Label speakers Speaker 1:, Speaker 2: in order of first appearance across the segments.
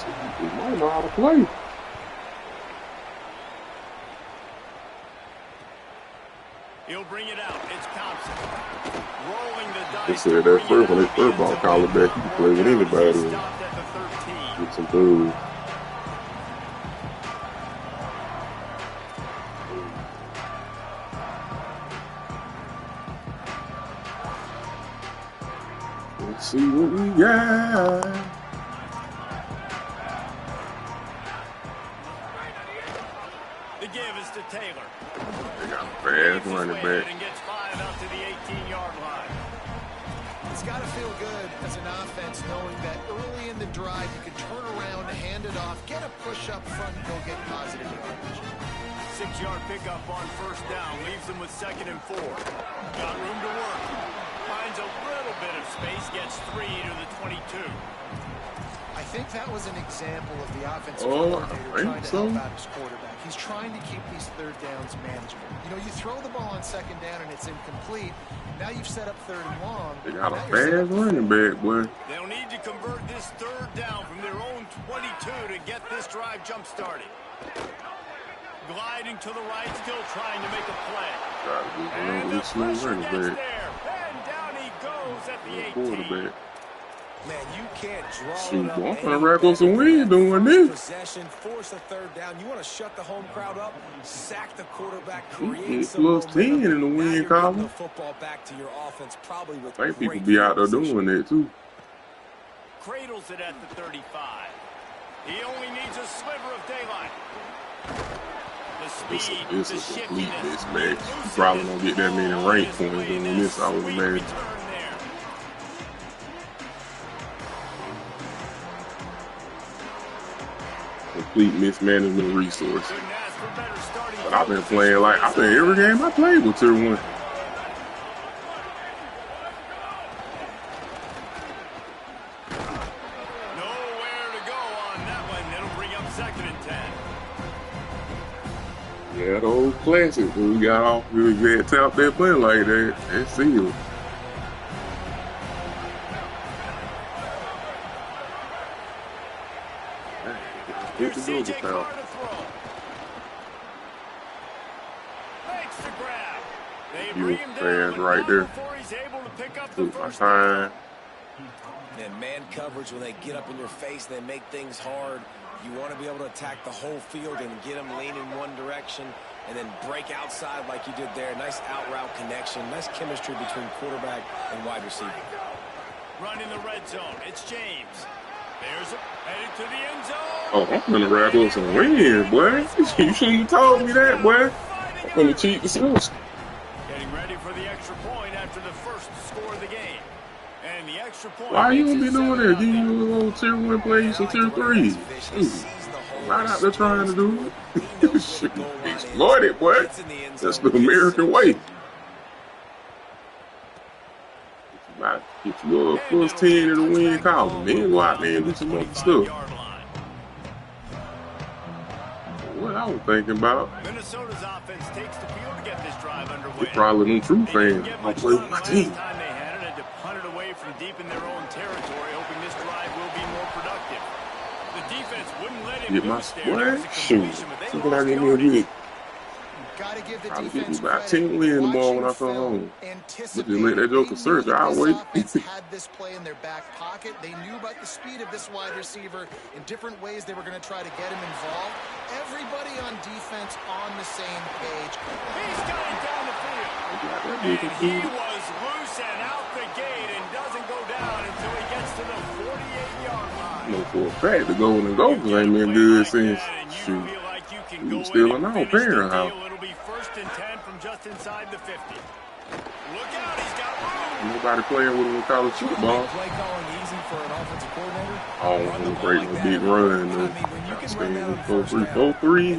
Speaker 1: He might know how to play.
Speaker 2: He'll bring it out. It's Thompson. Rolling the dice.
Speaker 1: They said that first when they first ball call it back, he can play with anybody. Get some food. Let's see what we got.
Speaker 2: The give is to Taylor.
Speaker 1: They got a fast running back.
Speaker 2: And gets 5 out to the 18-yard line.
Speaker 3: It's got to feel good as an offense knowing that early in the drive you can turn around, hand it off, get a push up front, and go get positive yardage.
Speaker 2: 6-yard pickup on first down leaves them with 2nd and 4. Got room to work. Finds a little bit of space, gets 3 to the 22.
Speaker 3: I think that was an example of the offensive coordinator trying to help out his quarterback. He's trying to keep these third downs manageable. You know, you throw the ball on 2nd down and it's incomplete. Now you've set up 3rd and long.
Speaker 1: They got a fast running back, boy.
Speaker 2: They'll need to convert this 3rd down from their own 22 to get this drive jump started. Gliding to the right, still trying to make a play. And the pressure gets there. And down he goes at the 18.
Speaker 4: Man, you can't draw
Speaker 1: Shoot, I'm finna rack up some wins doing this.
Speaker 4: Possession, force a 3rd down. You want to shut the home crowd up, sack the quarterback,
Speaker 1: He
Speaker 4: create
Speaker 1: get plus 10 in the win column.
Speaker 4: the football back to your offense, probably with
Speaker 1: I think people be out there doing that too.
Speaker 2: Cradles it at the 35. He only needs a sliver of daylight. The speed,
Speaker 1: It's
Speaker 2: the
Speaker 1: a complete
Speaker 2: shiftiness.
Speaker 1: mismatch. You probably don't get that many rank points doing this, I would imagine. Complete mismanagement of resources. But I've been playing every game I played with Tier 1.
Speaker 2: Nowhere to go on that one. It'll bring up 2nd and 10.
Speaker 1: Yeah, the old classic. When we got off, we had tapped that play like that. That's sealed.
Speaker 2: Here's C.J. Carr to throw. Makes the grab. They bring him down
Speaker 1: right there.
Speaker 2: before he's able to pick up the first
Speaker 1: time.
Speaker 4: And man coverage, when they get up in your face, they make things hard. You want to be able to attack the whole field and get them lean in one direction and then break outside like you did there. Nice out route connection. Nice chemistry between quarterback and wide receiver.
Speaker 2: Run in the red zone. It's James. There's a headed to the end zone.
Speaker 1: Oh, I'm finna wrap up some wins, boy. You shouldn't have told me that, boy. I'm finna cheat the system.
Speaker 2: Getting ready for the extra point after the first score of the game. And the extra point.
Speaker 1: Why you gonna be doing that? Give you a little Tier 1 plays some Tier 3. Right out there trying to do it. Exploit it, boy. That's the American way. Get you a plus 10 in the win column. Then go out there and do some other stuff. What I was thinking about.
Speaker 2: Minnesota's offense takes the field to get this drive underway.
Speaker 1: It's probably them true fans. I play with my team.
Speaker 2: Time they had it to punt it away from deep in their own territory, hoping this drive will be more productive. The defense wouldn't let him
Speaker 1: Get my
Speaker 2: square.
Speaker 1: shoot. See what I get me a good.
Speaker 3: Gotta give the
Speaker 1: I'll give
Speaker 3: defense
Speaker 1: you about
Speaker 3: credit.
Speaker 1: 10 wins tomorrow when I come home. But you let that joker search, I'll wait.
Speaker 3: Had this play in their back pocket. They knew about the speed of this wide receiver. In different ways, they were going to try to get him involved. Everybody on defense on the same page.
Speaker 2: He's got it down the field. And he was loose and out the gate and doesn't go down until he gets to the 48-yard line.
Speaker 1: No, for a fact, the Golden Gophers ain't been good since, shoot, we were still in our parent house.
Speaker 2: It'll be 1st and 10 from just inside the 50. Look out, he's got room.
Speaker 1: Nobody playing with him in college football.
Speaker 4: Play calling easy for an offensive coordinator.
Speaker 1: I don't want to break no big run, though. Staying with 4-3,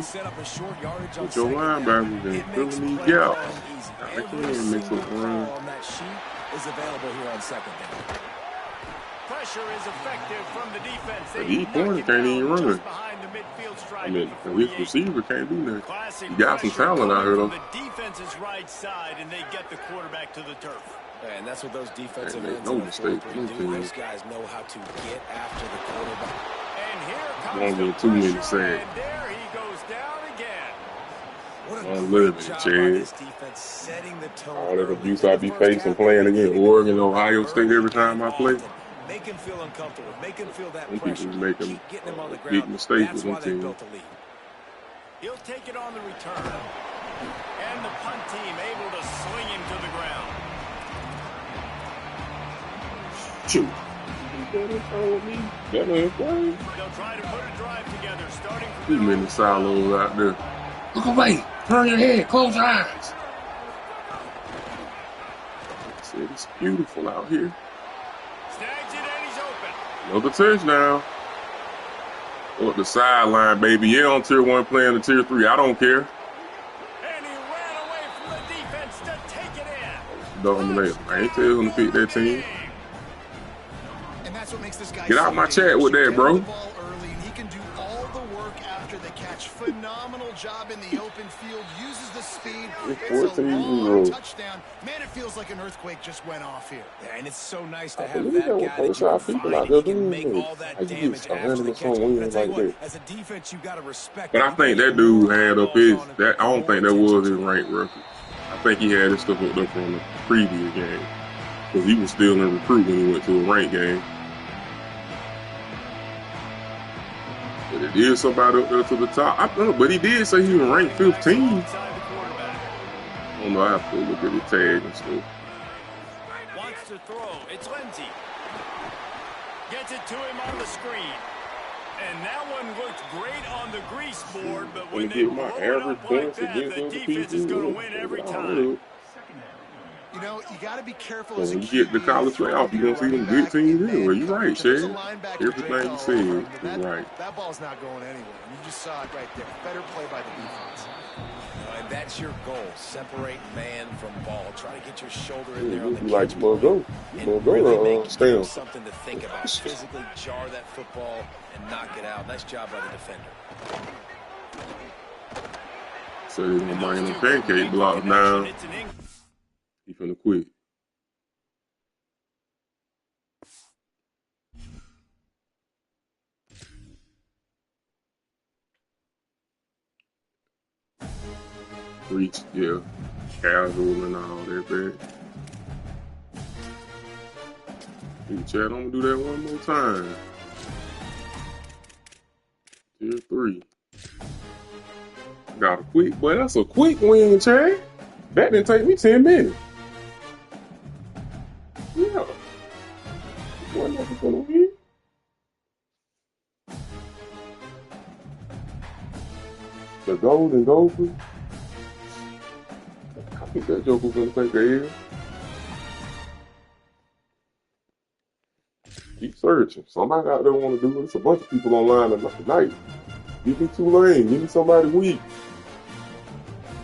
Speaker 1: with your linebackers and filling these gaps. I can mix up run.
Speaker 4: On that sheet is available here on 2nd down.
Speaker 2: Pressure is effective from the defense.
Speaker 1: But these corners can't even run. I mean, his receiver can't do that. He got some talent out here, though.
Speaker 2: The defense's right side, and they get the quarterback to the turf.
Speaker 4: And that's what those defensive
Speaker 1: Hey,
Speaker 4: ends
Speaker 1: no
Speaker 4: in the
Speaker 1: mistake,
Speaker 4: 4-3
Speaker 1: no
Speaker 4: do.
Speaker 1: team.
Speaker 4: Those guys know how to get after the quarterback.
Speaker 1: Don't get too many sacks.
Speaker 2: There he goes down again.
Speaker 1: Unlimited, Chad. All that abuse I be facing playing against Oregon, Ohio State every time I play.
Speaker 4: Make him feel uncomfortable. Make him feel that
Speaker 1: Some
Speaker 4: pressure.
Speaker 1: people making
Speaker 4: Keep getting him on the
Speaker 1: big
Speaker 4: ground.
Speaker 1: mistakes
Speaker 4: That's
Speaker 1: with
Speaker 4: why
Speaker 1: them
Speaker 4: they
Speaker 1: teams.
Speaker 4: built a lead.
Speaker 2: He'll take it on the return. And the punt team able to swing him to the ground.
Speaker 1: Shoot. They'll
Speaker 2: try to put a drive together, starting from
Speaker 1: too many silos out there. Look away. Turn your head. Close your eyes. It's beautiful out here.
Speaker 2: Snags it and he's open.
Speaker 1: Another touchdown. Up the sideline, baby. Yeah, on tier 1 playing the tier 3. I don't care.
Speaker 2: And he ran away from the defense to take it in.
Speaker 1: Dominate. I ain't tell him to pick that team.
Speaker 3: And that's what makes this guy
Speaker 1: get out my chat with that, bro.
Speaker 3: He can do all the work after the catch. Phenomenal job in the open field. Uses the speed. It's a long touchdown. Man, it feels like an earthquake just went off here.
Speaker 4: Yeah, and it's so nice to have that guy that you can find. He can make all that damage after the catch. But I tell you what, as a defense, you got to respect.
Speaker 1: But I think that dude had up his. I don't think that was his ranked record. I think he had his stuff up there from the previous game because he was still in recruit when he went to a ranked game. But it is somebody up there to the top. I don't know, but he did say he was ranked 15. I don't know. I have to look at the tag and stuff.
Speaker 2: Wants to throw. It's Lindsey. Gets it to him on the screen. And that one looked great on the grease board, but when they
Speaker 1: my average points
Speaker 2: like that, the defense is going to win every time.
Speaker 3: You know, you got to be careful
Speaker 1: when
Speaker 3: as
Speaker 1: you get the college playoff, you're going to see them good teams anyway. You're right, Shad. Everything you said is right.
Speaker 3: That ball's not going anywhere. You just saw it right there. Better play by the defense.
Speaker 4: And that's your goal. Separate man from ball. Try to get your shoulder in there on the
Speaker 1: like go. Stay on.
Speaker 4: Something to think about. Physically jar that football and knock it out. Nice job by the defender.
Speaker 1: So he's going to bring the pancake block down. He finna quit. Reach, yeah. Casual and all that, man. Hey, Chad, I'm gonna do that one more time. Tier 3. Got a quick, but that's a quick win, Chad. That didn't take me 10 minutes. Yeah. One never gonna win. The Golden Gopher. I think that Joker's gonna take the L. Keep searching. Somebody out there want to do it. It's a bunch of people online tonight. Give me Tulane. Give me somebody weak.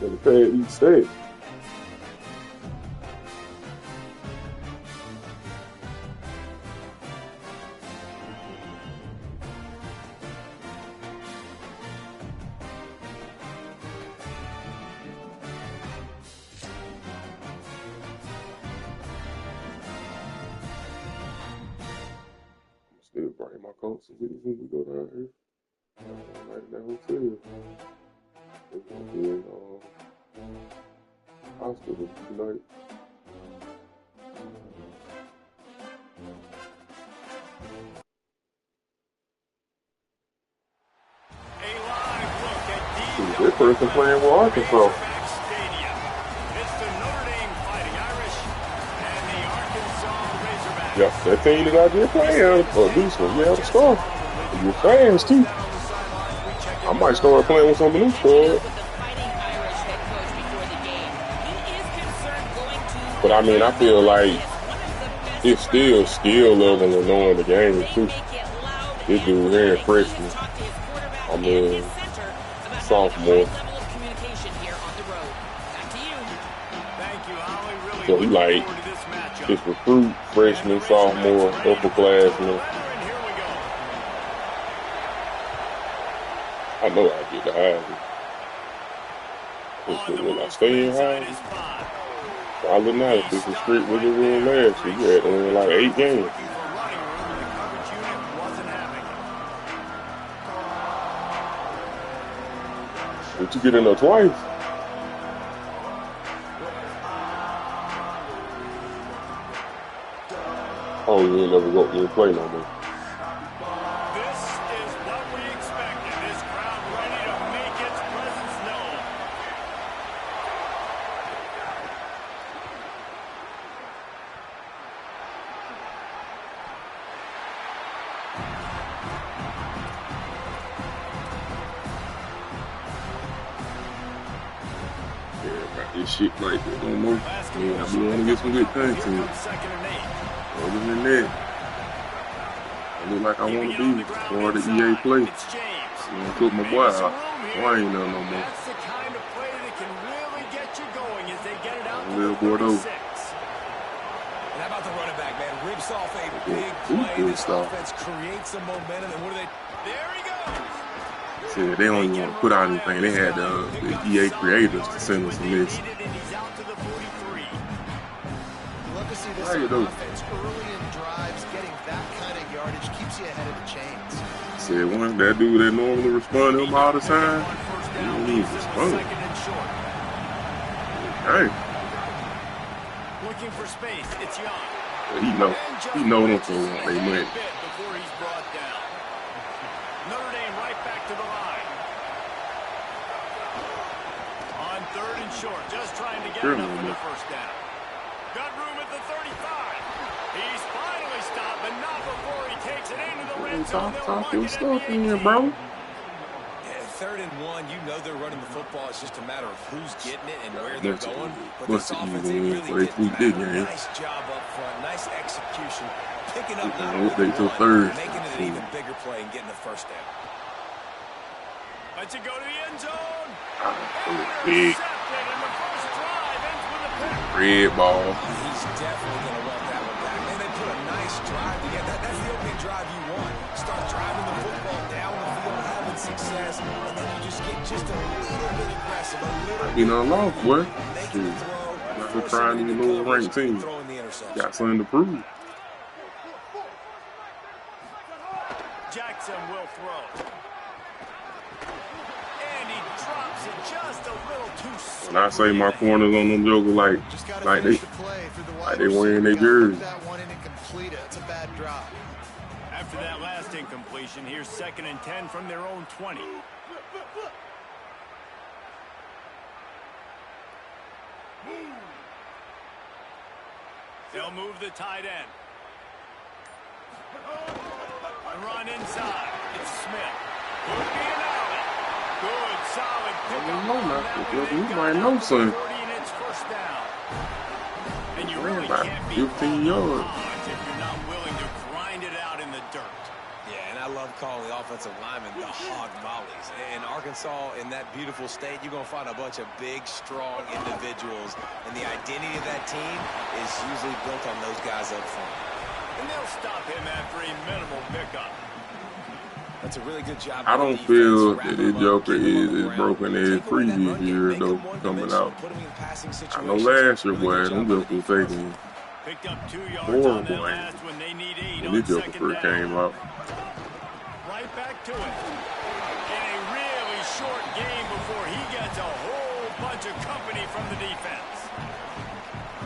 Speaker 1: Gonna pay each state. Still bring my coats with us when we go down here. Right in that hotel. We're gonna be in hospital tonight. This person playing with Arkansas. Yep, that team that I just played, or at least when we had a star. You were fast too. I might start playing with some of them squad. But I mean, I feel like it's still skill level and knowing the game too. This dude here, freshman. I mean, sophomore. So he like this recruit, freshman, sophomore, upperclassman. I know I get the Heisman. Will I stay in Heisman? Probably not. If this was strict with the rule last year, you had to win like 8 games. Did you get in there twice? Oh, you ain't never go. You ain't play no more.
Speaker 2: This is what we expected. This crowd ready to make its presence known.
Speaker 1: This shit like that no more. Man, I be want to get some good content. Other than that, I look like I want to be part of the EA play. I'm gonna put my boy out. I ain't there no more.
Speaker 2: That's the kind of play that can really get you going as they get it out to
Speaker 1: Little
Speaker 2: the
Speaker 1: boy though.
Speaker 2: 36.
Speaker 4: And how about the running back, man? Rips off a big play. This offense creates some momentum, and what do they? There he goes.
Speaker 1: Said they don't even want to put out anything. They had the EA creators to send us a list.
Speaker 3: Love to see this offense early in drives, getting that kind of yardage keeps you ahead of the chains.
Speaker 1: Said one that dude that normally respond to him all the time, he don't even respond. Hey.
Speaker 2: Looking for space. It's Young.
Speaker 1: He know them for what they went.
Speaker 2: Before he's brought down. Notre Dame right back to the line. On 3rd and short, just trying to get enough for the first down. Got room at the 35. He's finally stopped, but not before he takes it into the red zone.
Speaker 1: Talk your stuff in here, bro.
Speaker 4: Yeah, 3rd and 1, you know they're running the football. It's just a matter of who's getting it and where they're going. But this offense, they really did nice job up front, nice execution, picking up not only the one, making it an even bigger play and getting the first down.
Speaker 2: Let's it go to the end zone.
Speaker 1: Big red ball.
Speaker 4: He's definitely going to want that one back. Man, they put a nice drive together. That's the opening drive you want. Start driving the football down the field, having success, and then you just get just a little bit aggressive, a little bit.
Speaker 1: You know, lost, boy. Not to try any little ranked team. Got something to prove.
Speaker 2: Jackson will throw. And he drops it just a little too soon.
Speaker 1: When I say my corners on them jokers like they wearing their jersey.
Speaker 3: It's a bad drop.
Speaker 2: After that last incompletion, here's 2nd and 10 from their own 20. They'll move the tight end. And run inside. It's Smith. Could be an alley. Good, solid pickup on that one.
Speaker 1: You might know something.
Speaker 2: And it's first down. And you really
Speaker 1: About
Speaker 2: can't be
Speaker 1: 15 yards.
Speaker 2: if you're not willing to grind it out in the dirt.
Speaker 4: Yeah, and I love calling the offensive linemen the hog mollies. In Arkansas, in that beautiful state, you're going to find a bunch of big, strong individuals. And the identity of that team is usually built on those guys up front.
Speaker 2: And they'll stop him after a minimal pickup.
Speaker 4: That's a really good job.
Speaker 1: I don't feel that this joker is broken as previous year though coming out. I know last year, boy, them jokers taking
Speaker 2: Picked up 2 yards
Speaker 1: horrible
Speaker 2: on that last when they need 8
Speaker 1: when
Speaker 2: on
Speaker 1: this joker
Speaker 2: 2nd
Speaker 1: first
Speaker 2: down.
Speaker 1: came out.
Speaker 2: Right back to it. In a really short game before he gets a whole bunch of company from the defense.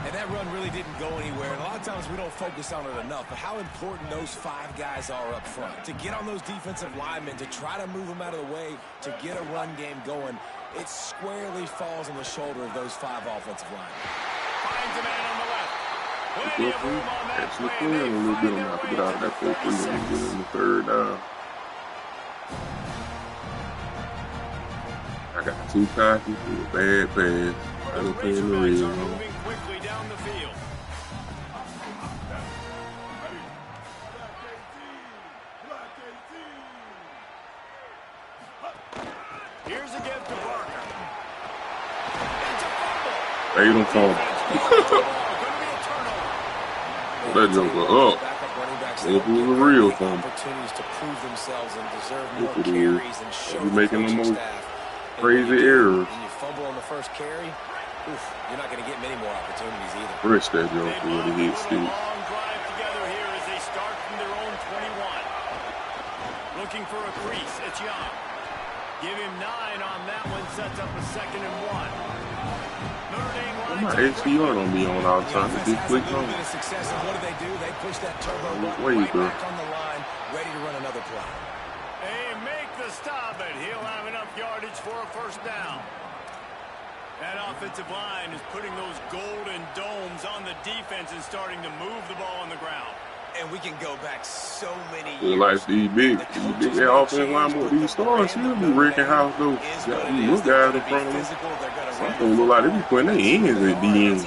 Speaker 4: And that run really didn't go anywhere. And a lot of times we don't focus on it enough. But how important those 5 guys are up front. To get on those defensive linemen, to try to move them out of the way, to get a run game going, it squarely falls on the shoulder of those 5 offensive linemen.
Speaker 2: Finds a man on the left. Plenty of room on that
Speaker 1: Actually
Speaker 2: play.
Speaker 1: playing a little bit. I'm going to have to get out of that 4-3 and get in the 3rd down. I got too cocky for a bad pass. I don't play in the red zone.
Speaker 2: Moving quickly down the field. Here's a gift to Barker. It's a fumble.
Speaker 1: They don't fumble. That joker up. If it was a real fumble.
Speaker 4: Opportunities to prove themselves and deserve more
Speaker 1: If it
Speaker 4: carries
Speaker 1: is,
Speaker 4: and
Speaker 1: they
Speaker 4: show
Speaker 1: be making the most
Speaker 4: staff.
Speaker 1: crazy errors.
Speaker 4: When you fumble on the first carry, oof, you're not going to get many more opportunities either.
Speaker 1: Fresh that joker when he hit Steve.
Speaker 2: Long drive together here as they start from their own 21. Looking for a crease. It's Young. Give him 9 on that one, sets up a 2nd and 1. Notre Dame
Speaker 1: Well, my HDR don't be on all the time. It just clicks on.
Speaker 4: Success, and what do? They push that turbo button
Speaker 1: Way,
Speaker 4: right
Speaker 1: bro.
Speaker 4: back on the line, ready to run another play.
Speaker 2: They make the stop, and he'll have enough yardage for a 1st down. That offensive line is putting those golden domes on the defense and starting to move the ball on the ground.
Speaker 4: And we can go back so many
Speaker 1: Feel
Speaker 4: years.
Speaker 1: like these big offensive line with these stars, he'll be wrecking house though. Got these little guys in front of them. Some folks look like they be putting their ends at the end.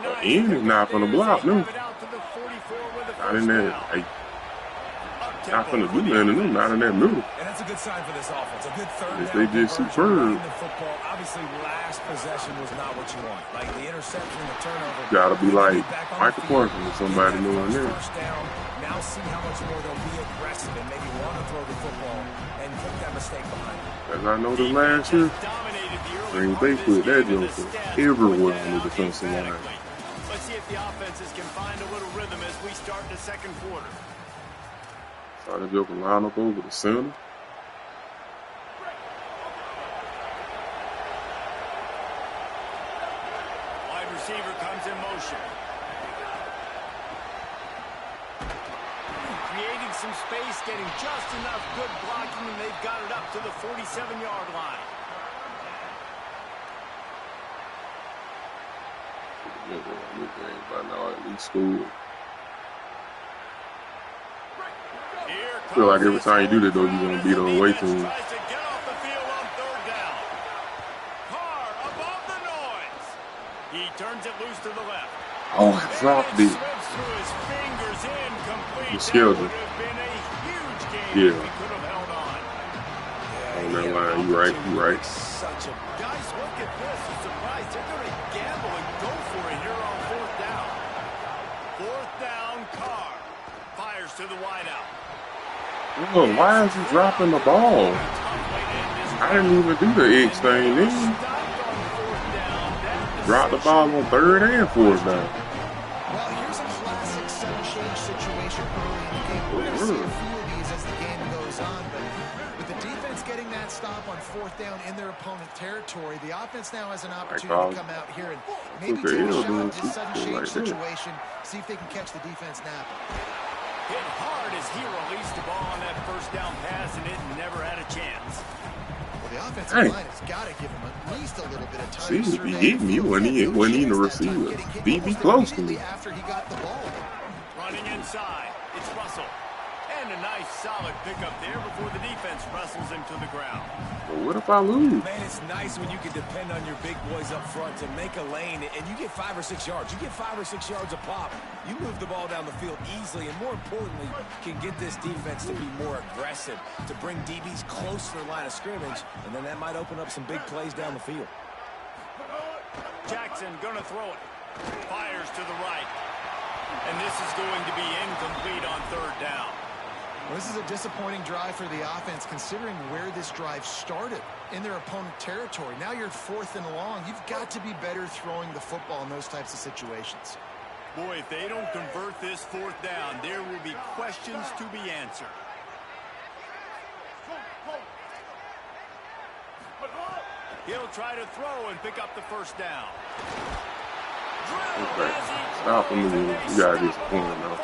Speaker 1: The end is not from the block, no. Not in there. Like, not from the blue man, and them, not in that middle.
Speaker 4: And that's a good sign for this offense. A good 3rd
Speaker 1: They just superb.
Speaker 4: the football. Obviously, last possession was not what you want. Like the interception and the turnover.
Speaker 1: Gotta be like Michael Parsons or somebody doing that.
Speaker 4: First down. Now see how much more they'll be aggressive and maybe want to throw the football and put that mistake behind them.
Speaker 1: As I know the last year, Green Bay put that joker everywhere on the defensive line.
Speaker 2: Let's see if the offenses can find a little rhythm as we start the 2nd quarter.
Speaker 1: Try to joke a line up over the center.
Speaker 2: Wide receiver comes in motion. Creating some space, getting just enough good blocking, and they've got it up to the 47-yard line.
Speaker 1: By now, at least school. I feel like every time you do that, though, you're going to beat on away team.
Speaker 2: He turns it loose to the left.
Speaker 1: Oh, I dropped it. You scared him. Yeah. On that line, you right, you right.
Speaker 2: Guys, look at this. I'm surprised they're going to gamble and go for it here on 4th down. 4th down, Carr fires to the wideout.
Speaker 1: Oh, why is he dropping the ball? I didn't even do the X thing then. Drop the ball on 3rd and 4th down.
Speaker 3: Well, here's a classic sudden change situation early in the game. We're going to see a few of these as the game goes on, but with the defense getting that stop on 4th down in their opponent territory, the offense now has an opportunity to come out here and maybe take a shot at this sudden change situation, see if they can catch the defense napping.
Speaker 2: Hit hard as he released the ball on that 1st down pass, and it never had a chance.
Speaker 3: Well, the offensive line has got to give him at least a little bit of time.
Speaker 1: See, if he hit me when he in the receiver, he be close to me.
Speaker 3: After he got the ball.
Speaker 2: Running inside, it's Russell. And a nice solid pickup there before the defense wrestles him to the ground.
Speaker 1: But what if I lose?
Speaker 4: Man, it's nice when you can depend on your big boys up front to make a lane, and you get 5 or 6 yards. You get 5 or 6 yards a pop. You move the ball down the field easily, and more importantly, can get this defense to be more aggressive, to bring DBs close to their line of scrimmage, and then that might open up some big plays down the field.
Speaker 2: Jackson gonna throw it. Fires to the right. And this is going to be incomplete on 3rd down.
Speaker 3: Well, this is a disappointing drive for the offense, considering where this drive started, in their opponent territory. Now you're 4th and long. You've got to be better throwing the football in those types of situations.
Speaker 2: Boy, if they don't convert this 4th down, there will be questions to be answered. He'll try to throw and pick up the 1st down.
Speaker 1: Okay, stop him. You got to disappoint him now.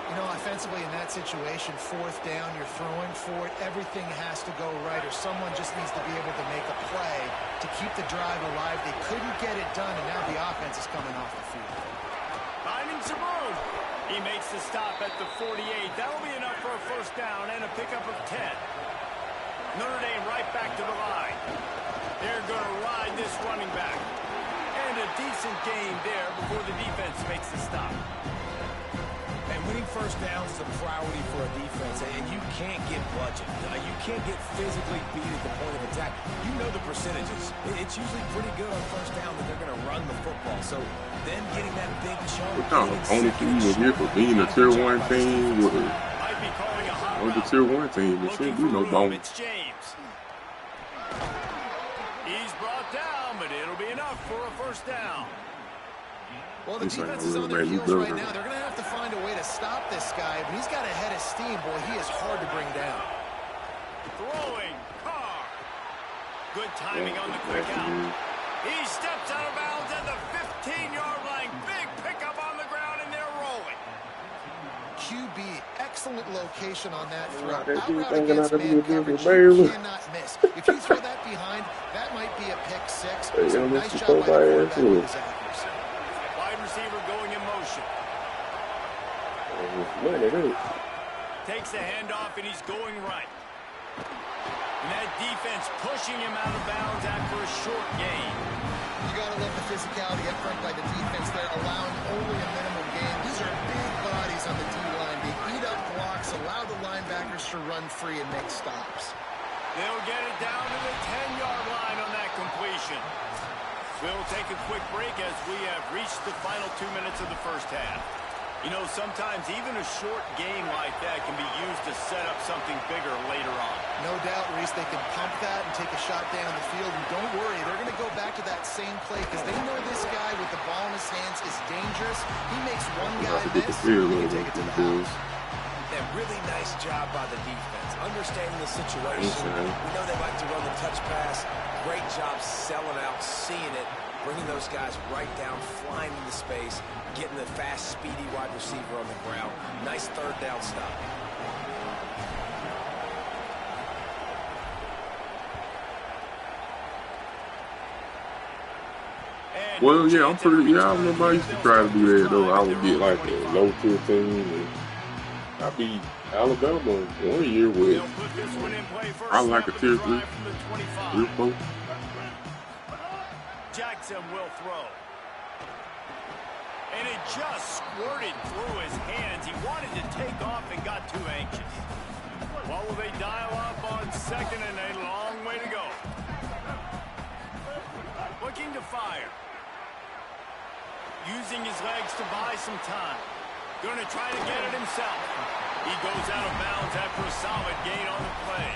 Speaker 3: You know, offensively in that situation, 4th down, you're throwing for it. Everything has to go right, or someone just needs to be able to make a play to keep the drive alive. They couldn't get it done, and now the offense is coming off the field.
Speaker 2: Finding some room. He makes the stop at the 48. That'll be enough for a 1st down and a pickup of 10. Notre Dame right back to the line. They're going to ride this running back. And a decent game there before the defense makes the stop.
Speaker 4: And winning 1st downs is a priority for a defense, and you can't get budget. You can't get physically beat at the point of attack. You know the percentages. It's usually pretty good on 1st down that they're going to run the football. So then getting that big chunk.
Speaker 1: What kind of opponent you even here for being a Tier 1 team with the Tier 1 team? It shouldn't be no bone.
Speaker 2: It's James. He's brought down, but it'll be enough for a 1st down.
Speaker 3: Well, the defense is on their heels right now. They're going to have to find a way to stop this guy. When he's got a head of steam, boy, he is hard to bring down.
Speaker 2: Throwing Carr. Good timing on the quick out. He steps out of bounds at the 15-yard line. Big pickup on the ground, and they're rolling.
Speaker 3: QB, excellent location on that throw. Out
Speaker 1: That dude
Speaker 3: route
Speaker 1: thinking
Speaker 3: against
Speaker 1: I can
Speaker 3: man
Speaker 1: be a
Speaker 3: coverage,
Speaker 1: barely.
Speaker 3: you cannot miss. If you throw that behind, that might be a pick six.
Speaker 1: Hey,
Speaker 3: So
Speaker 1: yo,
Speaker 3: nice
Speaker 1: Mr.
Speaker 3: job by the
Speaker 1: Popeye,
Speaker 3: quarterback with his accuracy.
Speaker 2: Wide receiver going in motion. Takes the handoff, and he's going right. And that defense pushing him out of bounds after a short gain.
Speaker 3: You got to love the physicality up front by the defense there, allowing only a minimum gain. These are big bodies on the D-line. They eat up blocks, allow the linebackers to run free and make stops.
Speaker 2: They'll get it down to the 10-yard line on that completion. We'll take a quick break as we have reached the final 2 minutes of the first half. You know, sometimes even a short game like that can be used to set up something bigger later on.
Speaker 3: No doubt, Reese, they can pump that and take a shot down the field. And don't worry, they're going to go back to that same play because they know this guy with the ball in his hands is dangerous. He makes one guy miss, he can take it to the house.
Speaker 4: That really nice job by the defense, understanding the situation. We know they like to run the touch pass. Great job selling out, seeing it, bringing those guys right down, flying into space, getting the fast, speedy wide receiver on the ground. Nice third down stop.
Speaker 1: Well, yeah, I remember I used to try to do that, though. I would get like a low-tier team, and I beat Alabama 1 year with I like a tier 3, tier 4.
Speaker 2: Jackson will throw. And it just squirted through his hands. He wanted to take off and got too anxious. What will they dial up on second and a long way to go? Looking to fire. Using his legs to buy some time. Going to try to get it himself. He goes out of bounds after a solid gain on the play.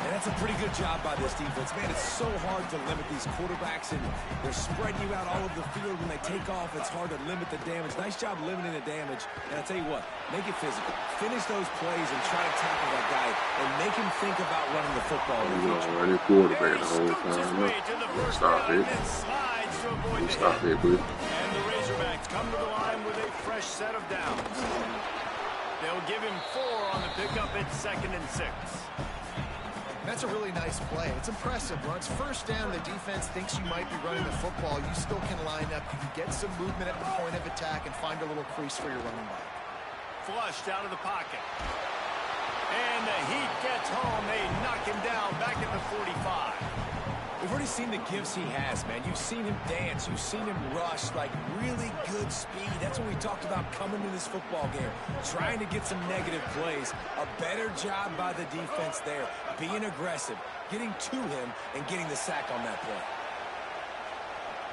Speaker 4: And that's a pretty good job by this defense. Man, it's so hard to limit these quarterbacks, and they're spreading you out all over the field. When they take off, it's hard to limit the damage. Nice job limiting the damage. And I'll tell you what, make it physical. Finish those plays and try to tackle that guy and make him think about running the football in the future.
Speaker 1: Running quarterback the whole time. Stop it. Stop it, buddy.
Speaker 2: And the Razorbacks come to the line with a fresh set of downs. They'll give him 4 on the pickup at 2nd and 6.
Speaker 3: That's a really nice play. It's impressive. When it's first down, the defense thinks you might be running the football. You still can line up. You can get some movement at the point of attack and find a little crease for your running back.
Speaker 2: Flushed out of the pocket. And the Heat gets home. They knock him down back at the 45.
Speaker 4: We've already seen the gifts he has, man. You've seen him dance. You've seen him rush, like really good speed. That's what we talked about coming to this football game, trying to get some negative plays. A better job by the defense there, being aggressive, getting to him, and getting the sack on that play.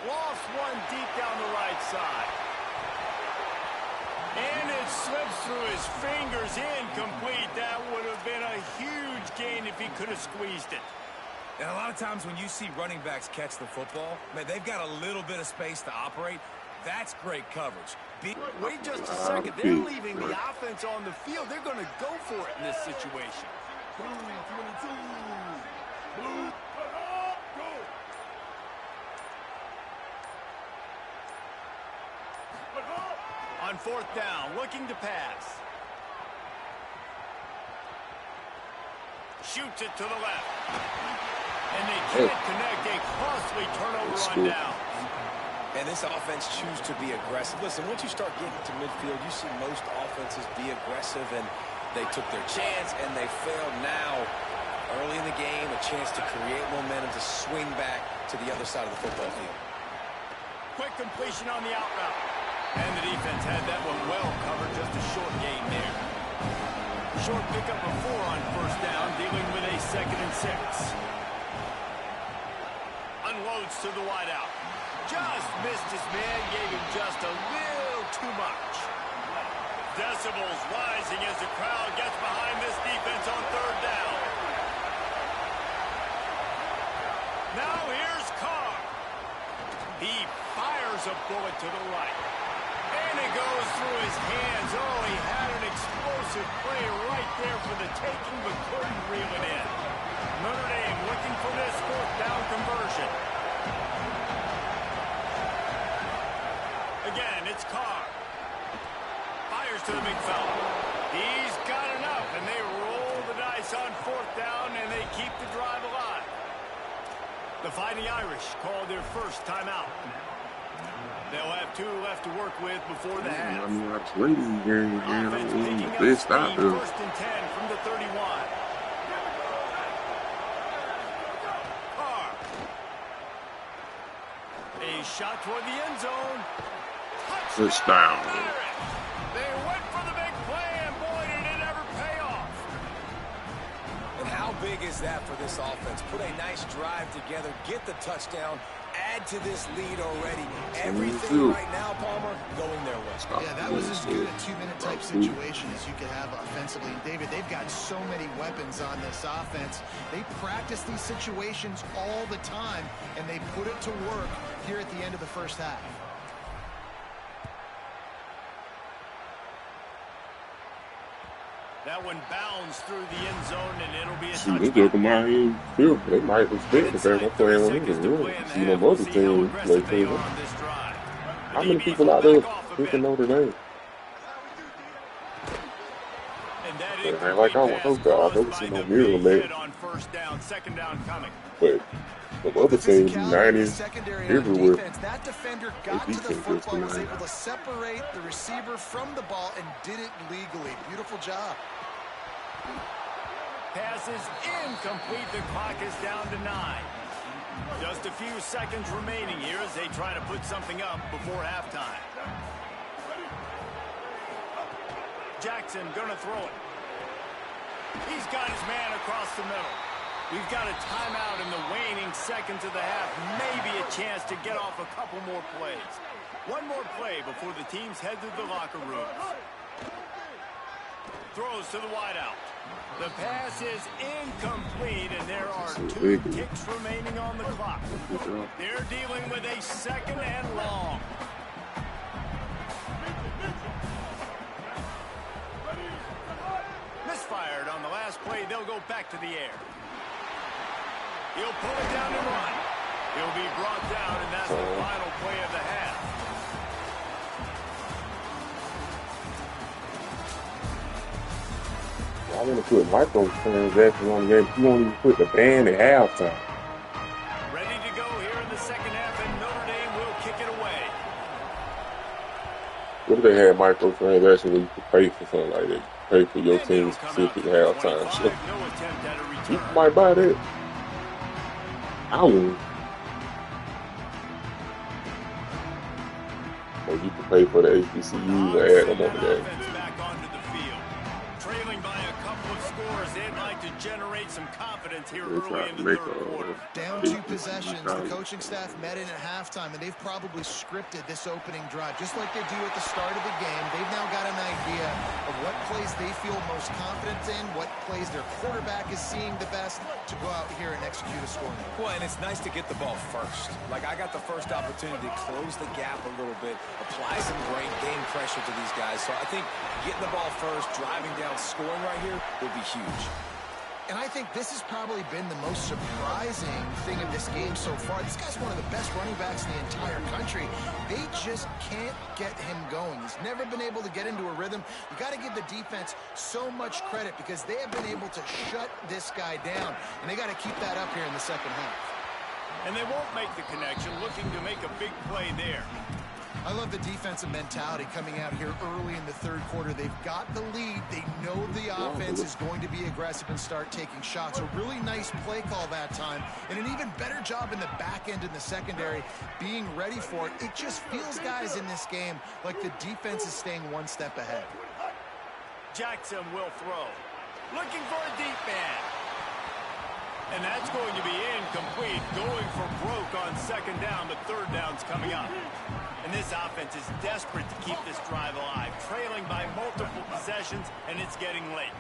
Speaker 2: Lost one deep down the right side. And it slips through his fingers, incomplete. That would have been a huge gain if he could have squeezed it.
Speaker 4: And a lot of times when you see running backs catch the football, man, they've got a little bit of space to operate. That's great coverage.
Speaker 2: Wait just a second. They're leaving the offense on the field. They're going to go for it in this situation. On 4th down, looking to pass. Shoots it to the left. And they can't connect. A costly turnover on down.
Speaker 4: And this offense chooses to be aggressive. Listen, once you start getting to midfield, you see most offenses be aggressive, and they took their chance, and they failed. Now, early in the game, a chance to create momentum to swing back to the other side of the football field.
Speaker 2: Quick completion on the out route. And the defense had that one well covered. Just a short gain there. Short pickup of 4 on 1st down, dealing with a 2nd and 6. Unloads to the wideout. Just missed his man, gave him just a little too much. Decibels rising as the crowd gets behind this defense on 3rd down. Now here's Carr. He fires a bullet to the right. And it goes through his hands. Oh, he reeling in. Notre Dame looking for this fourth down conversion. Again, it's Carr. Fires to the big fella. He's got enough, and they roll the dice on fourth down, and they keep the drive alive. The Fighting Irish called their first timeout. They'll have 2 left to work with before the half.
Speaker 1: I mean, I played these games, man. I'm one of the best out there.
Speaker 2: First and 10 from the 31. Carr. A shot toward the end zone.
Speaker 1: Touchdown.
Speaker 2: They went for the big play, and boy, did it ever pay off.
Speaker 4: And how big is that for this offense? Put a nice drive together, get the touchdown, add to this lead already. Everything right now, Palmer, going their way.
Speaker 3: Yeah, that was as good a 2-minute type situation as you could have offensively. And David, they've got so many weapons on this offense. They practice these situations all the time, and they put it to work here at the end of the first half.
Speaker 2: That one bounds through the end zone, and it'll be a
Speaker 1: touchdown. They took them out here. They might respect the fact I'm playing with them. See them other teams play too. How many people out there picking Notre Dame? It ain't like I want those guys. I've never seen no mirror man. But the other teams, 90s, everywhere.
Speaker 3: That defender got to the football, was able to separate the receiver from the ball, and did it legally. Beautiful job.
Speaker 2: Pass is incomplete. The clock is down to 9. Just a few seconds remaining here as they try to put something up before halftime. Jackson gonna throw it. He's got his man across the middle. We've got a timeout in the waning seconds of the half. Maybe a chance to get off a couple more plays. One more play before the teams head to the locker rooms. Throws to the wideout. The pass is incomplete, and there are 2 ticks remaining on the clock. They're dealing with a second and long. Misfired on the last play. They'll go back to the air. He'll pull it down and run. He'll be brought down, and that's the final play of the half.
Speaker 1: I want to put microtransactions on the game. You won't even put the band at halftime.
Speaker 2: Ready to go here in the second half, and Notre Dame will kick it away.
Speaker 1: What if they had microtransactions where you could pay for something like that? Pay for your team's specific halftime show. You might buy that. I would. Or you can pay for the HBCUs and add them on the game.
Speaker 2: Trailing by a couple of scores, they'd like to generate some confidence here early in the third quarter.
Speaker 3: Down 2 possessions, the coaching staff met in at halftime, and they've probably scripted this opening drive, just like they do at the start of the game. They've now got an idea of what plays they feel most confident in, what plays their quarterback is seeing the best to go out here and execute a scoring.
Speaker 4: Well, and it's nice to get the ball first. Like, I got the first opportunity to close the gap a little bit, apply some great game pressure to these guys. So I think getting the ball first, driving down, scoring right here will be huge.
Speaker 3: And I think this has probably been the most surprising thing of this game so far. This guy's one of the best running backs in the entire country. They just can't get him going. He's never been able to get into a rhythm. You got to give the defense so much credit because they have been able to shut this guy down. And they got to keep that up here in the second half.
Speaker 2: And they won't make the connection, looking to make a big play there.
Speaker 3: I love the defensive mentality coming out here early in the third quarter. They've got the lead. They know the offense is going to be aggressive and start taking shots. A really nice play call that time, and an even better job in the back end in the secondary being ready for it. It just feels, guys, in this game like the defense is staying one step ahead.
Speaker 2: Jackson will throw. Looking for a deep man. And that's going to be incomplete. Going for broke on second down. The third down's coming up. And this offense is desperate to keep this drive alive. Trailing by multiple possessions, and it's getting late.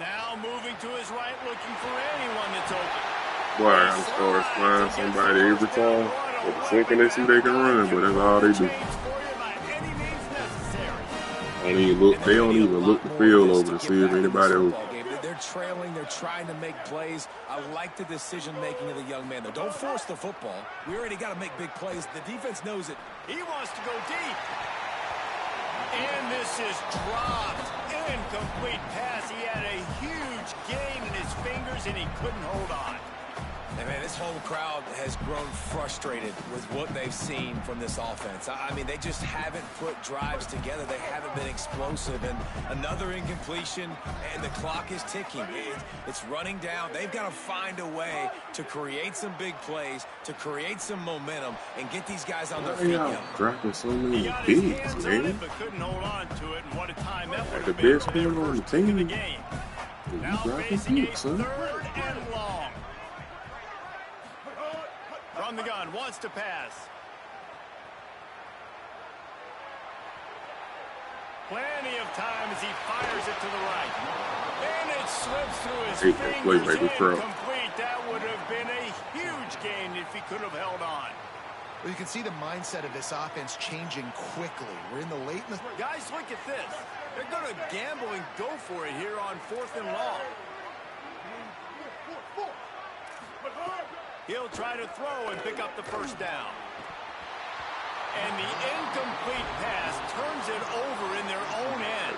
Speaker 2: Now moving to his right, looking for anyone that's open.
Speaker 1: Boy, I'm starting to find somebody every time. But the second they see they can run, but that's all they do. They don't even look the field over to see if anybody open.
Speaker 4: trailing. They're trying to make plays. I like the decision-making of the young man, though. Don't force the football. We already got to make big plays. The defense knows it.
Speaker 2: He wants to go deep. And this is dropped. Incomplete pass. He had a huge gain in his fingers, and he couldn't hold on.
Speaker 4: And man, this whole crowd has grown frustrated with what they've seen from this offense. I mean, they just haven't put drives together. They haven't been explosive. And another incompletion, and the clock is ticking. It's running down. They've got to find a way to create some big plays, to create some momentum, and get these guys on their feet.
Speaker 1: Dropping so many bigs, man.
Speaker 2: But couldn't hold on to it, and what a time that would
Speaker 1: The
Speaker 2: have been
Speaker 1: best player on the team.
Speaker 2: Now facing a third and long. From the gun, wants to pass. Plenty of time as he fires it to the right. And it slips through his fingers. Incomplete. That would have been a huge gain if he could have held on.
Speaker 3: Well, you can see the mindset of this offense changing quickly. We're in the late in the...
Speaker 2: Guys, look at this. They're going to gamble and go for it here on 4th and long. He'll try to throw and pick up the first down. And the incomplete pass turns it over in their own end.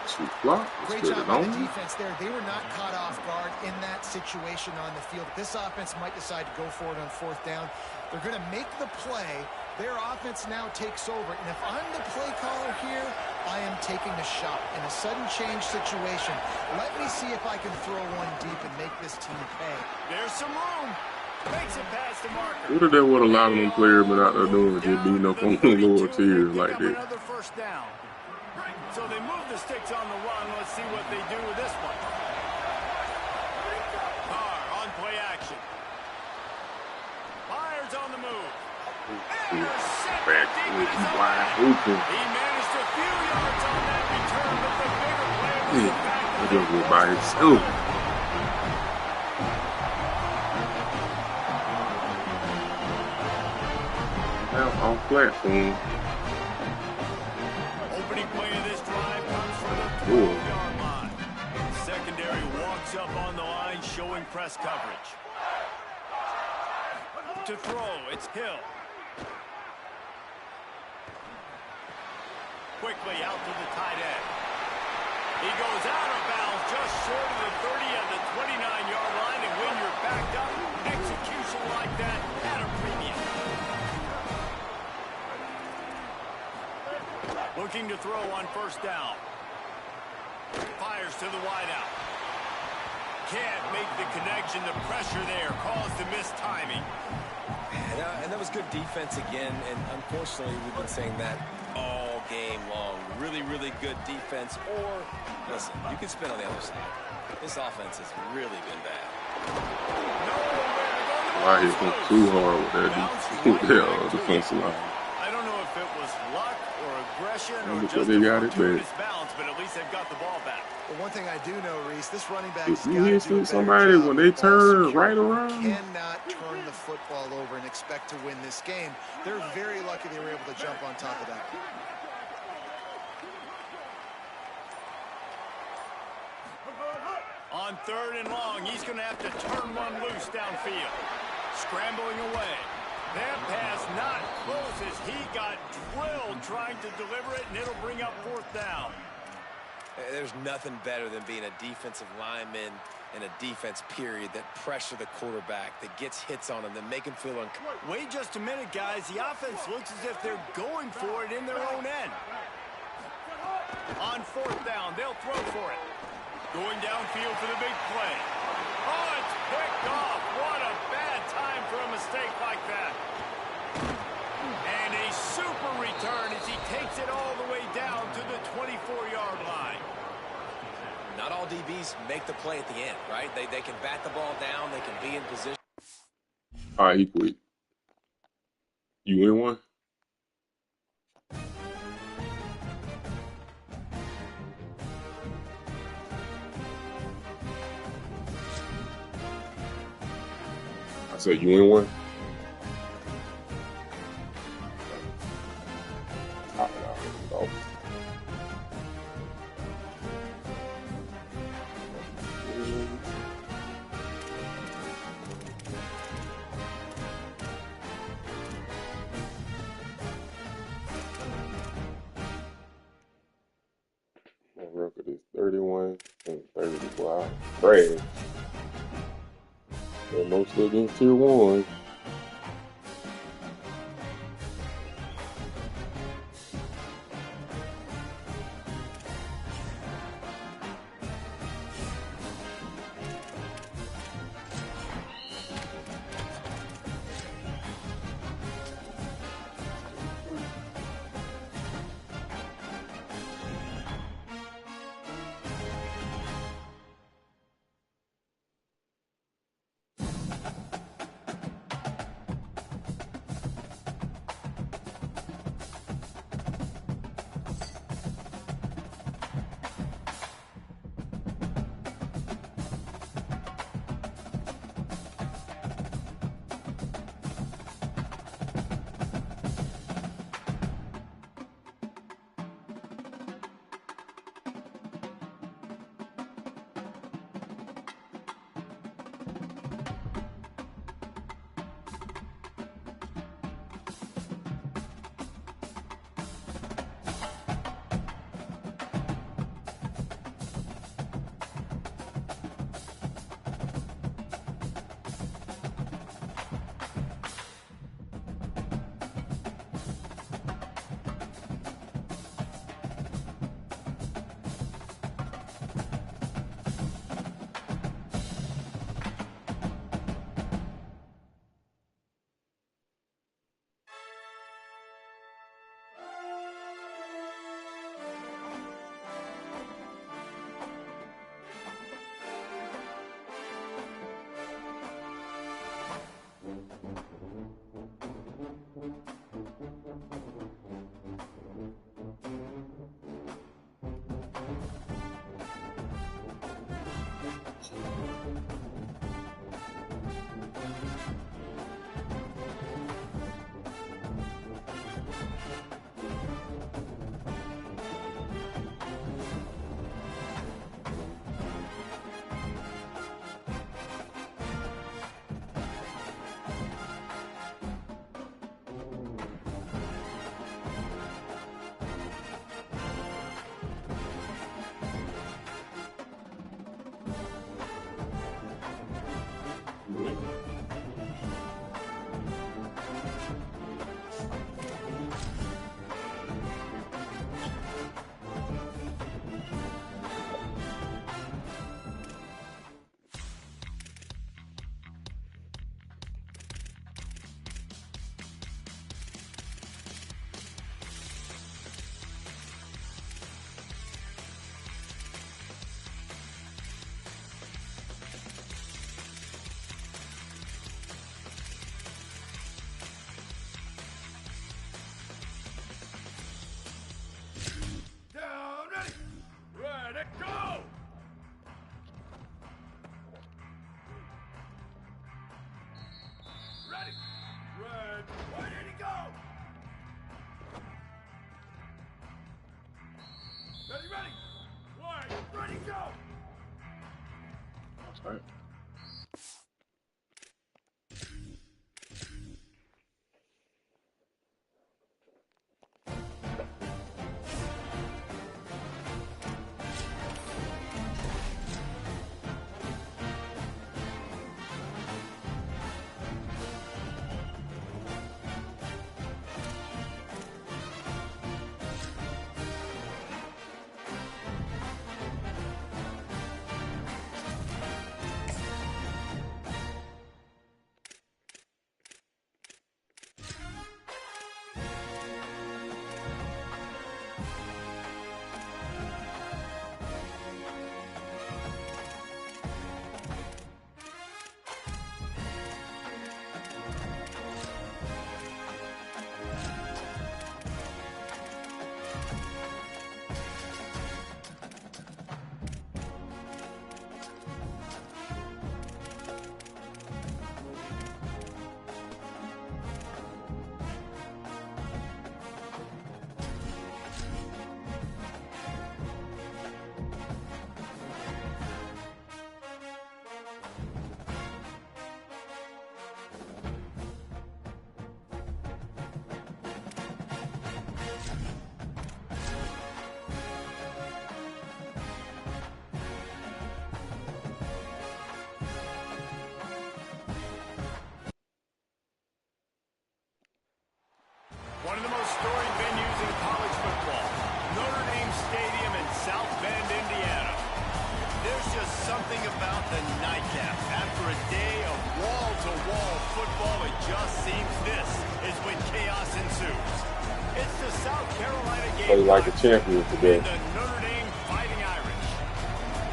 Speaker 3: Great job by the defense there. They were not caught off guard in that situation on the field. This offense might decide to go for it on 4th down. They're going to make the play. Their offense now takes over. And if I'm the play caller here, I am taking a shot in a sudden change situation. Let me see if I can throw one deep and make this team pay.
Speaker 2: There's some room. Makes it past the marker.
Speaker 1: What if that would allow them players been out there doing just beating up on the lower tiers like that?
Speaker 2: Another first down. So they move the sticks on the run. Let's see what they do with this one. Carr on play action. Fires on the move.
Speaker 1: Back wide open.
Speaker 2: He managed a few yards on that return, but the bigger play was the fact that
Speaker 1: he was by himself. On platform.
Speaker 2: Opening play of this drive comes from the 12-yard line. Secondary walks up on the line, showing press coverage. To throw, it's Hill. Quickly out to the tight end. He goes out of bounds just short of the 30 at the 29-yard line, and when you're backed up, execution like that at a premium. Looking to throw on first down. Fires to the wideout. Can't make the connection. The pressure there caused the missed timing.
Speaker 4: And that was good defense again. And unfortunately, we've been saying that all game long. Really, really good defense. Or, listen, you can spin on the other side. This offense has really been bad.
Speaker 1: Why he's going too hard with that defensive line.
Speaker 2: I don't know if it was luck or aggression or
Speaker 1: just
Speaker 2: a
Speaker 1: fortuitous
Speaker 2: balance, but at least they've got the ball back.
Speaker 3: Well, one thing I do know, Reese, this running back
Speaker 1: if you hit somebody when they turn right around,
Speaker 3: cannot turn the football over and expect to win this game. They're very lucky they were able to jump on top of that.
Speaker 2: On 3rd and long, he's going to have to turn one loose downfield. Scrambling away. That pass not close as he got drilled trying to deliver it, and it'll bring up 4th down.
Speaker 4: There's nothing better than being a defensive lineman in a defense period that pressure the quarterback, that gets hits on him, that make him feel uncomfortable.
Speaker 2: Wait just a minute, guys. The offense looks as if they're going for it in their own end. On 4th down, they'll throw for it. Going downfield for the big play. Oh, it's picked off. What a bad time for a mistake like that. And a super return as he takes it all the way down to the 24-yard line.
Speaker 4: Not all DBs make the play at the end, right? They can bat the ball down. They can be in position.
Speaker 1: All right, he quit. You win one? I said, you win one? record is 31-30. Wow, trash. And mostly against tier one. Right.
Speaker 2: There's just something about the nightcap. After a day of wall-to-wall football, it just seems this is when chaos ensues. It's the South Carolina game.
Speaker 1: Play like a champion today.
Speaker 2: The Notre Dame Fighting Irish.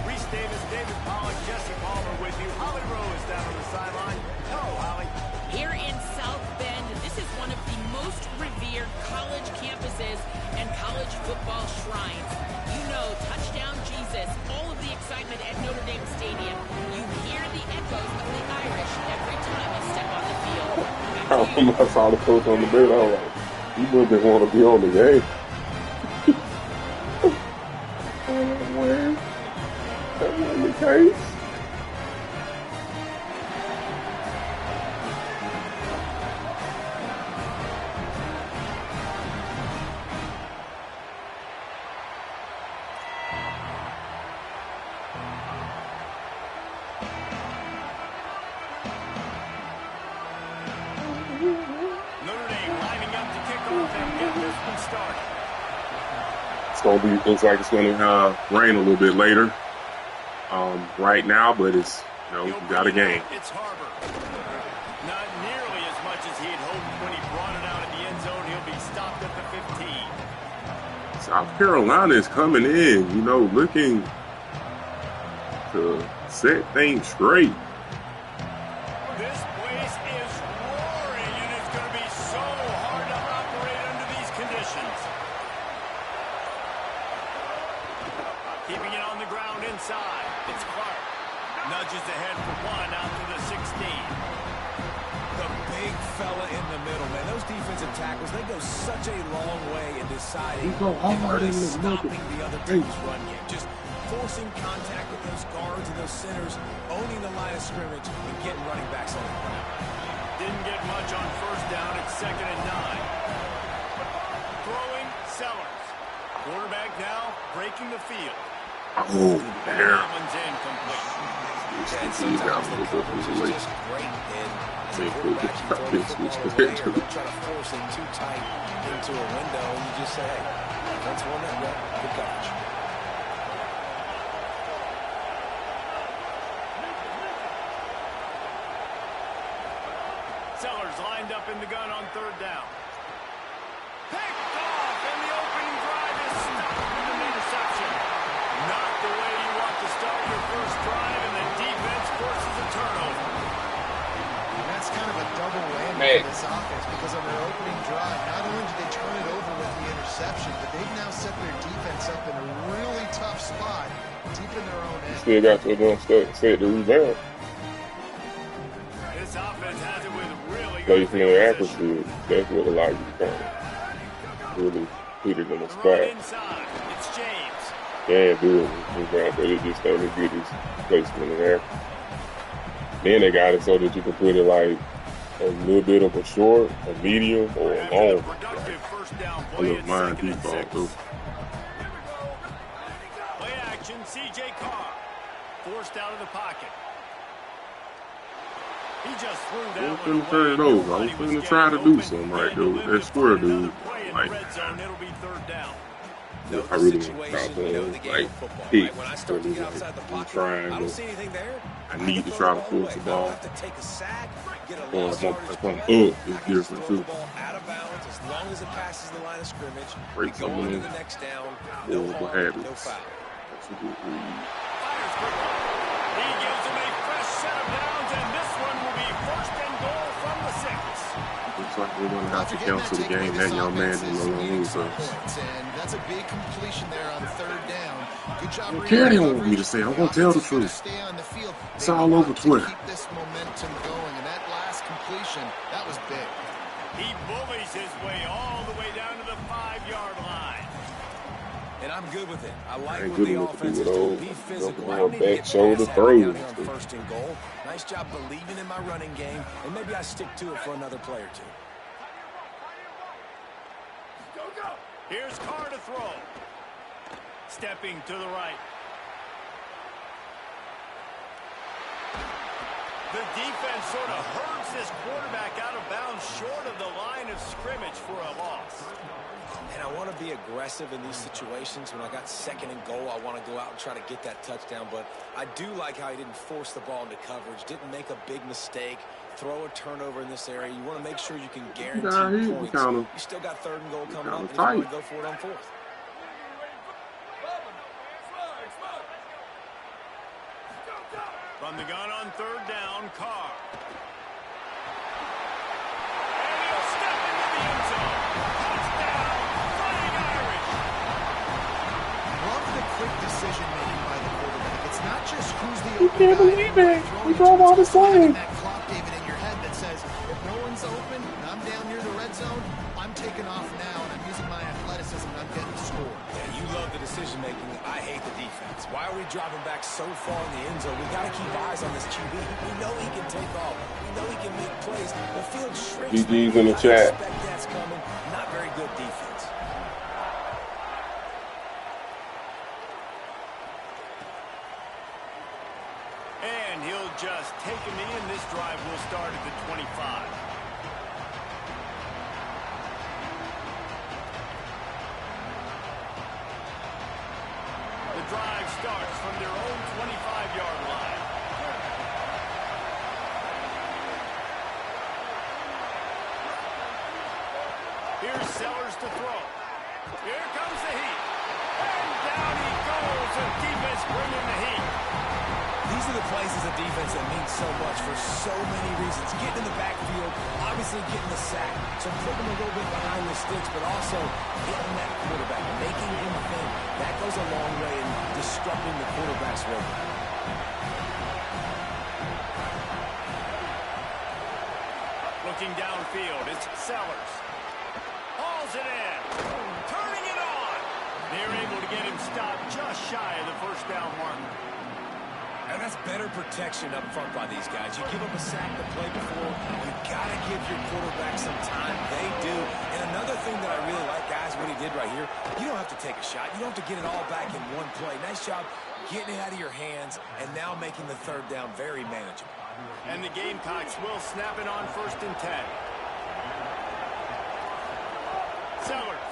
Speaker 2: Reese Davis, David Pollock, Jesse Palmer with you. Holly Rowe is down on the sideline. Hello, Holly.
Speaker 5: Here in South Bend, this is one of the most revered college campuses and college football shrines. You know, touchdown Jesus, all of the excitement at Notre Dame Stadium. You hear the echoes of the Irish every time you step on the field.
Speaker 1: I saw the coach on the bed. I was like, he wouldn't want to be on the game. Well, that wasn't the case. Looks like it's going to rain a little bit later right now, but it's, you know, we got a game.
Speaker 2: It's Harbor. Not nearly as much as he had hoped when he brought it out in the end zone. He'll be stopped at the 15.
Speaker 1: South Carolina is coming in, you know, looking to set things straight.
Speaker 2: This place is roaring, and it's going to be so hard to operate under these conditions. Keeping it on the ground inside. It's Clark. Nudges ahead for one out to the 16.
Speaker 4: The big fella in the middle, man. Those defensive tackles, they go such a long way in deciding and stopping the other team's run game. Just forcing contact with those guards and those centers, owning the line of scrimmage, and getting running backs on the ground.
Speaker 2: Didn't get much on first down. It's 2nd and 9. Throwing Sellers. Quarterback now breaking the field.
Speaker 1: Oh, there.
Speaker 2: That one's incomplete.
Speaker 4: And sometimes the coverage is just great, and as a quarterback, you throw the football away or don't try to force it too tight into a window, and you just say, hey, that's one that got good coverage.
Speaker 2: Sellers lined up in the gun on 3rd down. Picked off, and the opening drive is stopped with an interception. Not the way you want to start your first drive, and the defense forces a turnover.
Speaker 3: And that's kind of a double whammy for this offense, because on their opening drive, not only did they turn it over with the interception, but they've now set their defense up in a really tough spot, deep in their own end.
Speaker 1: Still got to set the rebound.
Speaker 2: This offense has it with really
Speaker 1: Play
Speaker 2: good
Speaker 1: from the accuracy. That's what allows you to really put it in a spot.
Speaker 2: Inside. It's James.
Speaker 1: Yeah, do it. But it just doesn't get his placement in there. Then they got it so that you can put it like a little bit of a short, a medium, or a long. I love mine default too.
Speaker 2: Play action, C.J. Carr. Forced out of the pocket. He just threw that
Speaker 1: I was finna turn it over. I was finna try to do something right there. That square dude. Like, I really want to stop on, like, pick. I'm trying to, I need to try to force the ball. If I'm up, it's different too. Break something in. Horrible habits. That's a good read.
Speaker 2: He gives him a fresh set of downs, and this one will be 1st and goal from the 6.
Speaker 1: Looks like we're going to have to cancel the game. That young man is going to lose us.
Speaker 3: And that's a big completion there on 3rd down. Good job.
Speaker 1: I don't care they want me to say. I'm going to tell the truth. It's all over Twitter.
Speaker 3: Keep this momentum going, and that last completion, that was big.
Speaker 2: He bullies his way all the way down to the 5-yard line.
Speaker 4: And I'm good with it. I like what the offense is doing. Be physical. I don't need to get
Speaker 1: shoulder
Speaker 4: past
Speaker 1: throw.
Speaker 4: that on 1st and goal. Nice job believing in my running game, and maybe I stick to it for another play or two.
Speaker 2: Here's Carr to throw. Stepping to the right. The defense sort of hurts this quarterback out of bounds short of the line of scrimmage for a loss.
Speaker 4: And I want to be aggressive in these situations. When I got 2nd and goal, I want to go out and try to get that touchdown. But I do like how he didn't force the ball into coverage, didn't make a big mistake, throw a turnover in this area. You want to make sure you can guarantee points. You still got 3rd and goal coming up, and you want to go for it on 4th.
Speaker 2: From the gun on 3rd down, Carr.
Speaker 3: Quick decision-making by the quarterback. It's not just who's the
Speaker 1: open guy. You can't believe it. We drove all the same.
Speaker 3: That clock, David, in your head that says, if no one's open and I'm down near the red zone, I'm taking off now and I'm using my athleticism and I'm getting the score.
Speaker 4: Yeah, you love the decision-making. I hate the defense. Why are we dropping back so far in the end zone? We got to keep eyes on this QB. We know he can take off. We know he can make plays. The field shrinks.
Speaker 1: GG's in the chat.
Speaker 4: Expect that's coming. Not very good defense.
Speaker 2: Just take a knee, and this drive will start at the 25. The drive starts from their own 25-yard line. Here's Sellers to throw. Here comes the heat. And down he goes, and defense bringing the heat.
Speaker 4: These are the plays as a defense that mean so much for so many reasons. Getting in the backfield, obviously getting the sack, so putting him a little bit behind the sticks, but also hitting that quarterback, making him think. That goes a long way in disrupting the quarterback's rhythm.
Speaker 2: Looking downfield, it's Sellers. Hauls it in. Turning it on. They're able to get him stopped just shy of the 1st down marker.
Speaker 4: And that's better protection up front by these guys. You give them a sack to play before. You got to give your quarterback some time. They do. And another thing that I really like, guys, what he did right here, you don't have to take a shot. You don't have to get it all back in one play. Nice job getting it out of your hands and now making the 3rd down very manageable.
Speaker 2: And the Gamecocks will snap it on 1st and 10. Sellers.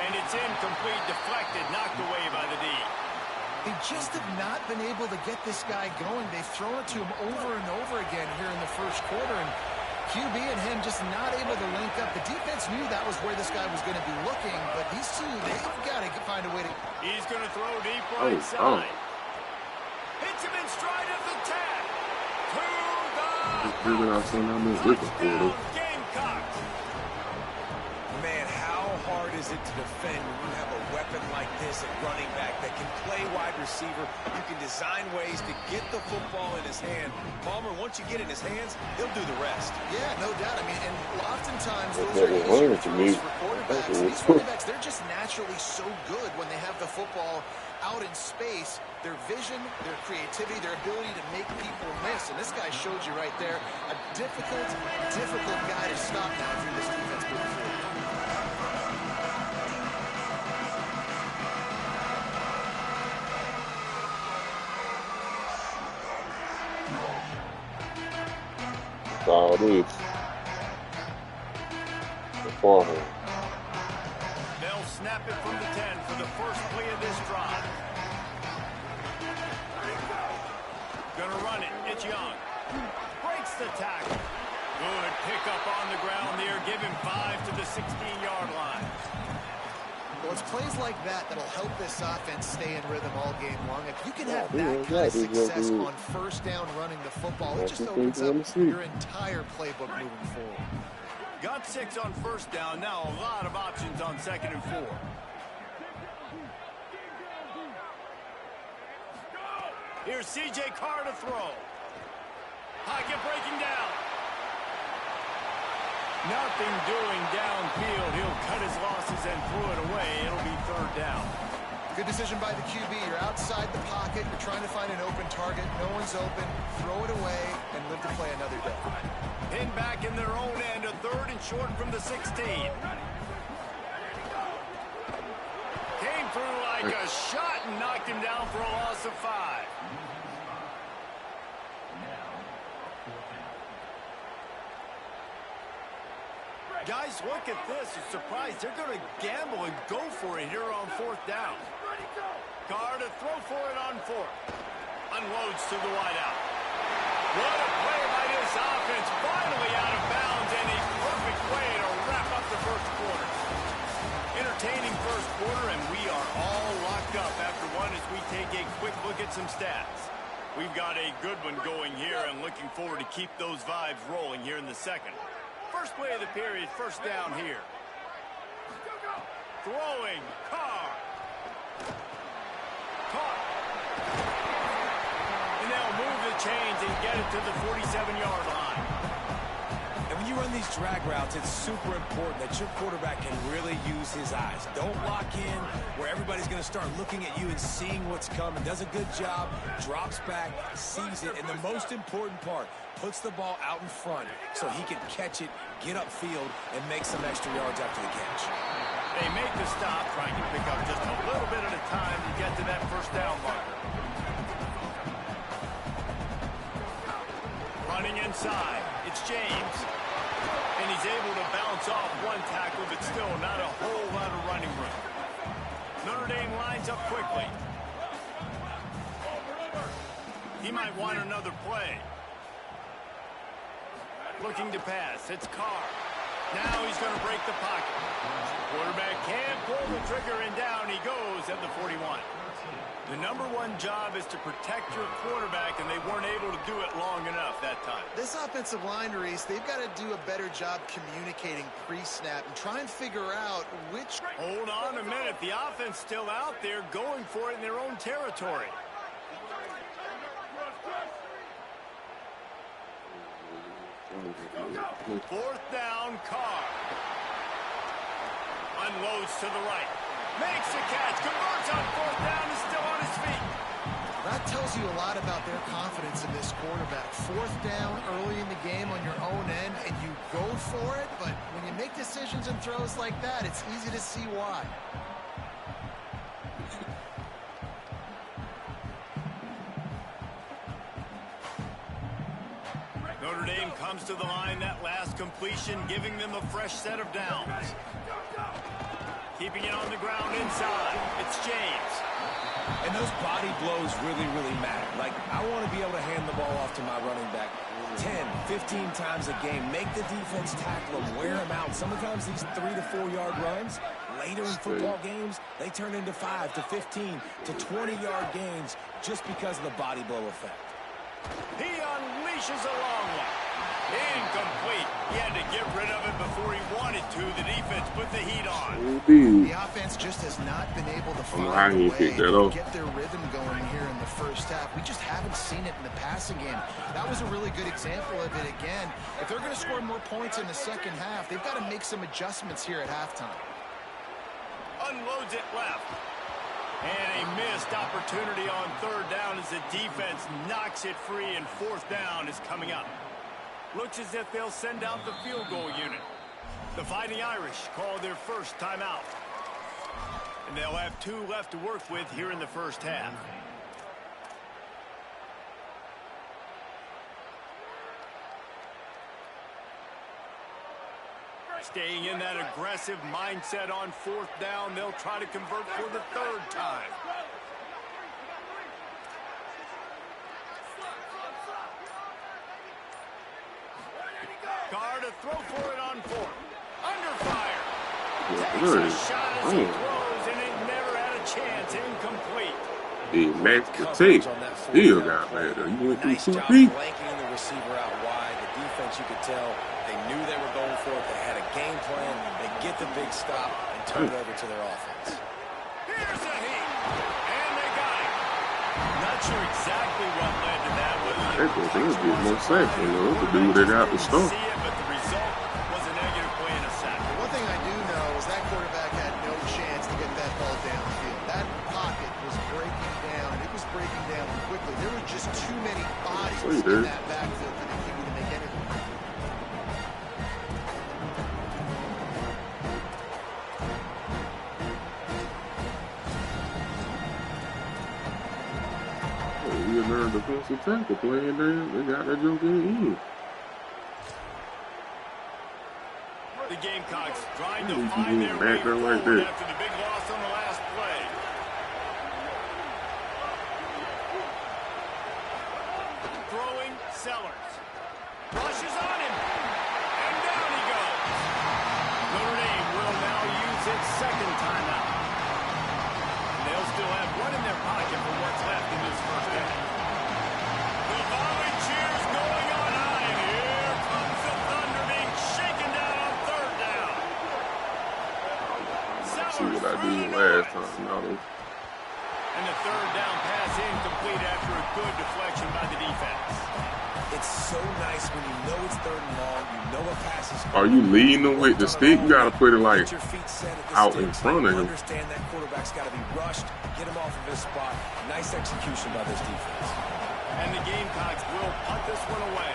Speaker 2: And it's incomplete, deflected, knocked away by the D.
Speaker 3: They just have not been able to get this guy going. They've thrown it to him over and over again here in the 1st quarter, and QB and him just not able to link up. The defense knew that was where this guy was going to be looking, but these two, they've got to find a way to...
Speaker 2: He's going to throw deep right side. Hits him in stride at the 10. To the touchdown, Gamecocks.
Speaker 4: Man, how hard is it to defend when you have a weapon like this at running back that can play wide receiver? You can design ways to get the football in his hand. Palmer, once you get it in his hands, he'll do the rest.
Speaker 3: Yeah, no doubt. I mean, and oftentimes those are easier throws for quarterbacks. These quarterbacks, they're just naturally so good when they have the football out in space. Their vision, their creativity, their ability to make people miss. And this guy showed you right there a difficult guy to stop now if you're this defense moving forward.
Speaker 1: All it is. The farmer.
Speaker 2: They'll snap it from the 10 for the first play of this drive. Gonna run it. It's Young. Breaks the tackle. Good pickup on the ground there. Give him 5 to the 16-yard line.
Speaker 3: Well, it's plays like that that'll help this offense stay in rhythm all game long. If you can have that kind of success on 1st down running the football, it just opens up your entire playbook moving forward.
Speaker 2: Got 6 on 1st down. Now a lot of options on 2nd and 4. Here's C.J. Carr to throw. Pocket breaking down. Nothing doing downfield. He'll cut his losses and throw it away. It'll be 3rd down.
Speaker 3: Good decision by the QB. You're outside the pocket. You're trying to find an open target. No one's open. Throw it away and live to play another day.
Speaker 2: Pinned back in their own end. A 3rd and short from the 16. Came through like a shot and knocked him down for a loss of 5. Guys, look at this. I'm surprised. They're going to gamble and go for it here on 4th down. Carr to throw for it on 4th. Unloads to the wideout. What a play by this offense. Finally out of bounds, and a perfect way to wrap up the first quarter. Entertaining first quarter, and we are all locked up after one as we take a quick look at some stats. We've got a good one going here and looking forward to keep those vibes rolling here in the second. First play of the period, 1st down here. Throwing, Carr. Caught. And they'll move the chains and get it to the 47-yard line.
Speaker 4: And when you run these drag routes, it's super important that your quarterback can really use his eyes. Don't lock in where everybody's going to start looking at you and seeing what's coming. Does a good job, drops back, sees it, and the most important part, puts the ball out in front so he can catch it, get upfield, and make some extra yards after the catch.
Speaker 2: They make the stop, trying to pick up just a little bit at a time to get to that 1st down marker. Running inside, it's James. And he's able to bounce off one tackle, but still not a whole lot of running room. Notre Dame lines up quickly. He might want another play. Looking to pass. It's Carr. Now he's going to break the pocket. Quarterback can't pull the trigger, and down he goes at the 41. The #1 job is to protect your quarterback, and they weren't able to do it long enough that time.
Speaker 3: This offensive line, Reese, they've got to do a better job communicating pre-snap and try and figure out which...
Speaker 2: Hold on a minute. The offense still out there going for it in their own territory. Fourth down, Carr. Unloads to the right. Makes the catch. Converts on 4th down. Is still on his feet.
Speaker 3: That tells you a lot about their confidence in this quarterback. 4th down early in the game on your own end, and you go for it. But when you make decisions and throws like that, it's easy to see why.
Speaker 2: Notre Dame comes to the line, that last completion, giving them a fresh set of downs. Keeping it on the ground inside. It's James.
Speaker 4: And those body blows really, really matter. Like, I want to be able to hand the ball off to my running back 10, 15 times a game. Make the defense tackle them, wear them out. Sometimes these 3 to 4 yard runs, later in football games, they turn into 5 to 15 to 20-yard gains just because of the body blow effect.
Speaker 2: He unleashes a long one. Incomplete. He had to get rid of it before he wanted to. The defense put the heat on.
Speaker 3: The offense just has not been able to find a way to get their rhythm going here in the first half. We just haven't seen it in the passing game. That was a really good example of it again. If they're going to score more points in the second half, they've got to make some adjustments here at halftime.
Speaker 2: Unloads it left. And a missed opportunity on 3rd down as the defense knocks it free, and 4th down is coming up. Looks as if they'll send out the field goal unit. The Fighting Irish call their first timeout. And they'll have 2 left to work with here in the first half. Staying in that aggressive mindset on 4th down, they'll try to convert for the 3rd time. Carr to throw for it on 4th. Under fire. Takes a shot as he throws, and it never had a chance. Incomplete.
Speaker 1: The Max Patek still got better. You went through
Speaker 4: Nice job
Speaker 1: 2 feet.
Speaker 4: blanking the receiver out wide. The defense, you could tell, they knew they were going for it. They had a game plan. They get the big stop and turn it over to their offense.
Speaker 2: Here's a heat. And they got it. Not sure exactly what led to that.
Speaker 1: That was get more sacks, you know, to do what they got to start.
Speaker 2: See it, but the result was a negative play and a sack.
Speaker 3: One thing I do know is that quarterback had no chance to get that ball downfield. That pocket was breaking down. It was breaking down quickly. There were just too many bodies in that backfield for the QB to make anything.
Speaker 1: We learned defensive tackle playing there. They got that joke in.
Speaker 2: The game Gamecocks trying to
Speaker 1: You
Speaker 2: find their way
Speaker 1: back there like
Speaker 2: forward
Speaker 1: that.
Speaker 2: after the big loss on the last play. Throwing Sellers. Rushes on him. And down he goes. Notre Dame will now use its second timeout. They'll still have one in their pocket for what's left in this first half. The volley cheers going on high, and here comes the Thunder being shaken down on third down.
Speaker 1: See what I did last time, now though.
Speaker 2: And the third down pass incomplete after a good deflection by the defense.
Speaker 4: It's so nice when you know it's third and long, you know a pass is
Speaker 1: Are you leading them with the stick? You gotta put it like out in front of him.
Speaker 4: Understand that quarterback's got to be rushed, get him off of his spot. Nice execution by this defense.
Speaker 2: And the Gamecocks will punt this one away.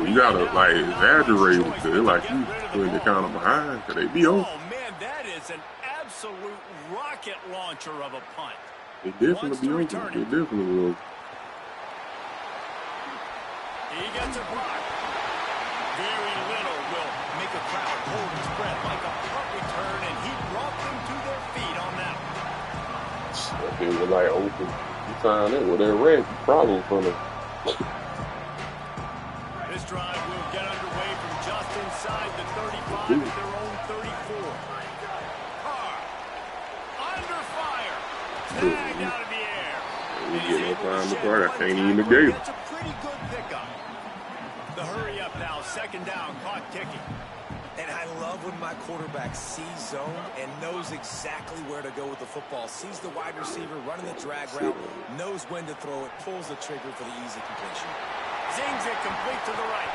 Speaker 1: You gotta like exaggerate it to it, like you putting it kind of behind, cause they be open.
Speaker 2: Oh man, that is an absolute rocket launcher of a punt.
Speaker 1: They definitely be open. They definitely will.
Speaker 2: He gets a block. Very little will make a crowd hold its breath like a punt return, and he brought them to their feet on that one.
Speaker 1: If they were like open, you find it with their red problem for them.
Speaker 2: This drive will get underway from just inside the 35 at their own 34. Carr under fire. Tagged out of the air.
Speaker 1: We get no time to play. I can't even negate it.
Speaker 2: That's a pretty good pickup. The hurry up now, second down, clock ticking.
Speaker 4: And I love when my quarterback sees zone and knows exactly where to go with the football. Sees the wide receiver running the drag route, knows when to throw it, pulls the trigger for the easy completion.
Speaker 2: Zings it complete to the right.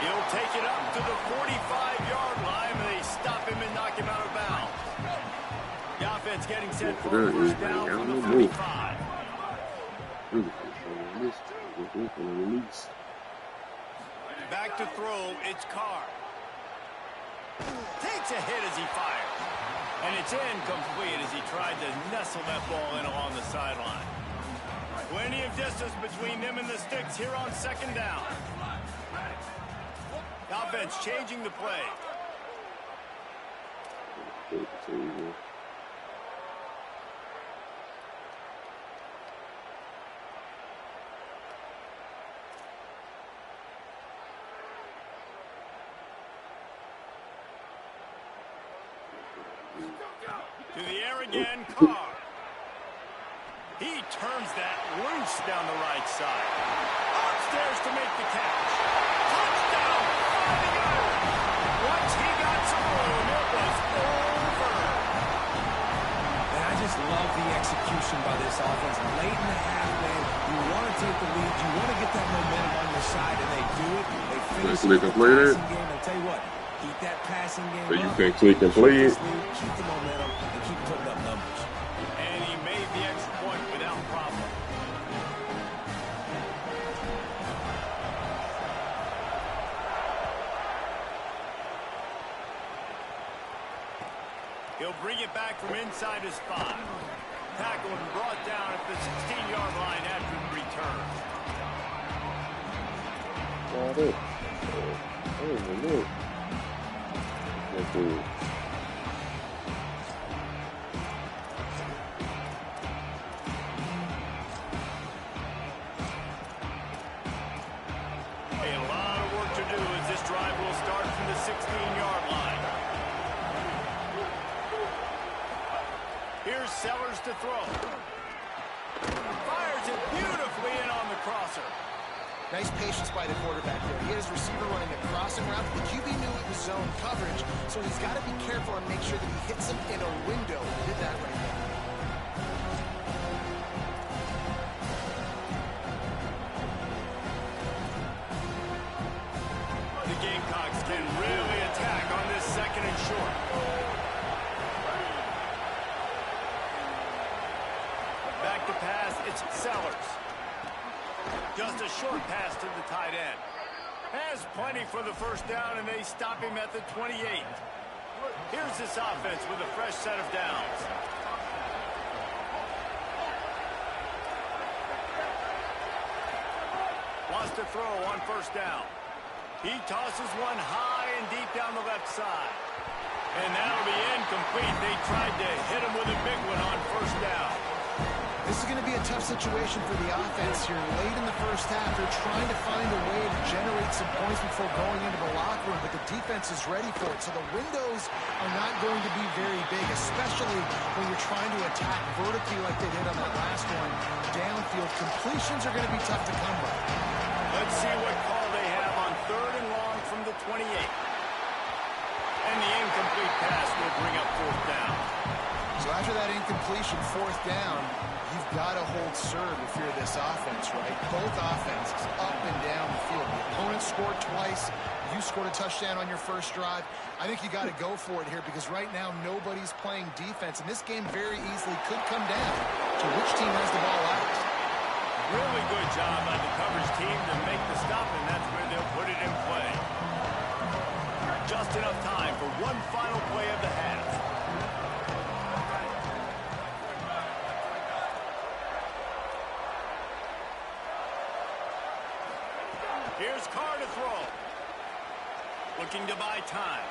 Speaker 2: He'll take it up to the 45-yard line, and they stop him and knock him out of bounds. The offense getting set for a first down from the 35. Back to throw, it's Carr. Takes a hit as he fires. And it's incomplete as he tried to nestle that ball in along the sideline. Plenty of distance between them and the sticks here on second down. Offense changing the play. To the air again, Carr. He turns that loose down the right side. Upstairs to make the catch. Touchdown, 40 yards. Once he got some room, it was over.
Speaker 4: And I just love the execution by this offense. Late in the half, man, you want to take the lead, you want to get that momentum on your side, and they do it. They finish the passing game. I'll tell you what, keep that passing game
Speaker 1: so you
Speaker 4: up.
Speaker 1: can click and play it.
Speaker 4: Keep the momentum and keep putting up numbers.
Speaker 2: And he made the extra point without problem. He'll bring it back from inside his 5. Tackled and brought down at the 16-yard line after the return. A lot of work to do as this drive will start from the 16-yard line. Here's Sellers to throw. Fires it beautifully in on the crosser.
Speaker 3: Nice patience by the quarterback there. He had his receiver running a crossing route. The QB knew it was zone coverage, so he's got to be careful and make sure that he hits him in a window. He did that right there.
Speaker 2: The Gamecocks can really attack on this second and short. Back to pass, it's Sellers. Just a short pass to the tight end. Has plenty for the first down, and they stop him at the 28. Here's this offense with a fresh set of downs. Wants to throw on first down. He tosses one high and deep down the left side. And that'll be incomplete. They tried to hit him with a big one on first down.
Speaker 3: This is going to be a tough situation for the offense here. Late in the first half, they're trying to find a way to generate some points before going into the locker room, but the defense is ready for it. So the windows are not going to be very big, especially when you're trying to attack vertically like they did on that last one. Downfield completions are going to be tough to come by.
Speaker 2: Let's see what call they have on 3rd and long from the 28. And the incomplete pass will bring up 4th down.
Speaker 3: So after that incompletion, 4th down, you've got to hold serve if you're this offense, right? Both offenses up and down the field. The opponent scored twice. You scored a touchdown on your first drive. I think you got to go for it here because right now nobody's playing defense, and this game very easily could come down to which team has the ball last.
Speaker 2: Really good job by the coverage team to make the stop, and that's where they'll put it in play. Just enough time for one final play of the half. Here's Carr to throw. Looking to buy time.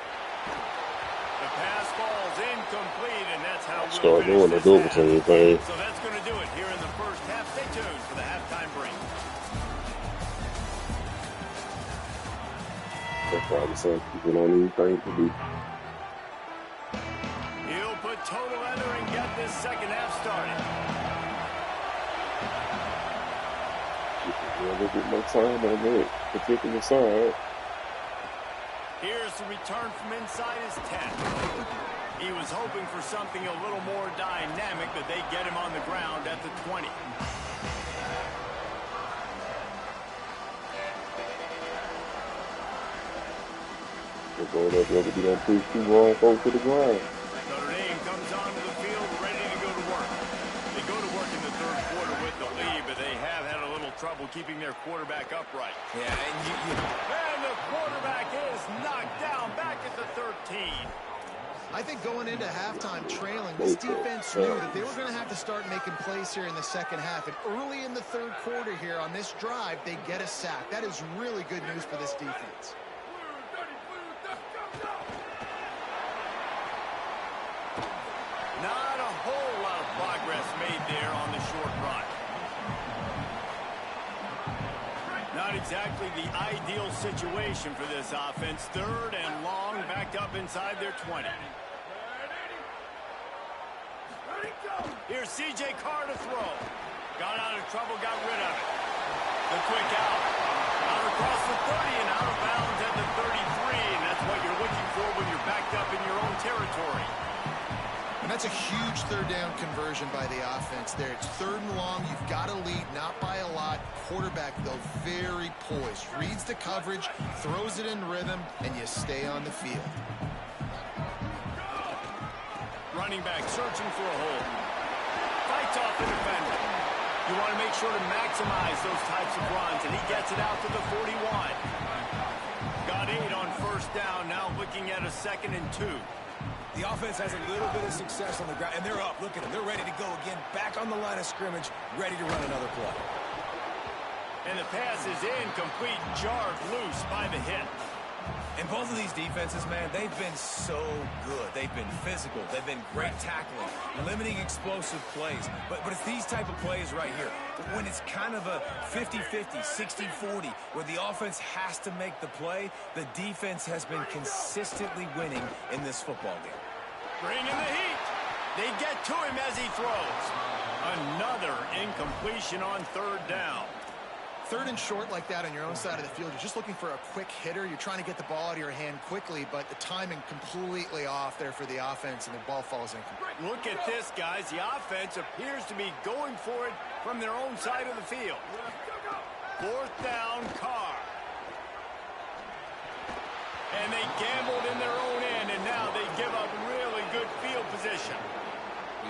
Speaker 2: The pass falls incomplete, and that's how we'll
Speaker 1: start doing the double team thing.
Speaker 2: So that's going to do it here in the first half. Stay tuned for the halftime break.
Speaker 1: That's probably something people don't even think to do.
Speaker 2: He'll put toe to leather and get this second half started.
Speaker 1: A little bit more time on that particular side.
Speaker 2: Here's the return from inside his 10. He was hoping for something a little more dynamic, but they get him on the ground at the 20.
Speaker 1: They're going up there to be done push two wrong folks to the ground.
Speaker 2: Notre Dame comes onto the field ready to go to work. They go to work in the 3rd quarter with the lead, but they have had a little trouble keeping their quarterback upright.
Speaker 4: Yeah,
Speaker 2: And the quarterback is knocked down back at the 13.
Speaker 3: I think going into halftime trailing, this defense knew that they were going to have to start making plays here in the second half. And early in the 3rd quarter here on this drive, they get a sack. That is really good news for this defense.
Speaker 2: Not a whole lot of progress made there on the short run. Not exactly the ideal situation for this offense. 3rd and long, backed up inside their 20. Here's C.J. Carr to throw. Got out of trouble, got rid of it. The quick out. Out across the 30 and out of bounds at the 33. And that's what you're looking for when you're backed up in your own territory.
Speaker 3: And that's a huge 3rd down conversion by the offense there. It's 3rd and long. You've got to lead, not by a lot. Quarterback, though, very poised. Reads the coverage, throws it in rhythm, and you stay on the field.
Speaker 2: Running back searching for a hole. Fights off the defender. You want to make sure to maximize those types of runs, and he gets it out to the 41. Got 8 on first down, now looking at a 2nd and 2.
Speaker 4: The offense has a little bit of success on the ground, and they're up. Look at them. They're ready to go again. Back on the line of scrimmage, ready to run another play.
Speaker 2: And the pass is incomplete, jarred loose by the hit.
Speaker 4: And both of these defenses, man, they've been so good. They've been physical. They've been great tackling, limiting explosive plays. But it's these type of plays right here. When it's kind of a 50-50, 60-40, where the offense has to make the play, the defense has been consistently winning in this football game.
Speaker 2: Bring in the heat. They get to him as he throws. Another incompletion on 3rd down.
Speaker 3: 3rd and short like that on your own side of the field, you're just looking for a quick hitter. You're trying to get the ball out of your hand quickly, but the timing completely off there for the offense, and the ball falls incomplete.
Speaker 2: Look at this, guys. The offense appears to be going for it from their own side of the field. 4th down, Carr. And they gambled in their own end, and now they give up really good field position.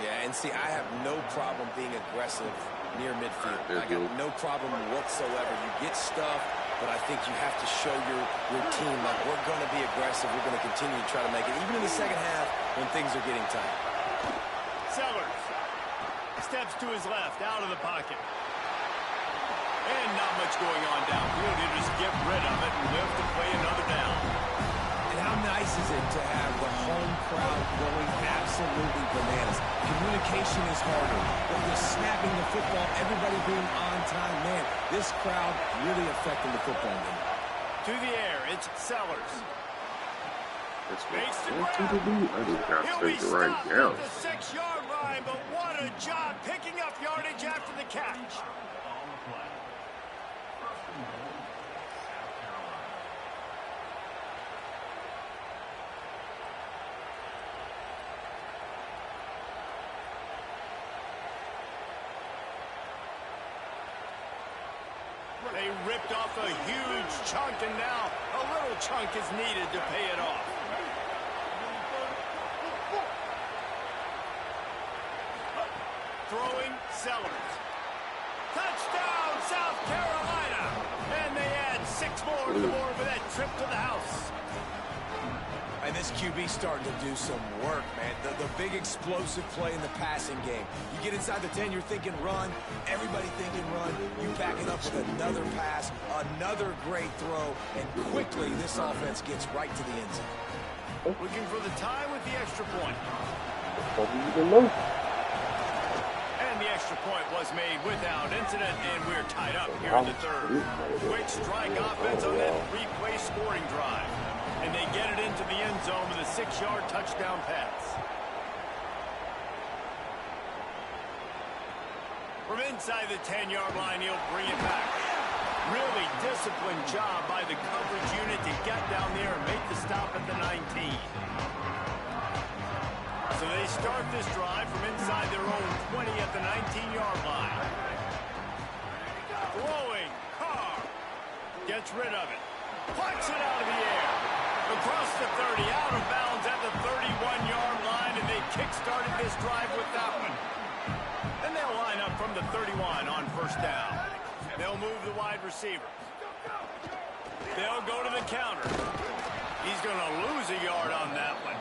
Speaker 4: Yeah, and see, I have no problem being aggressive near midfield. I got no problem whatsoever. You get stuff, but I think you have to show your team, like, we're going to be aggressive. We're going to continue to try to make it, even in the second half when things are getting tight.
Speaker 2: Sellers steps to his left, out of the pocket. And not much going on downfield. He'll just get rid of it and live to play another down.
Speaker 4: And And how nice is it to have the home crowd going absolutely bananas? Communication is harder. But you're snapping the football, everybody being on time. Man, this crowd really affecting the football game.
Speaker 2: To the air, it's Sellers.
Speaker 1: That's
Speaker 2: Makes the
Speaker 1: what to
Speaker 2: grab.
Speaker 1: do. I just got to
Speaker 2: He'll
Speaker 1: take
Speaker 2: be
Speaker 1: the right
Speaker 2: stopped
Speaker 1: down.
Speaker 2: at the 6-yard line, but what a job picking up yardage after the catch. They ripped off a huge chunk, and now a little chunk is needed to pay it off. Throwing Sellers. Touchdown, South Carolina! And they add 6 more to the board with that trip to the house.
Speaker 4: And this QB starting to do some work, man. The big explosive play in the passing game. You get inside the 10, you're thinking run. Everybody thinking run. You back it up with another pass, another great throw, and quickly this offense gets right to the end zone.
Speaker 2: Looking for the tie with the extra point. And the extra point was made without incident, and we're tied up here in the third. Quick strike offense on that 3-play scoring drive. And they get it into the end zone with a 6-yard touchdown pass. From inside the 10-yard line, he'll bring it back. Really disciplined job by the coverage unit to get down there and make the stop at the 19. So they start this drive from inside their own 20 at the 19-yard line. Throwing, Carr gets rid of it. Plucks it out of the air. Across the 30, out of bounds at the 31-yard line, and they kick-started this drive with that one. And they'll line up from the 31 on first down. They'll move the wide receiver. They'll go to the counter. He's going to lose a yard on that one.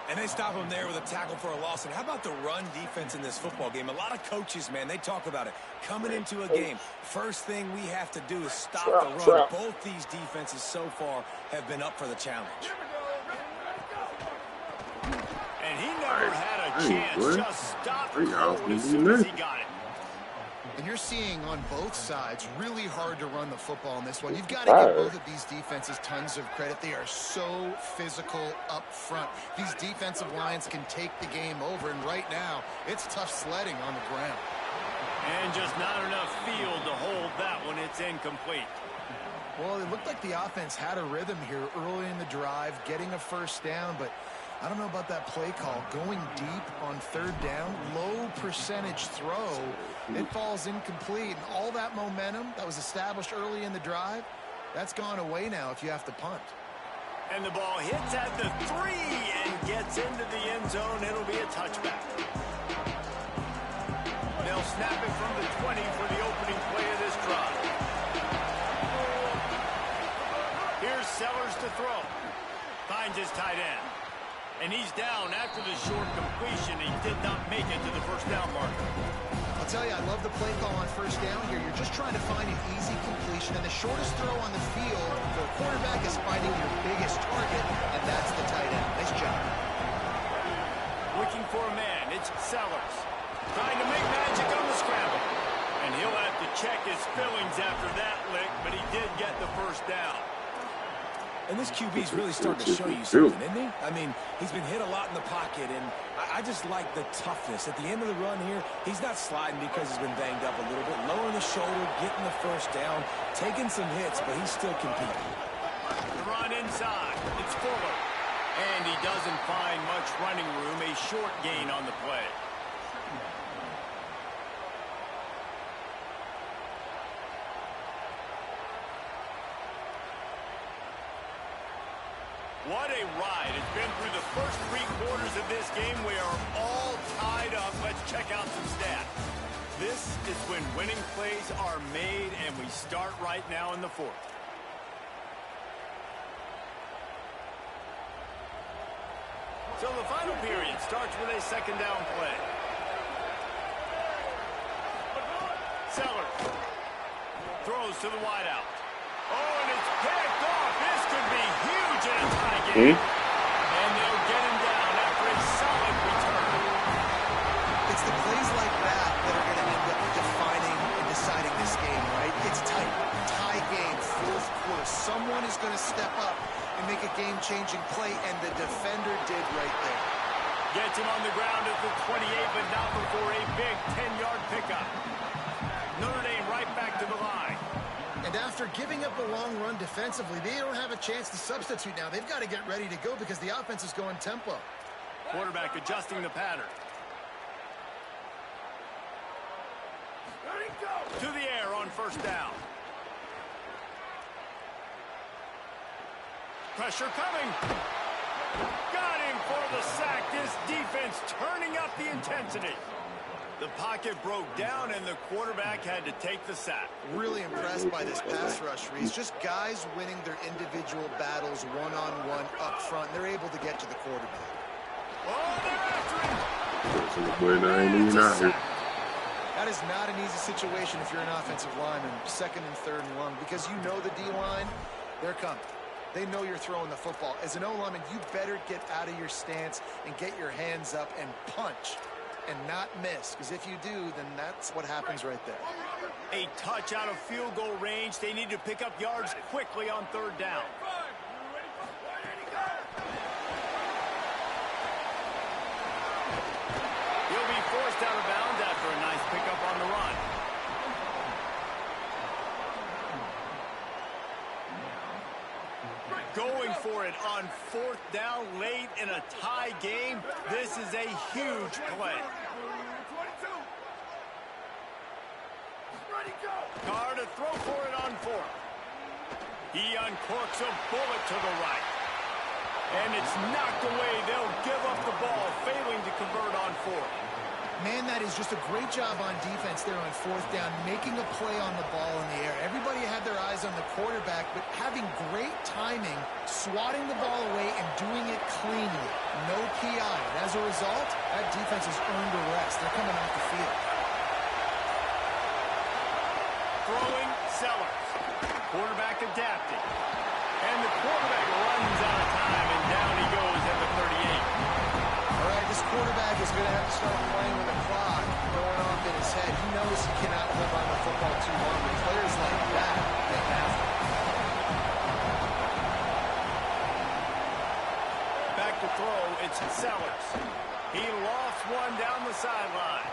Speaker 4: And they stop him there with a tackle for a loss. And how about the run defense in this football game? A lot of coaches, man, they talk about it. Coming into a game, first thing we have to do is stop the run. Both these defenses so far have been up for the challenge.
Speaker 2: And he never had a chance. Just stopped cold as soon as he got it.
Speaker 3: And you're seeing on both sides really hard to run the football in this one. You've got to give both of these defenses tons of credit. They are so physical up front. These defensive lines can take the game over, and right now, it's tough sledding on the ground.
Speaker 2: And just not enough field to hold that one. It's incomplete.
Speaker 3: Well, it looked like the offense had a rhythm here early in the drive, getting a first down, but I don't know about that play call. Going deep on third down, low percentage throw, it falls incomplete. And all that momentum that was established early in the drive, that's gone away now if you have to punt.
Speaker 2: And the ball hits at the 3 and gets into the end zone. It'll be a touchback. They'll snap it from the 20 for the opening play of this drive. Here's Sellers to throw. Finds his tight end. And he's down after the short completion. He did not make it to the first down marker.
Speaker 3: I'll tell you, I love the play call on first down here. You're just trying to find an easy completion, and the shortest throw on the field for a quarterback is finding your biggest target, and that's the tight end. Nice job.
Speaker 2: Looking for a man. It's Sellers. Trying to make magic on the scramble. And he'll have to check his fillings after that lick, but he did get the first down.
Speaker 4: And this QB's really starting to show you something, isn't he? I mean, he's been hit a lot in the pocket, and I just like the toughness. At the end of the run here, he's not sliding because he's been banged up a little bit. Lowering the shoulder, getting the first down, taking some hits, but he's still competing.
Speaker 2: The run inside. It's Fuller. And he doesn't find much running room. A short gain on the play. What a ride. It's been through the first 3 quarters of this game. We are all tied up. Let's check out some stats. This is when winning plays are made, and we start right now in the 4th. So the final period starts with a second down play. Sellers throws to the wideout. Oh, and it's picked off. This could be huge in a tie game. And they'll get him down after a solid return.
Speaker 3: It's the plays like that that are going to end up defining and deciding this game, right? It's tight. Tie game, fourth quarter. Someone is going to step up and make a game-changing play, and the defender did right there.
Speaker 2: Gets him on the ground at the 28, but not before a big 10-yard pickup. Notre Dame right back to the line.
Speaker 3: And after giving up a long run defensively, they don't have a chance to substitute now. They've got to get ready to go because the offense is going tempo.
Speaker 2: Quarterback adjusting the pattern. To the air on first down. Pressure coming. Got him for the sack. This defense turning up the intensity. The pocket broke down, and the quarterback had to take the sack.
Speaker 3: Really impressed by this pass rush, Reese. Just guys winning their individual battles one-on-one up front. They're able to get to the quarterback.
Speaker 2: Oh, they're after
Speaker 3: him. That is not an easy situation if you're an offensive lineman, second and third and long, because you know the D-line, they're coming. They know you're throwing the football. As an O-lineman, you better get out of your stance and get your hands up and punch and not miss, because if you do, then that's what happens right there.
Speaker 2: A touch out of field goal range. They need to pick up yards quickly on third down. He'll be forced out of bounds after a nice pickup on the run. Going for it on fourth down late in a tie game. This is a huge play. Carr to throw for it on fourth. He uncorks a bullet to the right. And it's knocked away. They'll give up the ball, failing to convert on fourth.
Speaker 3: Man, that is just a great job on defense there on fourth down, making a play on the ball in the air. Everybody had their eyes on the quarterback, but having great timing, swatting the ball away, and doing it cleanly. No PI. And as a result, that defense has earned a rest. They're coming off the field.
Speaker 2: Throwing Sellers. Quarterback adapting. And the quarterback runs out of time, and down he goes at the 38.
Speaker 3: All right, this quarterback is going to have to start playing with the clock going off in his head. He knows he cannot hold on to the football too long. With players like that, they have to.
Speaker 2: Back to throw, it's Sellers. He lofts one down the sideline.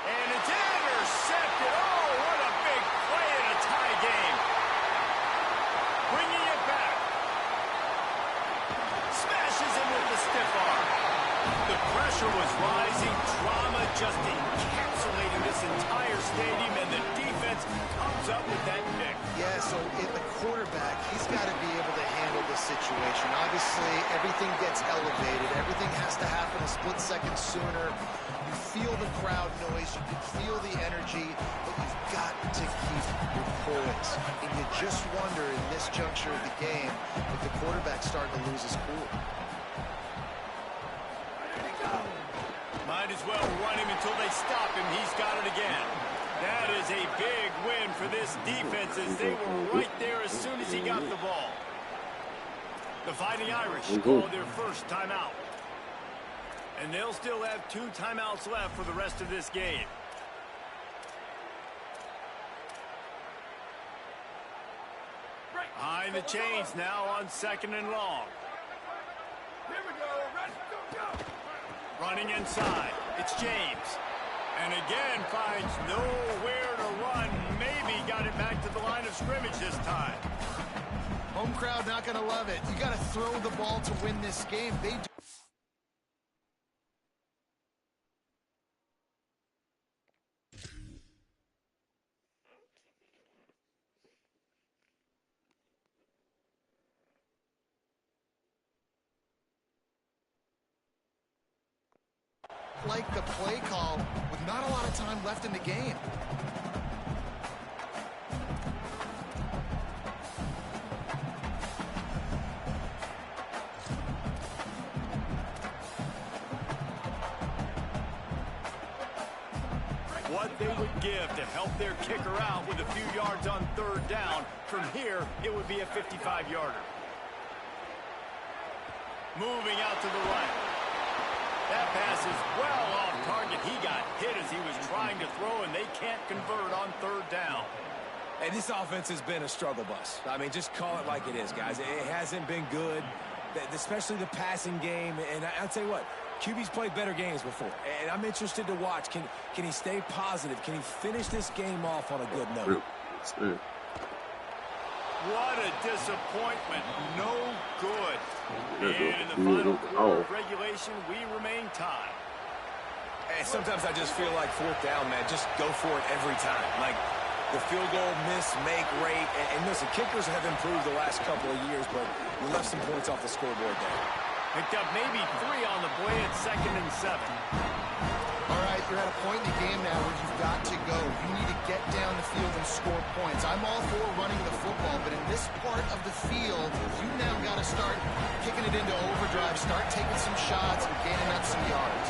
Speaker 2: And it's intercepted. Oh, what a big play in a tie game. Bringing it back. Smashes him with the stiff arm. The pressure was rising. Drama just encapsulating this entire stadium, and the defense comes up with that pick.
Speaker 3: Yeah, so the quarterback, he's got to be able to handle this situation. Obviously, everything gets elevated. Everything has to happen a split second sooner. You feel the crowd noise. You can feel the energy, but you've got to keep your poise. And you just wonder in this juncture of the game if the quarterback's starting to lose his cool.
Speaker 2: Might as well run him until they stop him. He's got it again. That is a big win for this defense, as they were right there as soon as he got the ball. The Fighting Irish called their first timeout. And they'll still have 2 timeouts left for the rest of this game. Behind the chains now on second and long. Running inside, it's James. And again finds nowhere to run. Maybe got it back to the line of scrimmage this time.
Speaker 3: Home crowd not going to love it. You got to throw the ball to win this game. They do. Like the play call with not a lot of time left in the game.
Speaker 2: what they would give to help their kicker out with a few yards on third down. From here, it would be a 55-yarder. Moving out to the right. That pass is well off target. He got hit as he was trying to throw, and they can't convert on third down.
Speaker 4: And this offense has been a struggle bus. I mean, just call it like it is, guys. It hasn't been good, especially the passing game. And I'll tell you what, QB's played better games before. And I'm interested to watch. Can he stay positive? Can he finish this game off on a good note?
Speaker 2: What a disappointment. No good. And in the final quarter of regulation, we remain tied.
Speaker 4: And sometimes I just feel like fourth down, man, just go for it every time. Like the field goal miss, make rate. And listen, kickers have improved the last couple of years, but we left some points off the scoreboard there.
Speaker 2: Picked up maybe 3 on the play at 2nd and 7.
Speaker 3: All right, you're at a point in the game now where you've got to go. You need to get down the field and score points. I'm all for running the football, but in this part of the field, you now got to start kicking it into overdrive, start taking some shots and gaining up some yards.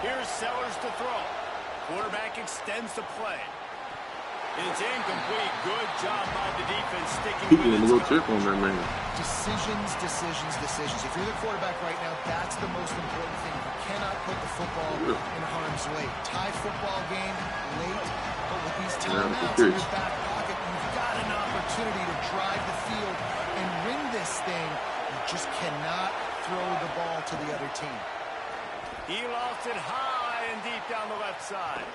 Speaker 2: Here's Sellers to throw. Quarterback extends the play. It's incomplete. Good job by the defense sticking with it.
Speaker 1: A little chip on that man.
Speaker 3: Decisions. If you're the quarterback right now, that's the most important thing. You cannot put the football in harm's way. Tie football game late, but with these timeouts in your back pocket, you've got an opportunity to drive the field and win this thing. You just cannot throw the ball to the other team.
Speaker 2: He lost it high and deep down the left side.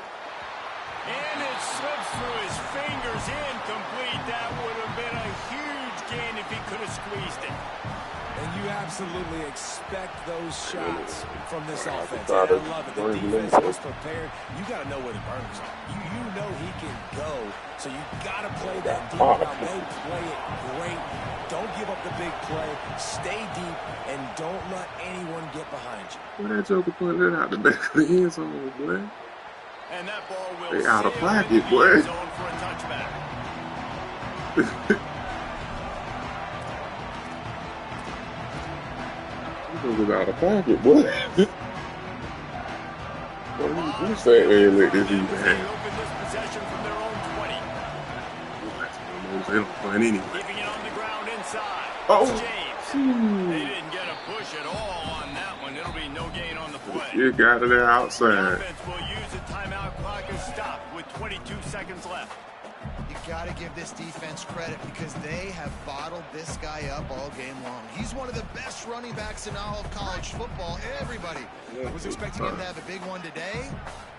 Speaker 2: And it slips through his fingers, incomplete. That would have been a huge gain if he could have squeezed it.
Speaker 4: And you absolutely expect those shots from this offense. And I love it. The defense is prepared. You got to know where the burners are. You know he can go, so you got to play that deep. Now, they play it great. Don't give up the big play. Stay deep, and don't let anyone get behind you.
Speaker 1: Well, that joker put that out the back of the end zone, boy.
Speaker 2: And that ball will
Speaker 1: they out of pocket,
Speaker 2: in
Speaker 1: boy.
Speaker 2: the zone for a touchback.
Speaker 1: He out of pocket, boy. What you say, man? Let this even happen.
Speaker 2: Open this possession from their own 20.
Speaker 1: They don't find anyway.
Speaker 2: Keeping it on the ground inside.
Speaker 1: Oh.
Speaker 2: James. They didn't get a push at all on that one. It'll be no gain on the play.
Speaker 1: You got it there
Speaker 2: The
Speaker 1: outside.
Speaker 2: offense will use the timeout clock as stopped with 22 seconds left.
Speaker 3: You got to give this defense credit because they have bottled this guy up all game long. He's one of the best running backs in all of college football. Everybody was expecting him to have a big one today.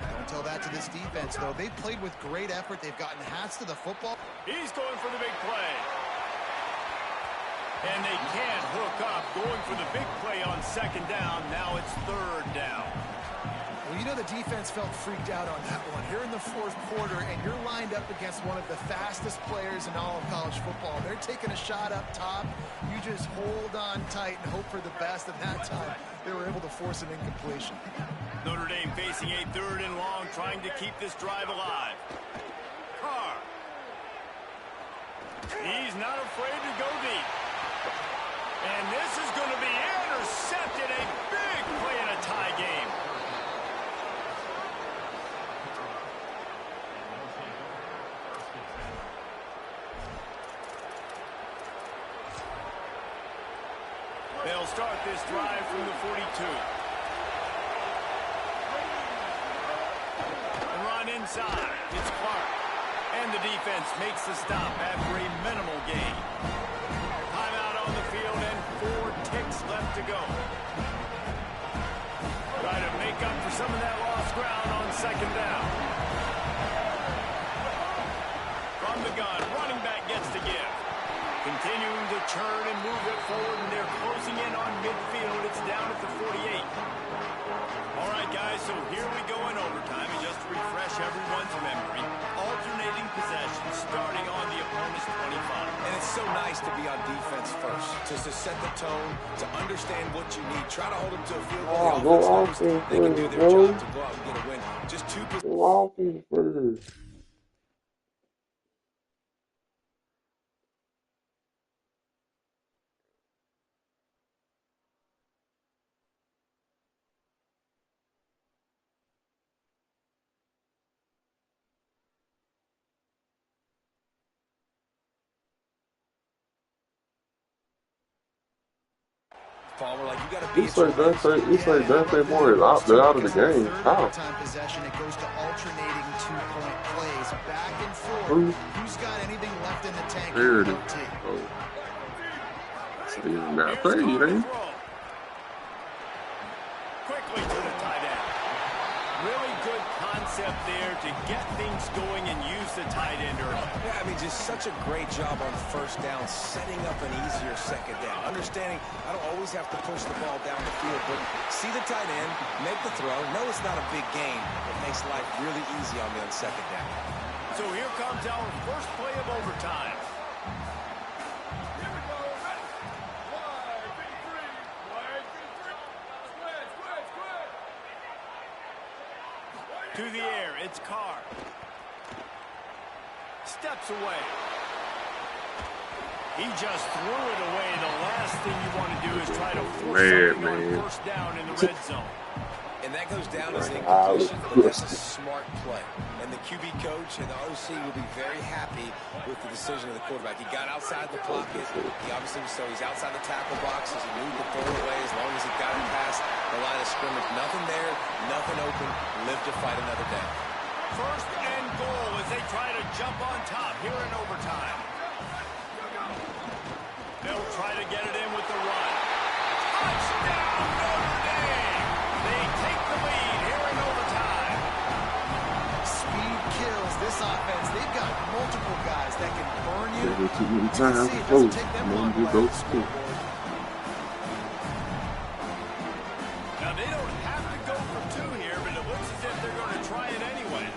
Speaker 3: Don't tell that to this defense, though. They played with great effort. They've gotten hats to the football.
Speaker 2: He's going for the big play. And they can't hook up. Going for the big play on 2nd down. Now it's 3rd down.
Speaker 3: Well, you know the defense felt freaked out on that one. Here in the 4th quarter, and you're lined up against one of the fastest players in all of college football. They're taking a shot up top. You just hold on tight and hope for the best. And that time, they were able to force an incompletion.
Speaker 2: Notre Dame facing a 3rd and long, trying to keep this drive alive. Carr. He's not afraid to go deep. And this is going to be intercepted. A big play in a tie game. They'll start this drive from the 42. Run inside. It's Clark. And the defense makes the stop after a minimal gain. Timeout on the field and 4 ticks left to go. Try to make up for some of that lost ground on 2nd down. From the gun, running back gets to give. Continuing to turn and move it forward, and they're closing in on midfield. It's down at the 48. All right, guys, so here we go in overtime. And just to refresh everyone's memory, alternating possession starting on the opponent's 25.
Speaker 4: And it's so nice to be on defense first, just to set the tone, to understand what you need. Try to hold them to a field goal. They can do their job to go out and get a win. Just 2 Palmer. Like, you got to be.
Speaker 1: It's like Dante Moore is out of the game. How?
Speaker 3: Possession, it goes to alternating 2-point plays back and forth.
Speaker 1: Who?
Speaker 3: Who's got anything left in the tank?
Speaker 1: There it is. Oh. So you got to play, you ain't?
Speaker 2: Quickly to the tight end. Really good concept there to get things going and use the tight end early.
Speaker 4: Yeah, I mean, just such a great job on first down, setting up an easier second down. Understanding I don't always have to push the ball down the field, but see the tight end, make the throw. No, it's not a big game. It makes life really easy on me on second down.
Speaker 2: So here comes our first play of overtime. To the air, it's Carr. Steps away. He just threw it away. The last thing you want to do is try to force something on first down in the red zone.
Speaker 4: And that goes down as incompletion, but that's a smart play. And the QB coach and the OC will be very happy with the decision of the quarterback. He got outside the pocket. He obviously, so he's outside the tackle box as he moved the ball away as long as he got him past the line of scrimmage. Nothing there, nothing open. Live to fight another down.
Speaker 2: First and goal as they try to jump on top here in overtime. They'll try to get it in with the run. Touchdown, Notre Dame! They take the lead here in overtime.
Speaker 3: Speed kills this offense. They've got multiple guys that can burn you.
Speaker 1: Too many times.
Speaker 3: It doesn't take them long to
Speaker 1: go to school.
Speaker 2: Now, they don't have to go for two here, but it looks as if they're going to try it anyway.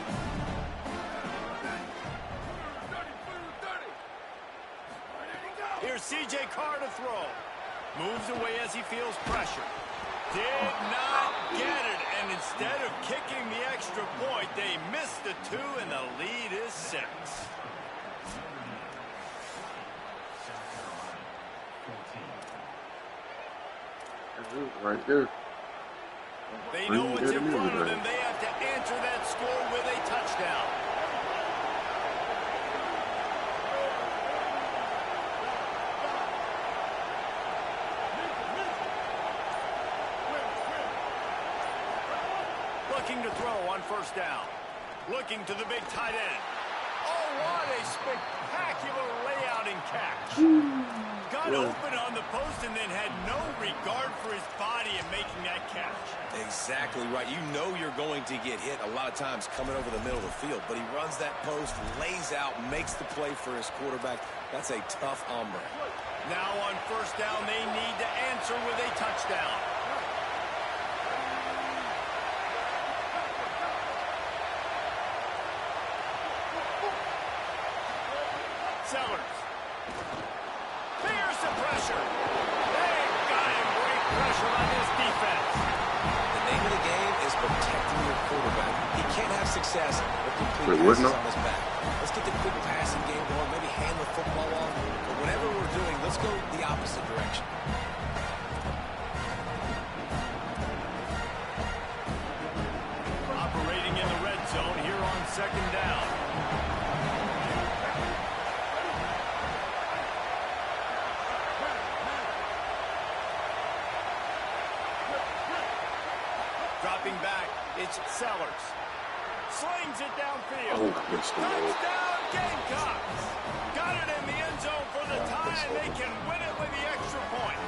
Speaker 2: Here's C.J. Carr to throw. Moves away as he feels pressure. Did not get it, and instead of kicking the extra point, they missed the two, and the lead is 6.
Speaker 1: Right there.
Speaker 2: They know what's in front of them. They have to answer that score with a touchdown. Looking to throw on first down. Looking to the big tight end. Oh, what a spectacular layout and catch. Got open on the post and then had no regard for his body in making that catch.
Speaker 4: Exactly right. You know you're going to get hit a lot of times coming over the middle of the field, but he runs that post, lays out, makes the play for his quarterback. That's a tough hombre.
Speaker 2: Now on first down, they need to answer with a touchdown. Sellers. Fearsome pressure. They've got him. Great pressure on this defense.
Speaker 4: The name of the game is protecting your quarterback. He can't have success with complete passes on his back. Let's get the quick passing game going, maybe hand the football off. But whatever we're doing, let's go the opposite direction.
Speaker 2: Operating in the red zone here on second down. Dropping back, it's Sellers. Slings it downfield. Touchdown, Gamecocks. Got it in the end zone for the tie, and they can win it with the extra point.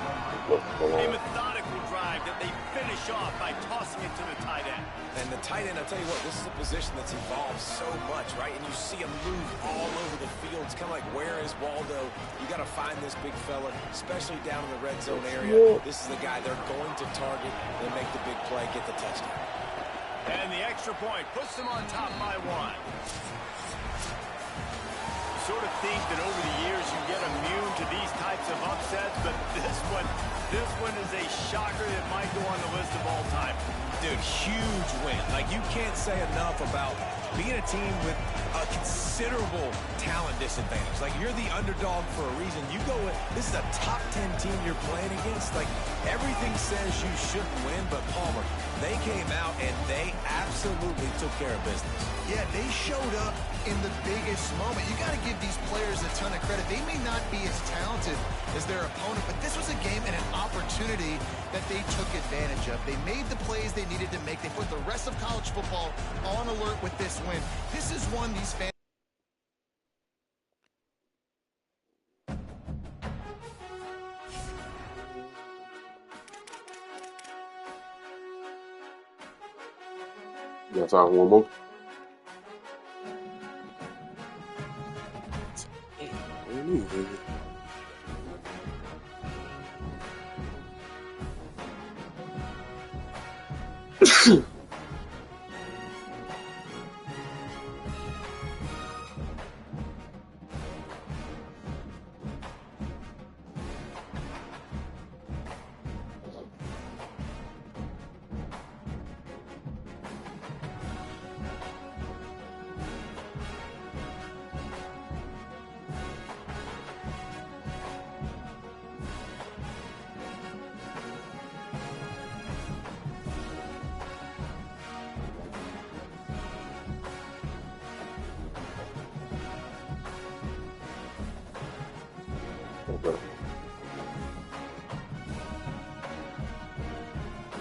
Speaker 2: A methodical drive that they finish off by tossing it to the tight end.
Speaker 4: And the tight end, I'll tell you what, this is a position that's evolved so much, right? And you see him move all over the field. It's kind of like, where is Waldo? You got to find this big fella, especially down in the red zone area. This is the guy they're going to target. They make the big play, get the touchdown.
Speaker 2: And the extra point puts them on top by 1. You sort of think that over the years you get immune to these types of upsets, but this one is a shocker that might go on the list of all time.
Speaker 4: Dude, huge win. Like, you can't say enough about being a team with a considerable talent disadvantage. Like, you're the underdog for a reason. You go with, this is a top 10 team you're playing against. Like, everything says you shouldn't win, but Palmer, they came out and they absolutely took care of business.
Speaker 3: Yeah, they showed up in the biggest moment. You got to give these players a ton of credit. They may not be as talented as their opponent, but this was a game and an opportunity that they took advantage of. They made the plays they needed to make. They put the rest of college football on alert with this win. This is one these fans...
Speaker 1: You got time for one more? Okay.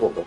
Speaker 1: Okay.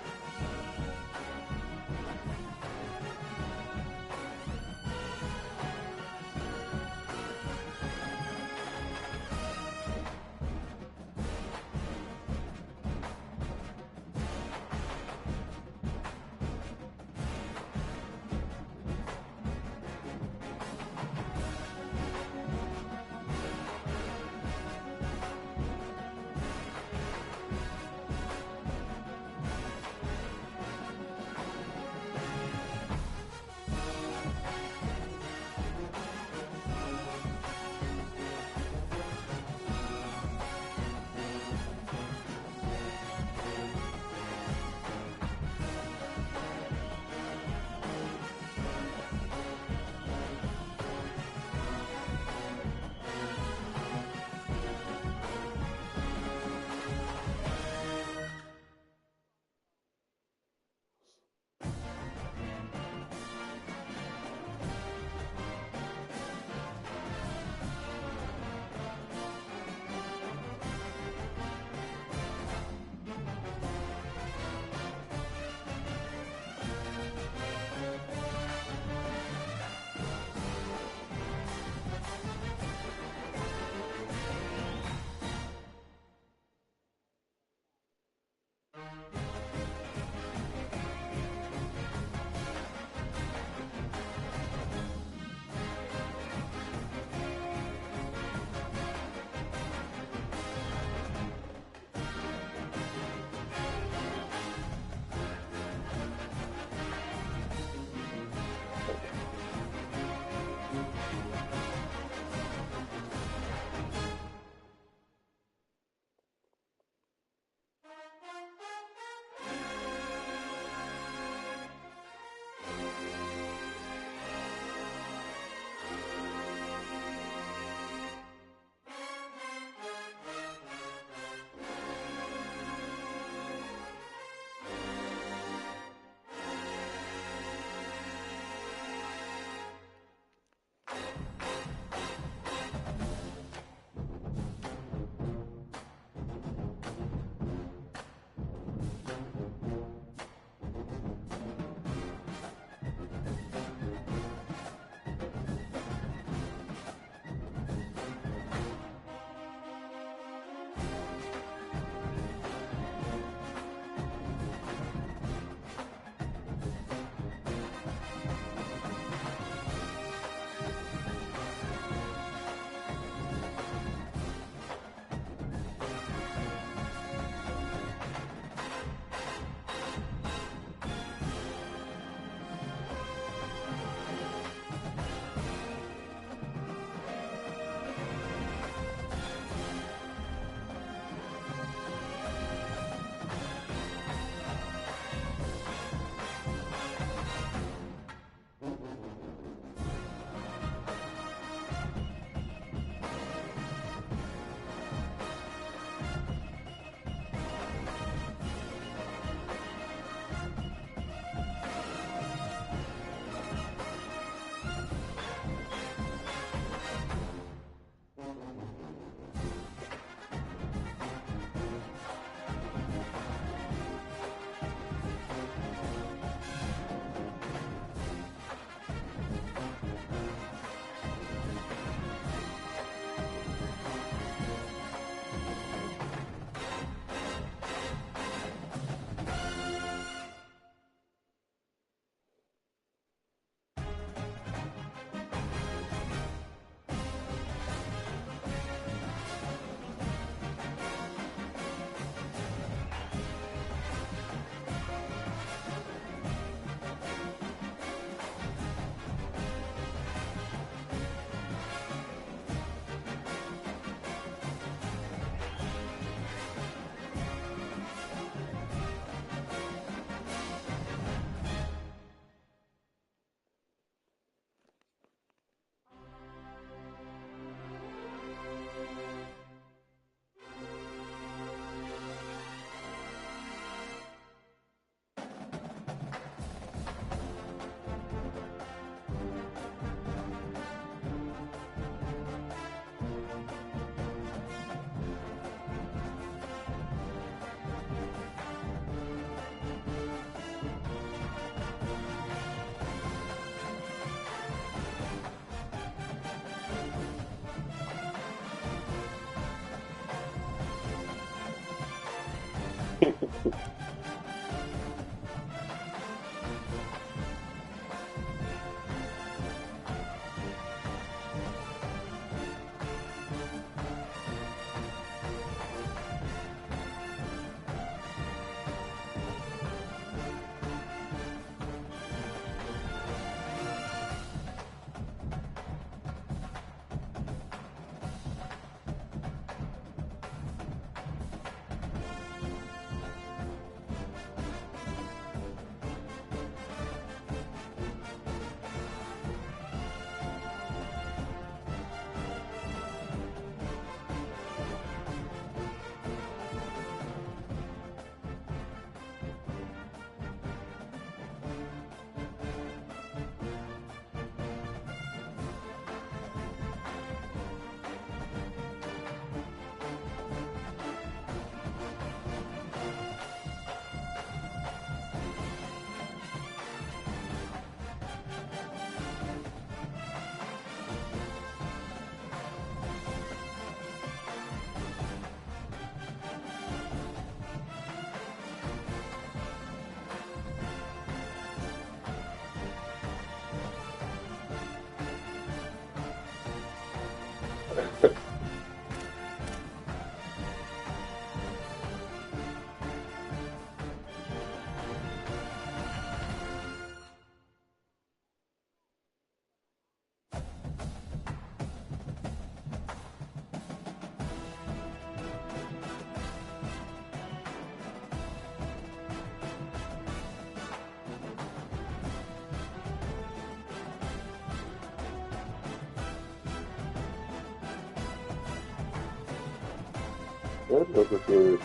Speaker 1: That joker said,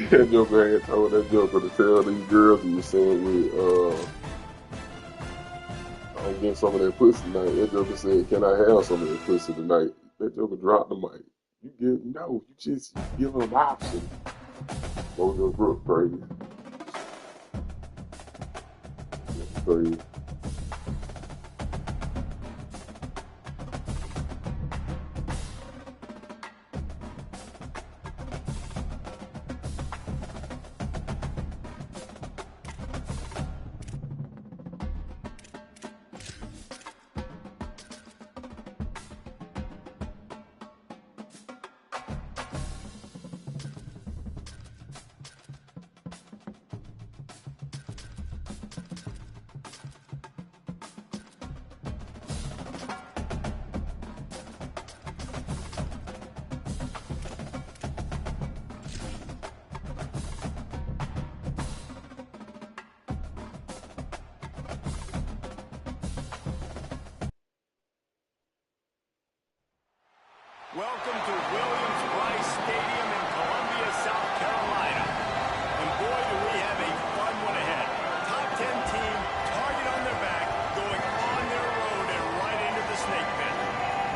Speaker 1: that joker had told that joker to tell these girls he was saying with, I'm getting some of that pussy tonight. That joker said, can I have some of that pussy tonight? That joker dropped the mic. You just give him an option. Mojo Brooks crazy. That's crazy.
Speaker 2: Welcome to Williams-Brice Stadium in Columbia, South Carolina. And boy, do we have a fun one ahead. Top 10 team, target on their back, going on their road and right into the snake pit.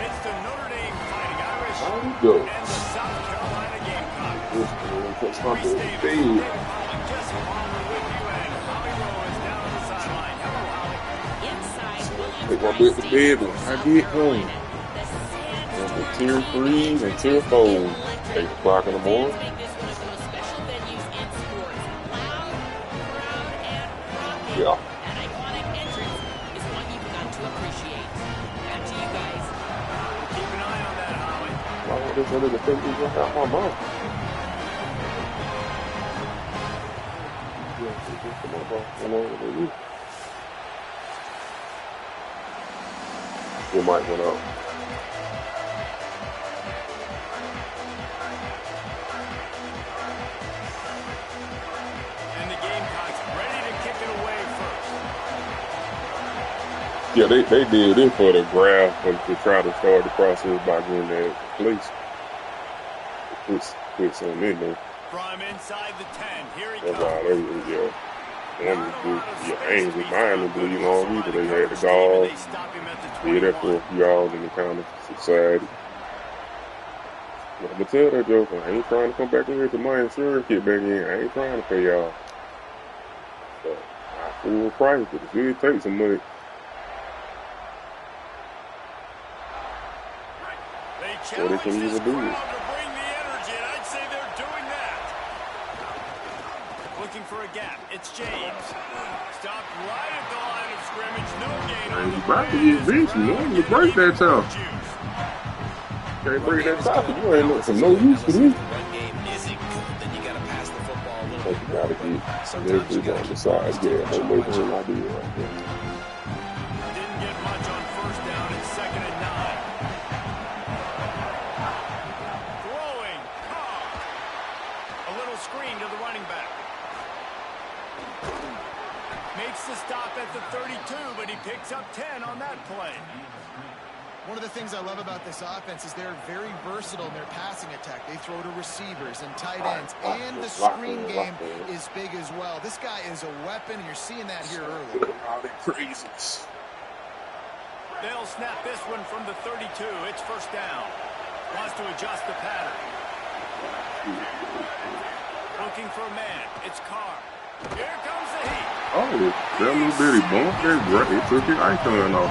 Speaker 2: It's the Notre Dame Fighting Irish and the South Carolina Gamecocks. Three stables, David Pollock just following with you, and Holly Rowe is down on the sideline. Hello, Holly.
Speaker 5: Inside
Speaker 1: Take my
Speaker 5: Williams-Brice
Speaker 1: bed to bed
Speaker 5: Stadium,
Speaker 1: when I
Speaker 5: South
Speaker 1: get
Speaker 5: Carolina.
Speaker 1: home.
Speaker 5: The
Speaker 1: The
Speaker 5: sandstorm
Speaker 1: tier
Speaker 5: always
Speaker 1: 3s and tier 4s. 8 o'clock in the morning.
Speaker 5: Fans make this one of the most special venues in sports. Loud, proud, and rocking.
Speaker 1: Yeah.
Speaker 5: That iconic entrance is one you've got to appreciate. Back to you guys.
Speaker 2: Keep an eye on that, Holly.
Speaker 1: Why would this other thing be just out my mouth? Come on, bro. Come on, what are you? Your mic went out.
Speaker 2: And the Gamecocks ready to kick it away first.
Speaker 1: Yeah, they did it for the graph to try to start the process by getting that place. Put something in there.
Speaker 2: From inside the 10, here he
Speaker 1: That's
Speaker 2: comes.
Speaker 1: why they, yeah. I ain't with mine to bleed on either. They had the dog. Did that for a few hours and it kind of subsided. I'm gonna tell that joker, I ain't trying to come back in here to my insurance get back in. I ain't trying to pay y'all. But I full price, but it should take some money.
Speaker 2: They
Speaker 1: Or they can even do it.
Speaker 2: Looking for a gap. It's James. Stopped right at the line of scrimmage. No gain on the
Speaker 1: about to get benched. You want to break that tackle. Can't break that tackle. You ain't looking for no use for me.
Speaker 4: Run game isn't good, then you got to pass the football a little bit.
Speaker 1: You got to get everything on the side. Yeah, don't make him not do it right there.
Speaker 2: Didn't get much on first down. It's 2nd and 9. Throwing. A little screen to the running back. Makes the stop at the 32, but he picks up 10 on that play.
Speaker 3: One of the things I love about this offense is they're very versatile in their passing attack. They throw to receivers and tight ends, and the screen game is big as well. This guy is a weapon, and you're seeing that here early.
Speaker 1: All the crazies.
Speaker 2: They'll snap this one from the 32. It's first down. Wants to adjust the pattern. Looking for a man. It's Carr. Here comes the heat.
Speaker 1: Oh, that little bitty bump there, right? It took his icon off.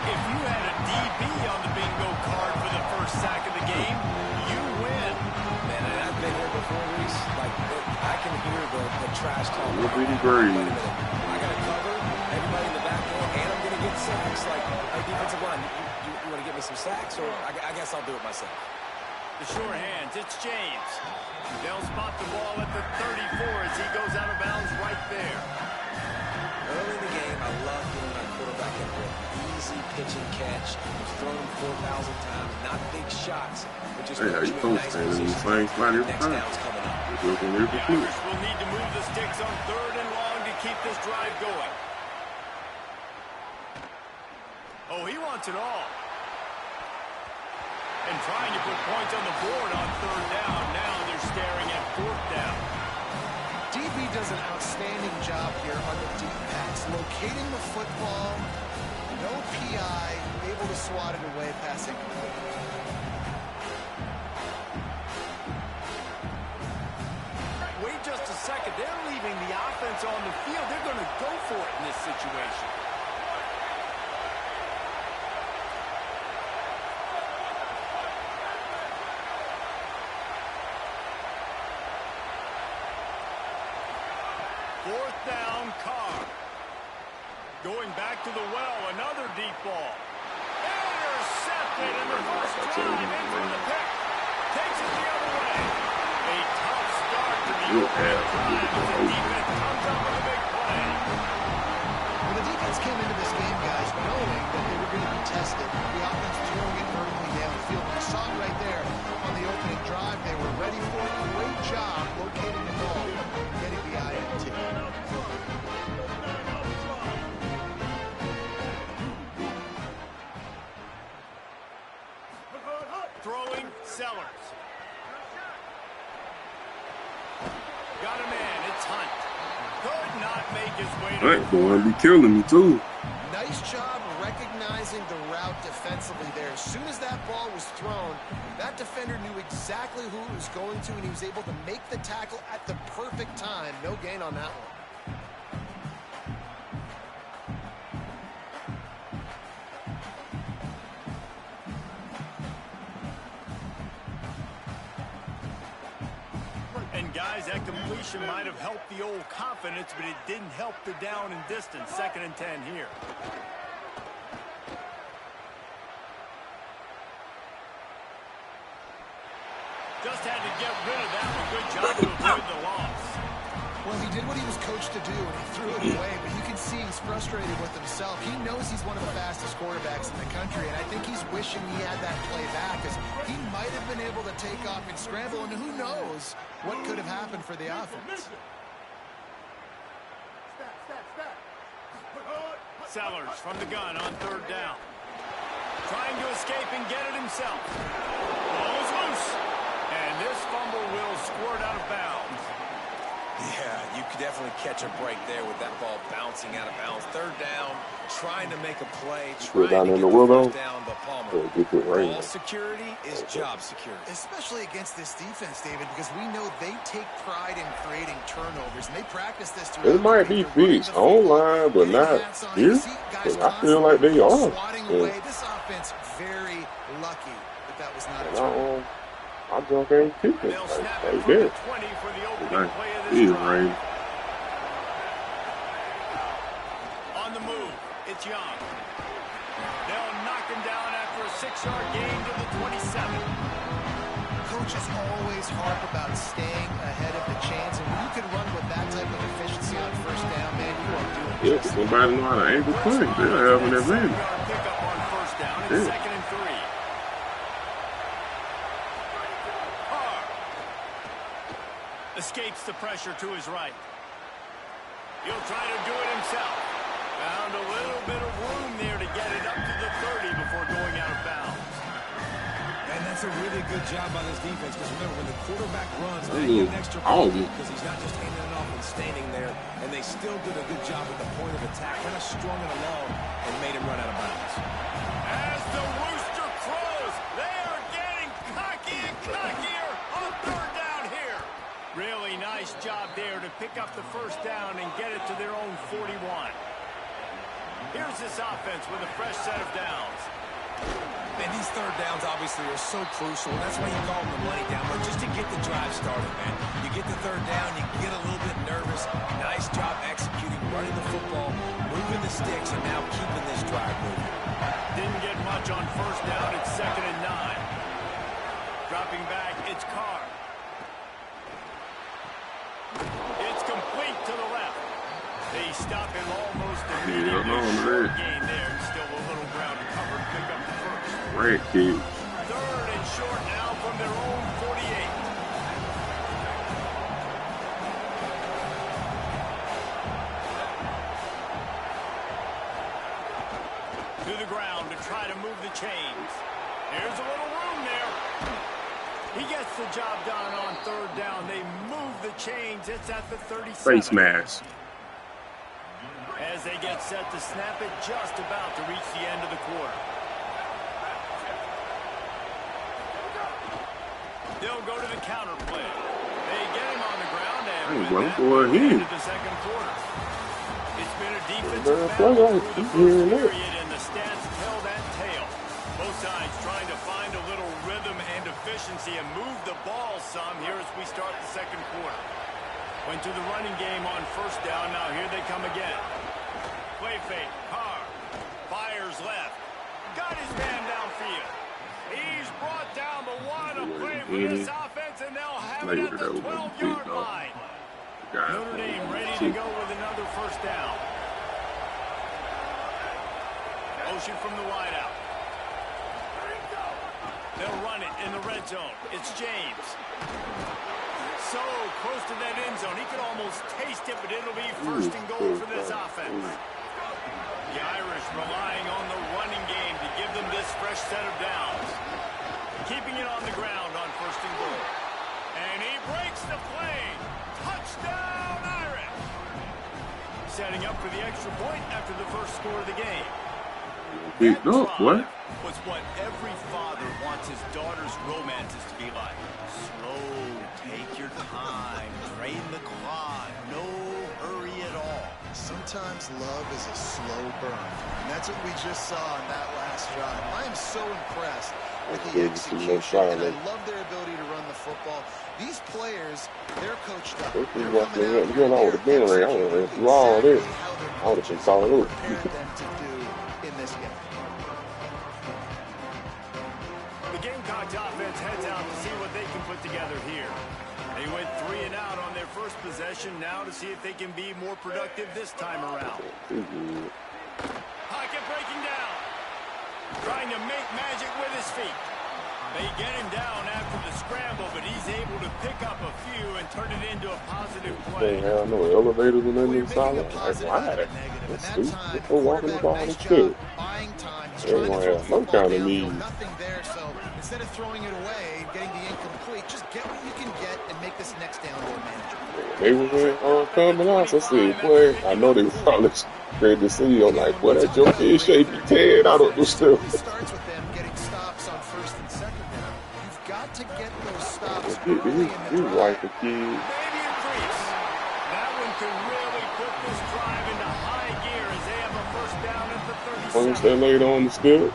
Speaker 2: If you had a DB on the bingo card for the first sack of the game, you win.
Speaker 4: Man, I've been here before, Reese. Like, I can hear the trash talk.
Speaker 1: Little bitty green.
Speaker 4: I got to cover everybody in the back end, and I'm going to get sacks. Like, hey, defensive line, you want to get me some sacks, or I guess I'll do it myself.
Speaker 2: The short hands, it's James. They'll spot the ball at the 34 as he goes out of bounds right there.
Speaker 4: Early in the game, I love getting my quarterback in with easy pitch and catch. He's thrown him 4,000 times, not big shots, but just
Speaker 1: hey, how you coach standing in the same spot every time.
Speaker 2: The Irish will need to move the sticks on 3rd and long to keep this drive going. Oh, he wants it all. And trying to put points on the board on 3rd down. Now they're staring at 4th down.
Speaker 3: DB does an outstanding job here on the deep pass, locating the football, no PI, able to swat it away, passing.
Speaker 2: Wait just a second. They're leaving the offense on the field. They're going to go for it in this situation. Fourth down, Carr. Going back to the well, another deep ball. Intercepted in the first drive in for the pick. Takes it the other way. A tough start to the opening drive as the defense comes up with a big play.
Speaker 3: Well, the defense came into this game, guys, knowing that they were going to be tested. The offense throwing it vertically downfield. You saw it right there on the opening drive. They were ready for it. Great job locating the ball, getting the INT.
Speaker 2: Throwing, Sellers. Got a man, it's Hunt. Could not make his way to
Speaker 1: Hunt going to be killing me, too.
Speaker 3: Nice job recognizing the route defensively there. As soon as that ball was thrown, that defender knew exactly who it was going to, and he was able to make the tackle at the perfect time. No gain on that one.
Speaker 2: And guys, that completion might have helped the old confidence, but it didn't help the down and distance. 2nd and 10 here. Just had to get rid of that one. Good job to avoid the loss.
Speaker 3: Well, he did what he was coached to do, and he threw it away, but you can see he's frustrated with himself. He knows he's one of the fastest quarterbacks in the country, and I think he's wishing he had that play back, because he might have been able to take off and scramble, and who knows what could have happened for the offense.
Speaker 2: Sellers from the gun on 3rd down. Trying to escape and get it himself. Ball is loose. And this fumble will squirt out of bounds.
Speaker 4: Yeah, you could definitely catch a break there with that ball bouncing out of bounds. 3rd down, trying to make a play, trying to get the first down, but Palmer. Ball security is job security.
Speaker 3: Especially against this defense, David, because we know they take pride in creating turnovers, and they practice this throughout.
Speaker 1: It might be fixed online, but not here. I feel like they are.
Speaker 3: Swatting away. This offense very lucky that was not a turn.
Speaker 1: I jump in and kick it. Like that. He is right.
Speaker 2: On the move, it's Young. They'll knock him down after a 6-yard gain to the 27.
Speaker 3: Coaches always harp about staying ahead of the chains, and when you can run with that type of efficiency on first down, man, you are doing
Speaker 1: it. Yeah, somebody know how to angle play. They'll have an advantage.
Speaker 2: Pick up on first down. It's 2nd and 3. Carr escapes the pressure to his right. He'll try to do it himself. Found a little bit of room there to get it up to the 30 before going out of bounds.
Speaker 4: And that's a really good job by this defense, because remember, when the quarterback runs, they get an extra point because he's not just handing it off and standing there, and they still did a good job at the point of attack, kind of strung it along and made him run out of bounds.
Speaker 2: As the rooster crows, they are getting cocky and cockier on 3rd down here. Really nice job there to pick up the first down and get it to their own 41. Here's this offense with a fresh set of downs.
Speaker 4: And these 3rd downs obviously are so crucial. That's why you call them the money down, but just to get the drive started, man. You get the 3rd down, you get a little bit nervous. Nice job executing, running the football, moving the sticks, and now keeping this drive moving.
Speaker 2: Didn't get much on first down. It's 2nd and 9. Dropping back, it's Carr. It's complete to the left. They stop him almost immediately. Gain there. Still a little ground to cover to pick up the first.
Speaker 1: Great kid.
Speaker 2: 3rd and short now from their own 48. To the ground to try to move the chains. There's a little room there. He gets the job done on 3rd down. They move the chains. It's at the 37.
Speaker 1: Face mask.
Speaker 2: As they get set to snap it, just about to reach the end of the quarter. They'll go to the counter play. They get him on the ground and into the 2nd quarter. It's been a defensive battle through the first period, and the stats tell that tale. Both sides trying to find a little rhythm and efficiency and move the ball some here as we start the 2nd quarter. Went to the running game on first down. Now here they come again. Play fake. Carr fires left. Got his man downfield. He's brought down the one to play for this offense, and they'll have it at the 12-yard line. Notre Dame ready to go with another first down. Motion from the wideout. They'll run it in the red zone. It's James. So close to that end zone. He could almost taste it, but it'll be 1st and goal for this offense. The Irish relying on the running game to give them this fresh set of downs. Keeping it on the ground on 1st and goal. And he breaks the play. Touchdown, Irish. Setting up for the extra point after the first score of the game.
Speaker 1: That drive
Speaker 2: was what every father wants his daughter's romances to be like. Slow, take your time, drain the clock, no hurry at all.
Speaker 3: Sometimes love is a slow burn, and that's what we just saw on that last drive. I am so impressed with the execution, and I love their ability to run the football. These players, they're coached up. They're coming out there executing exactly how they're prepared them to do in this game.
Speaker 2: The Gamecocks offense heads out to see what they can put together here. They went 3 and out on their first possession, now to see if they can be more productive this time around. Pocket breaking down. Trying to make magic with his feet. They get him down after the scramble, but he's able to pick up a few and turn it into a positive play.
Speaker 1: They have no elevators in that solid. Like, why? That's stupid. People walking the ball and shit. They don't have no kind of need.
Speaker 3: Nothing there, so instead of throwing it away, getting the incomplete, just get what you can get and make this next down more manageable.
Speaker 1: They were coming out. I said, boy, I know they were probably great to see. I'm like, boy, that joke is shaky Ted. I don't know still.
Speaker 3: It starts with them getting stops on 1st and 2nd down. You've got to get those stops early in the drive.
Speaker 1: Like a kid.
Speaker 2: Maybe increase. That one could really put this drive into high gear as they have a first down at the 37.
Speaker 1: Once they laid on the still.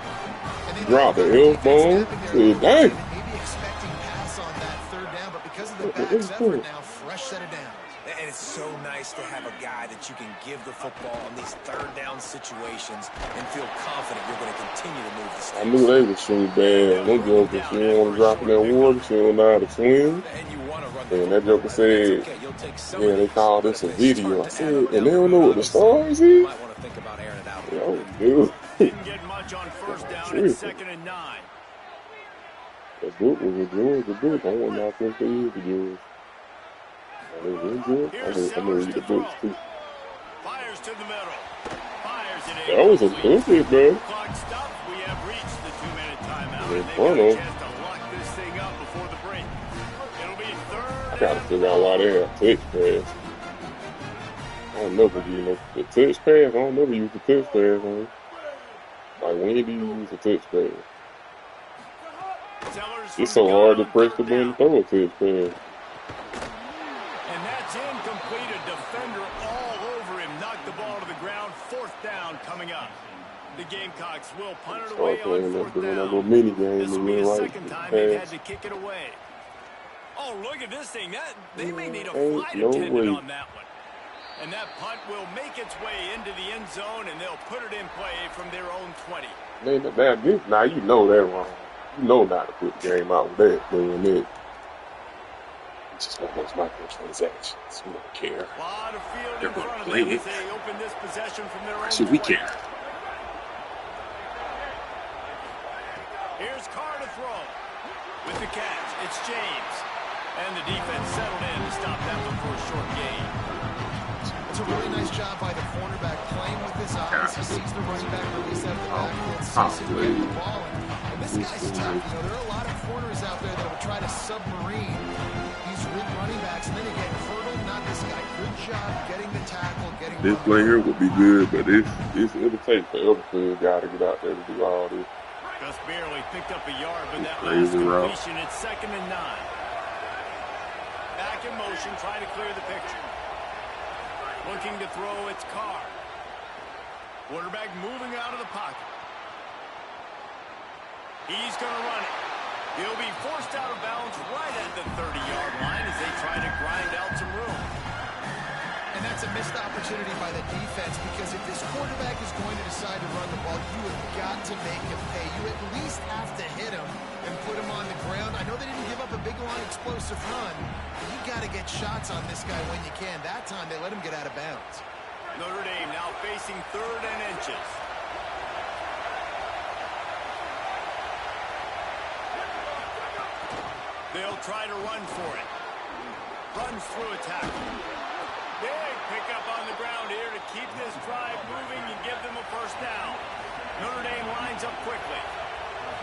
Speaker 3: And
Speaker 1: Drop the L-bomb. Say, dang.
Speaker 3: Maybe expecting pass on that third down, but because of the back's effort now, fresh set of downs.
Speaker 4: And it's so nice to have a guy that you can give the football in these third down situations and feel confident you're going to continue to move the sticks.
Speaker 1: I knew they would swing bad. One joker, she didn't want to drop in that water. She don't know how to swim. And that joker said, yeah, they call this a video. I said, and they don't know what the stars is? Yo, dude.
Speaker 2: Didn't get much on first down and 2nd and 9.
Speaker 1: That book was a George, the book. I want to think they is the George. I'm gonna read the books too.
Speaker 2: Fires to the middle. Fires it.
Speaker 1: That was a good hit, man.
Speaker 2: Clock stops. We have reached the 2-minute timeout.
Speaker 1: They
Speaker 2: They got a
Speaker 1: them.
Speaker 2: chance to lock this thing up before the break. It'll be
Speaker 1: I
Speaker 2: 3rd.
Speaker 1: gotta figure out why they have touch pass. I don't never use the touch pass. I don't never use the touch pass on. Like when do you use a touch pass? It's so hard to press the button and throw a touch pass.
Speaker 2: And that's incomplete. A defender all over him. Knocked the ball to the ground. 4th down coming up. The Gamecocks will punt it away on 4th down.
Speaker 1: Mini game
Speaker 2: This will be the
Speaker 1: right
Speaker 2: 2nd time they've had to kick it away. Oh, look at this thing. They may need a flight attendant on that one. And that punt will make its way into the end zone, and they'll put it in play from their own 20.
Speaker 1: Now you know that wrong. You know not to put the game out with that doing it. It's just one of those microtransactions. We don't care.
Speaker 2: A lot of field
Speaker 1: They're
Speaker 2: in
Speaker 1: gonna
Speaker 2: front of
Speaker 1: play
Speaker 2: them
Speaker 1: it.
Speaker 2: as they open this possession from their own
Speaker 1: Should we
Speaker 2: 20.
Speaker 1: care?
Speaker 2: Here's Carr to throw. With the catch, it's James. And the defense settled in to stop that one for a short gain.
Speaker 3: It's a really nice job by the cornerback playing with his eyes. He sees the running back release out of the backfield, sees him get the ball. And this guy's tough. You know, there are a lot of corners out there that will try to submarine these running backs, and then they get hurdled. Not this guy. Good job getting the tackle, getting
Speaker 1: This play here would be good, but it'll take forever for the guy to get out there to do all this.
Speaker 2: Just barely picked up a yard with that last
Speaker 1: Crazy route.
Speaker 2: completion. It's 2nd and 9. Back in motion, trying to clear the picture. Looking to throw, it's Carr. Quarterback moving out of the pocket. He's going to run it. He'll be forced out of bounds right at the 30-yard line as they try to grind out some room.
Speaker 3: And that's a missed opportunity by the defense, because if this quarterback is going to decide to run the ball, you have got to make him pay. You at least have to hit him and put him on the ground. I know they didn't give up a big, long, explosive run, but you got to get shots on this guy when you can. That time, they let him get out of bounds.
Speaker 2: Notre Dame now facing 3rd and inches. They'll try to run for it. Runs through a tackle. Big pickup on the ground here to keep this drive moving and give them a first down. Notre Dame lines up quickly.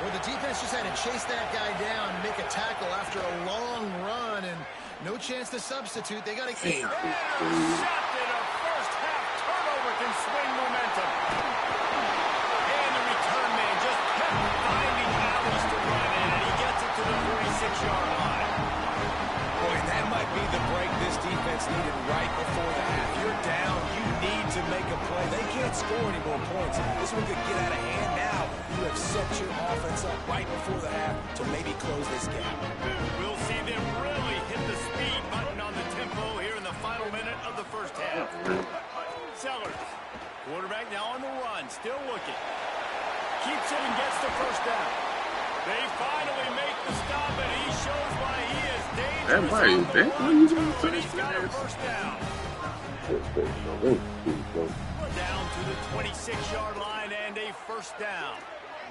Speaker 3: Well, the defense just had to chase that guy down and make a tackle after a long run, and no chance to substitute. They got to keep.
Speaker 2: Intercepted. A first-half turnover can swing momentum. And the return man just kept finding alleys to run in, and he gets it to the 46-yard line.
Speaker 4: Boy, that might be the break this defense needed right before the half. You're down. You need to make a play. They can't score any more points. This one could get out of hand now. You have set your offense up right before the half to maybe close this gap.
Speaker 2: We'll see them really hit the speed button on the tempo here in the final minute of the first half. Sellers, quarterback now on the run, still looking. Keeps it and gets the first down. They finally make the stop, and he shows why he is dangerous. And he's got a first down. Down to the 26-yard line and a first down.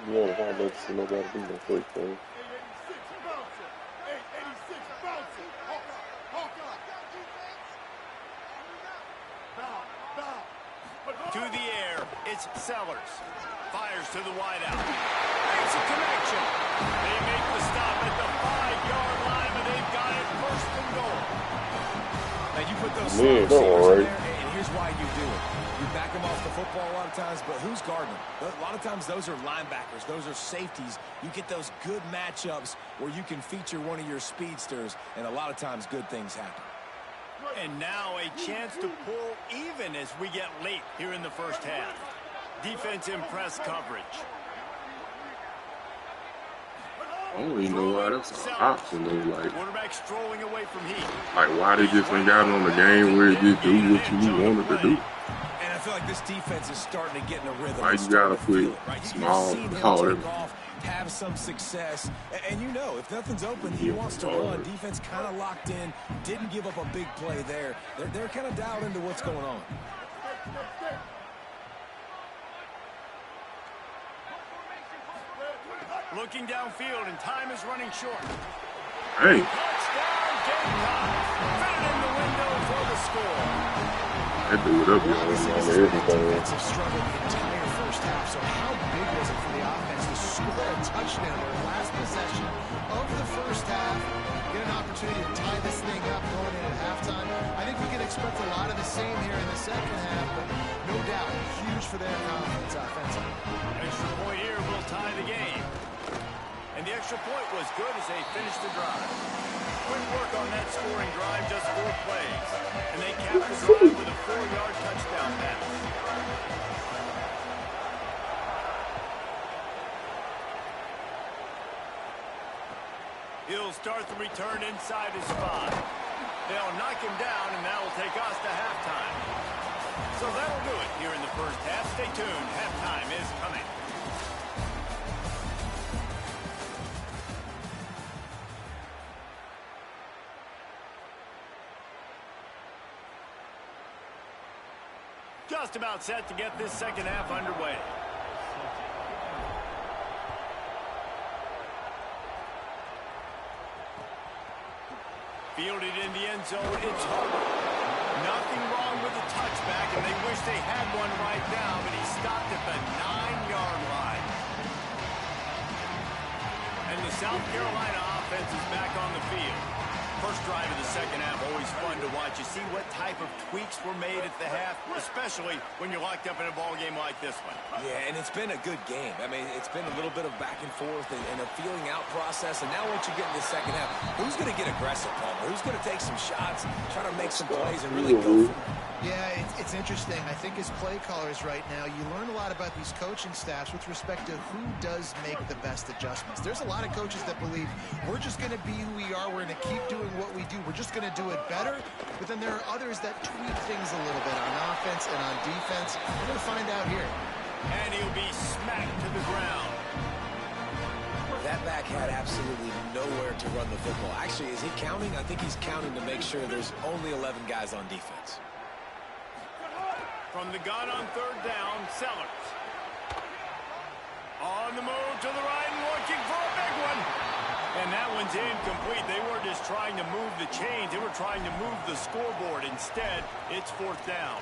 Speaker 1: Yeah, I don't see nobody do that first thing.
Speaker 2: To the air, it's Sellers. Fires to the wideout. Makes a connection. They make the stop at the 5-yard line, but they've got it first and goal.
Speaker 4: Now you put those receivers
Speaker 1: right.
Speaker 4: in there, and here's why you do it. You back them off the football a lot of times, but who's guarding them? A lot of times those are linebackers. Those are safeties. You get those good matchups where you can feature one of your speedsters, and a lot of times good things happen.
Speaker 2: And now a chance to pull even as we get late here in the first half. Defense in press coverage.
Speaker 1: I don't even know why that's an option though.
Speaker 2: Quarterback strolling away from heat.
Speaker 1: Like why they just ain't got it on the game where it just do what you wanted to do.
Speaker 4: And I feel like this defense is starting to get in a rhythm.
Speaker 1: Why you gotta put small ball in?
Speaker 4: Have some success, and you know if nothing's open, he wants to run. Defense kind of locked in, didn't give up a big play there. They're kind of dialed into what's going on.
Speaker 2: Looking downfield, and time is running short.
Speaker 1: Hey.
Speaker 2: Touchdown, Gamecocks. Fit it in the window for the score.
Speaker 1: That dude up here on everything.
Speaker 3: Defensive struggle the entire first half, so how big was it for the offense to score a touchdown in the last possession of the first half, get an opportunity to tie this thing up going in at halftime? I think we can expect a lot of the same here in the second half, but no doubt, huge for their confidence offensively.
Speaker 2: Extra point here will tie the game. And the extra point was good as they finished the drive. Quick work on that scoring drive, just 4 plays. And they capped the drive with a 4-yard touchdown pass. He'll start the return inside his spot. They'll knock him down, and that will take us to halftime. So that'll do it here in the first half. Stay tuned. Halftime is coming. Just about set to get this second half underway. Fielded in the end zone, it's Hart. Nothing wrong with the touchback, and they wish they had one right now, but he stopped at the 9-yard line. And the South Carolina offense is back on the field. First drive of the second half, always fun to watch. You see what type of tweaks were made at the half, especially when you're locked up in a ball game like this one.
Speaker 4: Yeah, and it's been a good game. I mean, it's been a little bit of back and forth and a feeling out process. And now once you get in the second half, who's going to get aggressive, Palmer? Who's going to take some shots, try to make some plays, and really go for it?
Speaker 3: Yeah, it's interesting. I think as play callers right now, you learn a lot about these coaching staffs with respect to who does make the best adjustments. There's a lot of coaches that believe we're just going to be who we are. We're going to keep doing what we do. We're just going to do it better. But then there are others that tweak things a little bit on offense and on defense. We're going to find out here.
Speaker 2: And he'll be smacked to the ground.
Speaker 4: That back had absolutely nowhere to run the football. Actually, is he counting? I think he's counting to make sure there's only 11 guys on defense.
Speaker 2: From the gun on third down, Sellers. On the move to the right and looking for a big one. And that one's incomplete. They weren't just trying to move the chains. They were trying to move the scoreboard. Instead, it's fourth down.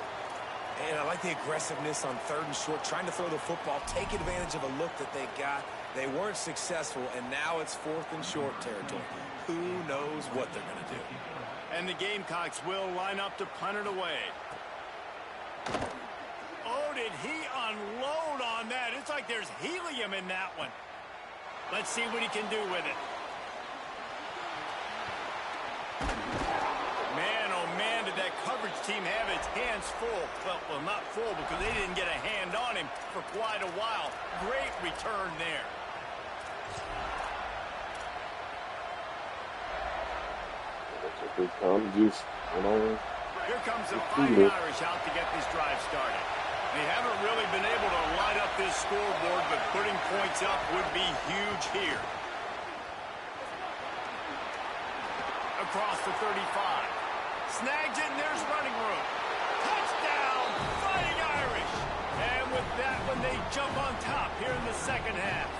Speaker 4: And I like the aggressiveness on third and short, trying to throw the football, take advantage of a look that they got. They weren't successful, and now it's fourth and short territory. Who knows what they're going to do?
Speaker 2: And the Gamecocks will line up to punt it away. Oh, did he unload on that? It's like there's helium in that one. Let's see what he can do with it. Man, oh man, did that coverage team have its hands full. Well, not full because they didn't get a hand on him for quite a while. Great return there. Here comes the Fighting Irish out to get this drive started. They haven't really been able to light up this scoreboard, but putting points up would be huge here. Across the 35. Snags it, and there's running room. Touchdown, Fighting Irish. And with that one, they jump on top here in the second half.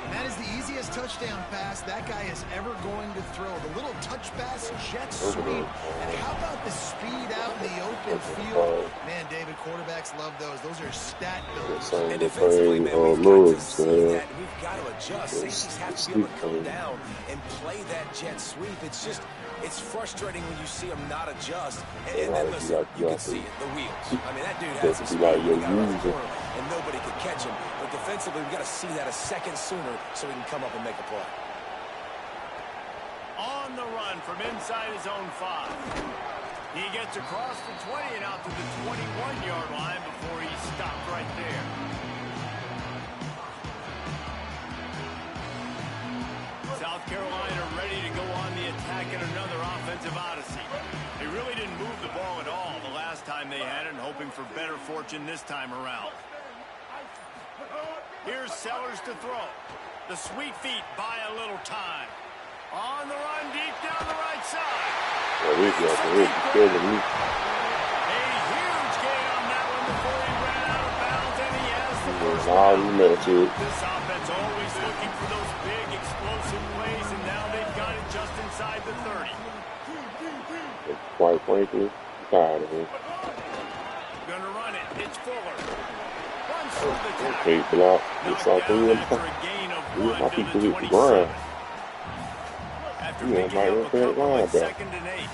Speaker 3: And that is the easiest touchdown pass that guy is ever going to throw. The little touch pass, jet sweep. And how about the speed out in the open field? Man, David, quarterbacks love those. Those are stat builders.
Speaker 4: And defensively, man, we've got to see that. We've got to adjust. Safeties have to be able to come down and play that jet sweep. It's frustrating when you see him not adjust. And then, listen, you can see it, the wheels. I mean, that dude has the speed. He got around the corner, and nobody could catch him. But defensively, we've got to see that a second sooner so he can come up and make a play.
Speaker 2: On the run from inside his own 5. He gets across the 20 and out to the 21-yard line before he stopped right there. defensive odyssey. They really didn't move the ball at all the last time they had it, and hoping for better fortune this time around. Here's Sellers to throw. The sweet feet buy a little time. On the run, deep down the right side.
Speaker 1: Oh, this is killing me.
Speaker 2: A huge gain on that one before he ran out of bounds, and he has the first
Speaker 1: down.
Speaker 2: This offense always looking for those big, explosive plays, and now they've got it just inside the 30.
Speaker 1: Quite frankly, I'm tired of him.
Speaker 2: Gonna run it. It's Fuller. Runs through the tackle.
Speaker 1: Okay, block. It's all
Speaker 2: Knocked down after a gain of 1 to the 27. After picking up a couple, it's 2nd and 8.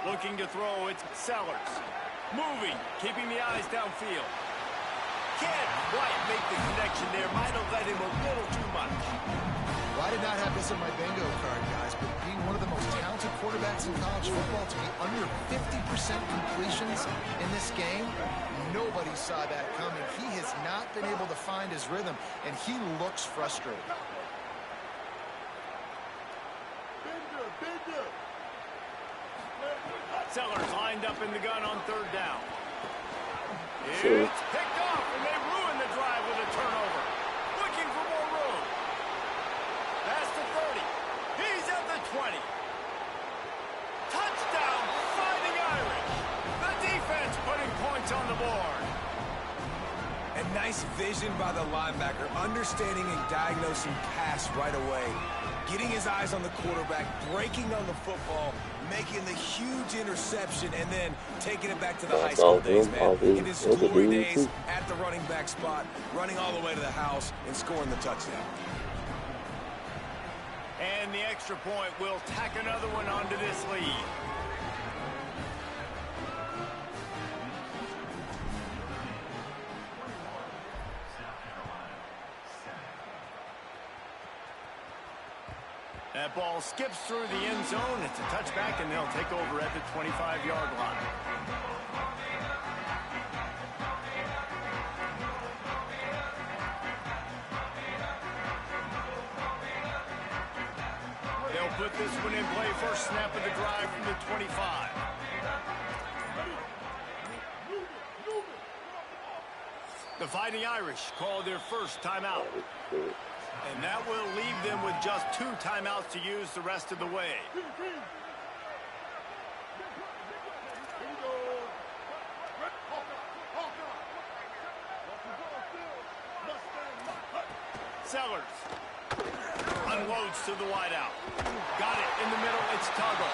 Speaker 2: Looking to throw, it's Sellers. Moving, keeping the eyes downfield. Can't quite make the connection there. Might have let him a little too much.
Speaker 3: Well, I did not have this in my bingo card, guys, but being one of the most talented quarterbacks in college football to be under 50% completions in this game, nobody saw that coming. He has not been able to find his rhythm, and he looks frustrated.
Speaker 2: Sellers lined up in the gun on 3rd down.
Speaker 1: Sure.
Speaker 2: It's picked off, and they ruin the drive with a turnover. Looking for more room. Past the 30. He's at the 20. Touchdown, Fighting Irish. The defense putting points on the board.
Speaker 4: And nice vision by the linebacker, understanding and diagnosing pass right away. Getting his eyes on the quarterback, breaking on the football, making the huge interception, and then taking it back to the high school days, man. In his glory days at the running back spot, running all the way to the house and scoring the touchdown.
Speaker 2: And the extra point will tack another one onto this lead. That ball skips through the end zone. It's a touchback, and they'll take over at the 25-yard line. They'll put this one in play. First snap of the drive from the 25. The Fighting Irish call their first timeout. And that will leave them with just 2 timeouts to use the rest of the way. Sellers unloads to the wideout. Got it in the middle. It's Tuggle.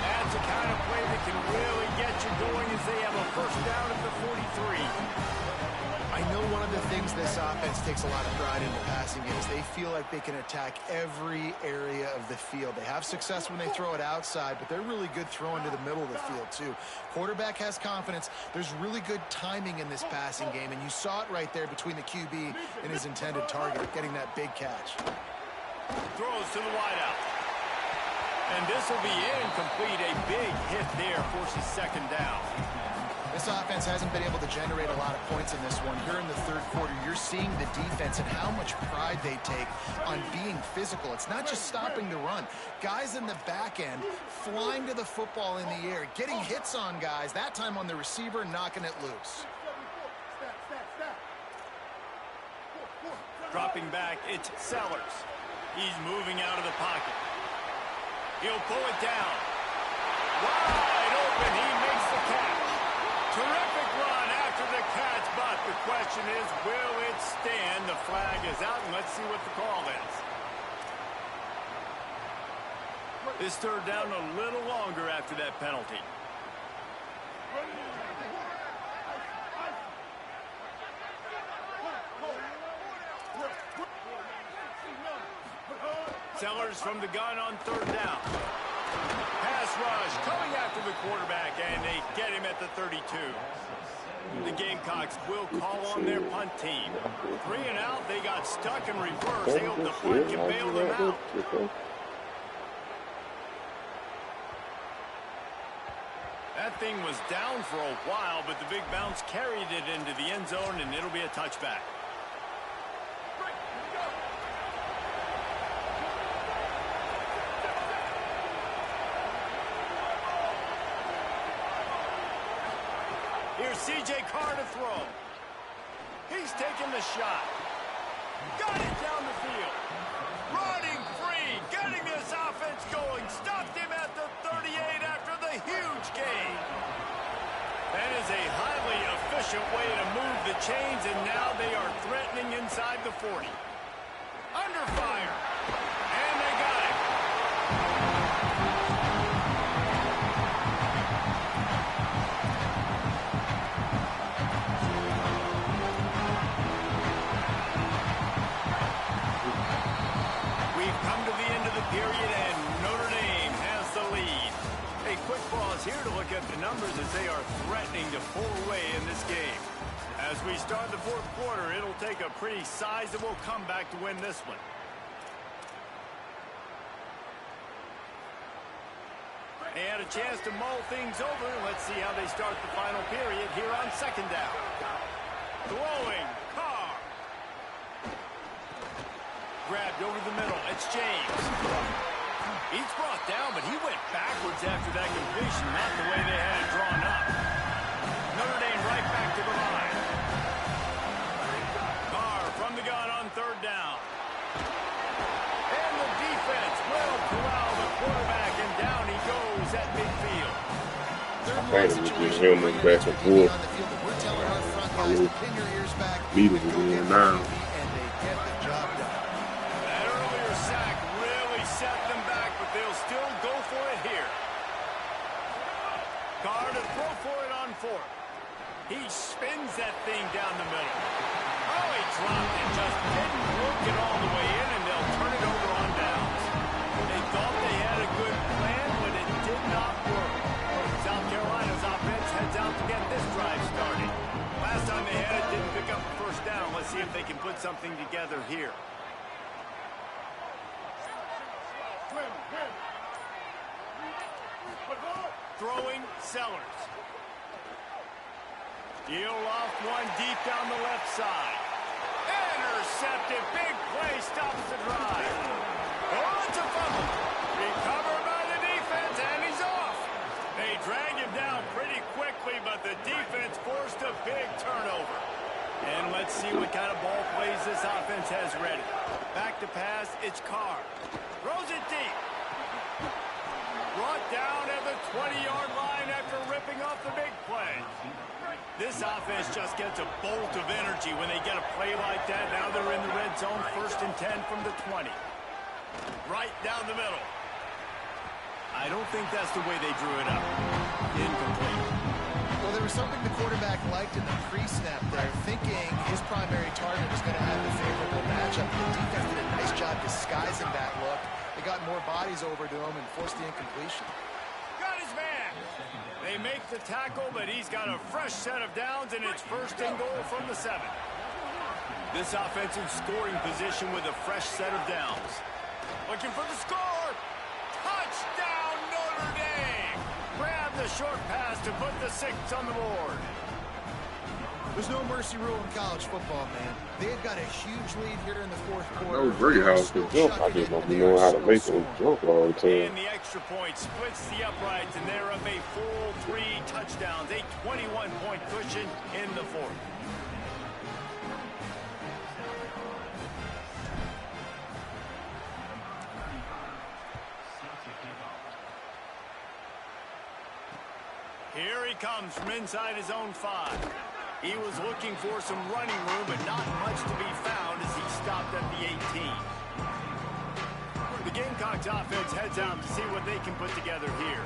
Speaker 2: That's the kind of play that can really get you going as they have a first down at the 43.
Speaker 3: I know one of the things this offense takes a lot of pride in the passing game is they feel like they can attack every area of the field. They have success when they throw it outside, but they're really good throwing to the middle of the field too. Quarterback has confidence. There's really good timing in this passing game, and you saw it right there between the QB and his intended target, getting that big catch.
Speaker 2: Throws to the wideout. And this will be incomplete. A big hit there forces 2nd down.
Speaker 3: This offense hasn't been able to generate a lot of points in this one. Here in the 3rd quarter, you're seeing the defense and how much pride they take on being physical. It's not just stopping the run. Guys in the back end flying to the football in the air, getting hits on guys, that time on the receiver, knocking it loose.
Speaker 2: Dropping back, it's Sellers. He's moving out of the pocket. He'll pull it down. Wide open, he makes the catch. Terrific run after the catch, but the question is, will it stand? The flag is out, and let's see what the call is. This 3rd down a little longer after that penalty. Sellers from the gun on 3rd down. Pass rush coming after the quarterback, and they get him at the 32. The Gamecocks will call on their punt team. 3 and out, they got stuck in reverse. They hope the punt can bail them out. That thing was down for a while, but the big bounce carried it into the end zone, and it'll be a touchback. Here's C.J. Carr to throw. He's taking the shot. Got it down the field. Running free. Getting this offense going. Stopped him at the 38 after the huge gain. That is a highly efficient way to move the chains, and now they are threatening inside the 40. Under fire. And they got it. Period, and Notre Dame has the lead. A quick pause here to look at the numbers as they are threatening to pull away in this game. As we start the fourth quarter, it'll take a pretty sizable comeback to win this one. They had a chance to mull things over. Let's see how they start the final period here on second down. Throwing, Carr. Grabbed over the middle. It's James. He's brought down, but he went backwards after that completion, not the way they had it drawn up. Notre Dame right back to the line. Carr from the gun on third down. And the defense will corral the quarterback, and down he goes at midfield.
Speaker 1: I think it was just him and back and forth. Leaders were going down.
Speaker 2: Carr to throw for it on fourth. He spins that thing down the middle. Oh, he dropped it. Just didn't work it all the way in, and they'll turn it over on downs. They thought they had a good plan, but it did not work. South Carolina's offense heads out to get this drive started. Last time they had it, didn't pick up the first down. Let's see if they can put something together here. Throwing, Sellers. Deal off one deep down the left side. Intercepted. Big play stops the drive. Oh, it's a fumble. Recovered by the defense, and he's off. They drag him down pretty quickly, but the defense forced a big turnover. And let's see what kind of ball plays this offense has ready. Back to pass, it's Carr. Throws it deep. Brought down at the 20-yard line after ripping off the big play. This offense just gets a bolt of energy when they get a play like that. Now they're in the red zone, 1st and 10 from the 20. Right down the middle. I don't think that's the way they drew it up. Incomplete.
Speaker 3: Well, there was something the quarterback liked in the pre-snap there, thinking his primary target was going to have the favorable matchup. The defense did a nice job disguising that look. They got more bodies over to him and forced the incompletion.
Speaker 2: Got his man. They make the tackle, but he's got a fresh set of downs, and it's 1st and goal from the 7. This offensive scoring position with a fresh set of downs. Looking for the score. Touchdown, Notre Dame. Grab the short pass to put the 6 on the board.
Speaker 3: There's no mercy rule in college football, man. They've got a huge lead here in the fourth quarter.
Speaker 1: No great house to jump. I just don't know how to make them jump all the time.
Speaker 2: And the extra point splits the uprights, and they're up a full 3 touchdowns. A 21-point cushion in the fourth. Here he comes from inside his own 5. He was looking for some running room, but not much to be found as he stopped at the 18. The Gamecocks offense heads out to see what they can put together here.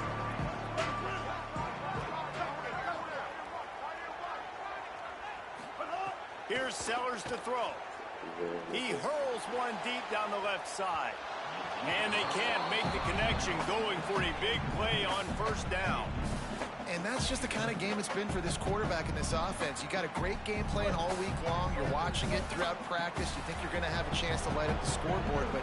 Speaker 2: Here's Sellers to throw. He hurls one deep down the left side. And they can't make the connection, going for a big play on 1st down.
Speaker 3: And that's just the kind of game it's been for this quarterback in this offense. You got a great game plan all week long. You're watching it throughout practice. You think you're going to have a chance to light up the scoreboard, but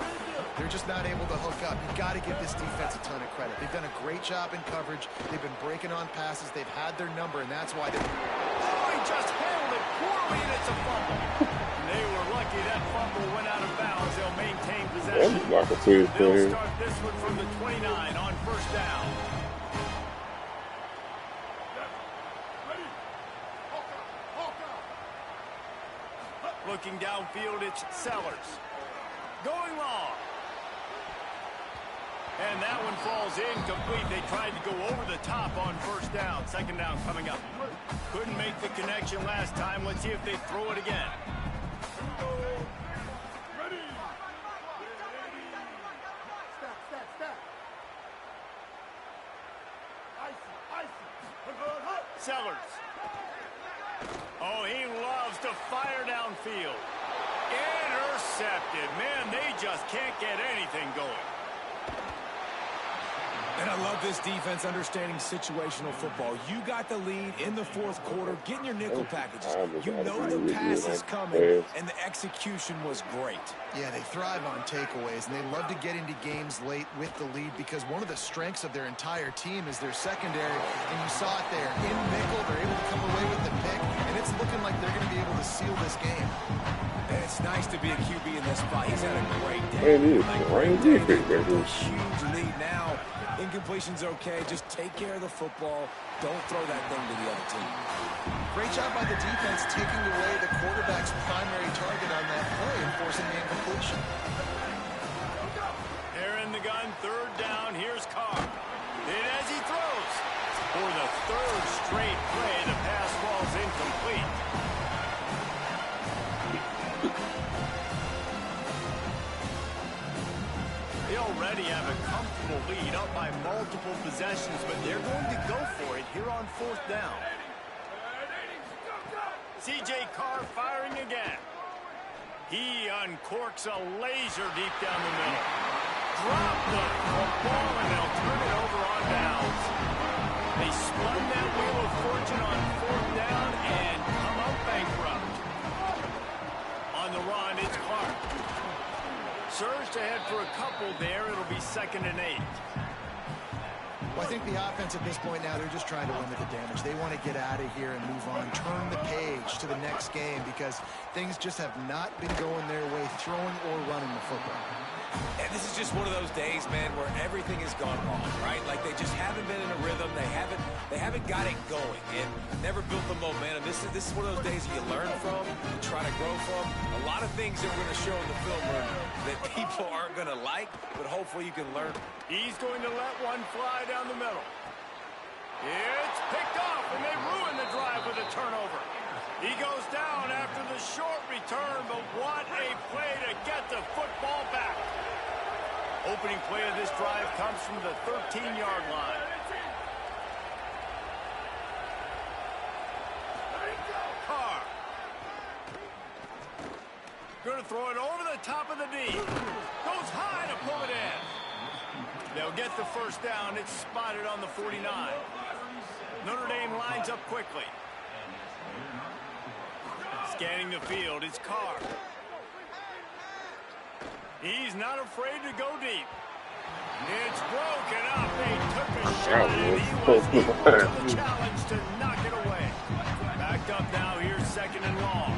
Speaker 3: They're just not able to hook up. You've got to give this defense a ton of credit. They've done a great job in coverage. They've been breaking on passes. They've had their number, and that's why they...
Speaker 2: Oh, he just handled it poorly, and it's a fumble. They were lucky that fumble went out of bounds. They'll maintain possession. They'll start this one from the 29 on first down. Looking downfield, it's Sellers. Going long. And that one falls incomplete. They tried to go over the top on first down. Second down coming up. Couldn't make the connection last time. Let's see if they throw it again. Sellers. Oh, he loves to fire downfield. Intercepted. Man, they just can't get anything going.
Speaker 4: And I love this defense understanding situational football. You got the lead in the fourth quarter, getting your nickel packages. You know the pass is coming, and the execution was great.
Speaker 3: Yeah, they thrive on takeaways, and they love to get into games late with the lead because one of the strengths of their entire team is their secondary, and you saw it there. In nickel, they're able to come away with the pick, and it's looking like they're going to be able to seal this game.
Speaker 4: And it's nice to be a QB in this spot. He's had a great day. A huge lead now. Incompletion's okay. Just take care of the football. Don't throw that thing to the other team.
Speaker 3: Great job by the defense taking away the quarterback's primary target on that play and forcing the incompletion.
Speaker 2: They're in the gun. Third down. Here's Carr. And as he throws, for the third straight play, the pass falls incomplete. They already have a comfortable lead up by multiple possessions, but they're going to go for it here on fourth down. C.J. Carr firing again. He uncorks a laser deep down the middle. Drop the football, and they'll turn it over on downs. They spun that wheel of fortune on fourth down and come up bankrupt. On the run, it's Clark. Surged ahead for a couple there. It'll be 2nd and 8.
Speaker 3: Well, I think the offense at this point now, they're just trying to limit the damage. They want to get out of here and move on, turn the page to the next game because things just have not been going their way, throwing or running the football.
Speaker 4: And this is just one of those days, man, where everything has gone wrong, right? Like they just haven't been in a rhythm. They haven't got it going and never built the momentum. This is one of those days you learn from, you try to grow from. A lot of things that we're going to show in the film room that people aren't going to like, but hopefully you can learn.
Speaker 2: He's going to let one fly down the middle. It's picked off, and they ruin the drive with a turnover. He goes down after the short return, but what a play to get the football back. Opening play of this drive comes from the 13-yard line. Carr. Going to throw it over the top of the D. Goes high to pull it in. They'll get the first down. It's spotted on the 49. Notre Dame lines up quickly. Scanning the field, it's Carr. He's not afraid to go deep. It's broken up. They took a shot, and he was equal to the challenge to knock it away. Backed up now. Here's 2nd and long.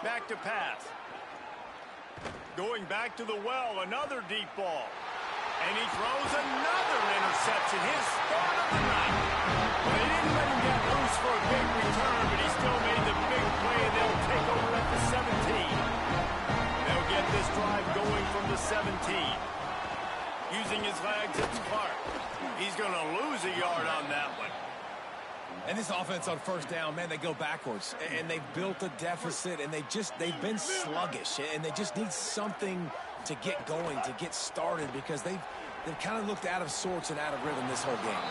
Speaker 2: Back to pass. Going back to the well, another deep ball. And he throws another interception, his start of the night. Well, they didn't let him get loose for a big return, but he still made the big play. They'll take over at the 17. They'll get this drive going from the 17. Using his legs, it's Clark. He's going to lose a yard on that one.
Speaker 4: And this offense on first down, man, they go backwards. And they've built a deficit, and they've been sluggish. And they just need something to get going, to get started, because they've they've kind of looked out of sorts and out of rhythm this whole game.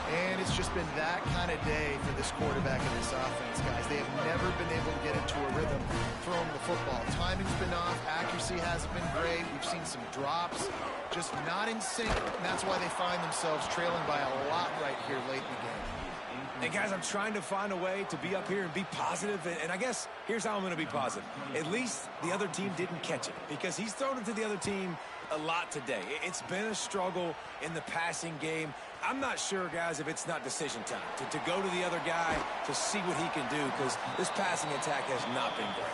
Speaker 3: And it's just been that kind of day for this quarterback and this offense, guys. They have never been able to get into a rhythm throwing the football. Timing's been off. Accuracy hasn't been great. We've seen some drops. Just not in sync. And that's why they find themselves trailing by a lot right here late in the game.
Speaker 4: And, guys, I'm trying to find a way to be up here and be positive. And I guess here's how I'm going to be positive. At least the other team didn't catch it because he's thrown it to the other team a lot today. It's been a struggle in the passing game. I'm not sure, guys, if it's not decision time to go to the other guy to see what he can do because this passing attack has not been great.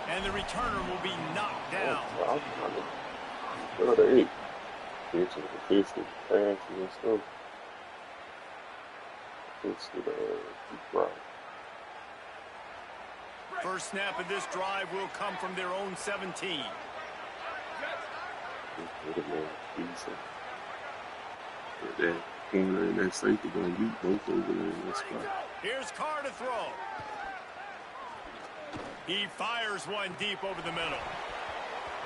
Speaker 2: And the returner will be knocked down. First snap of this drive will come from their own 17.
Speaker 1: That corner and that safety gonna beat both over there in that spot.
Speaker 2: Here's Carr to throw. He fires one deep over the middle.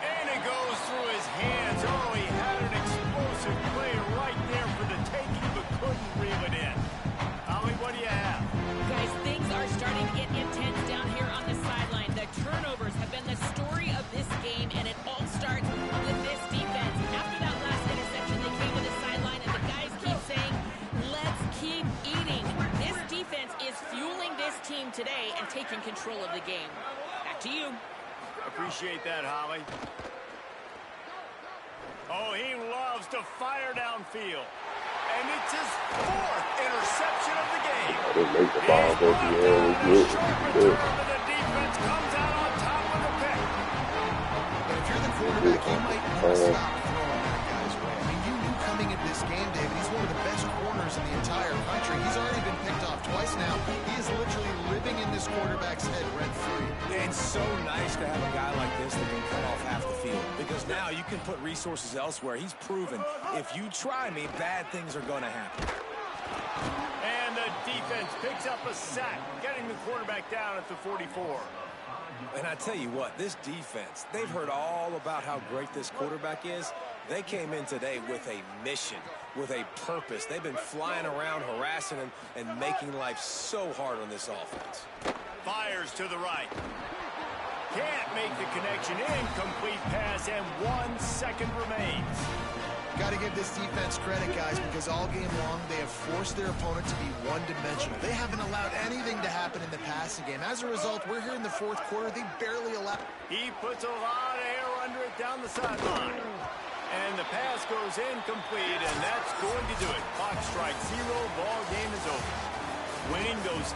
Speaker 2: And it goes through his hands. Oh, he had an explosive play right there for the taking, but couldn't reel it in. Holly, what do you have?
Speaker 5: Guys, things are starting to get intense down here on the sideline. The turnovers have been the story of this game, and it all starts with this defense. After that last interception, they came to the sideline, and the guys keep saying, let's keep eating. This defense is fueling this team today and taking control of the game. Back to you.
Speaker 2: Appreciate that, Holly. Oh, he loves to fire downfield. And it's his fourth interception of the game.
Speaker 1: They make the ball go to the air.
Speaker 2: The defense comes out on top of the pick.
Speaker 3: But if you're the quarterback, you might want to stop throwing that guy's way. I mean, you knew coming into this game, David, he's one of the best corners in the entire country. He's already been picked off twice now. He is literally living in this quarterback's head rent-free.
Speaker 4: It's so nice to have a guy like this that can cut off half the field because now you can put resources elsewhere. He's proven if you try me, bad things are going to happen.
Speaker 2: And the defense picks up a sack, getting the quarterback down at the 44.
Speaker 4: And I tell you what, this defense, they've heard all about how great this quarterback is. They came in today with a mission, with a purpose. They've been flying around, harassing him, and making life so hard on this offense.
Speaker 2: Fires to the right. Can't make the connection. Incomplete pass, and 1 second remains.
Speaker 3: Got to give this defense credit, guys, because all game long they have forced their opponent to be one-dimensional. They haven't allowed anything to happen in the passing game. As a result, we're here in the fourth quarter. They barely allow.
Speaker 2: He puts a lot of air under it down the sideline. And the pass goes incomplete, and that's going to do it. Clock strikes 0. Ball game is over. Winning those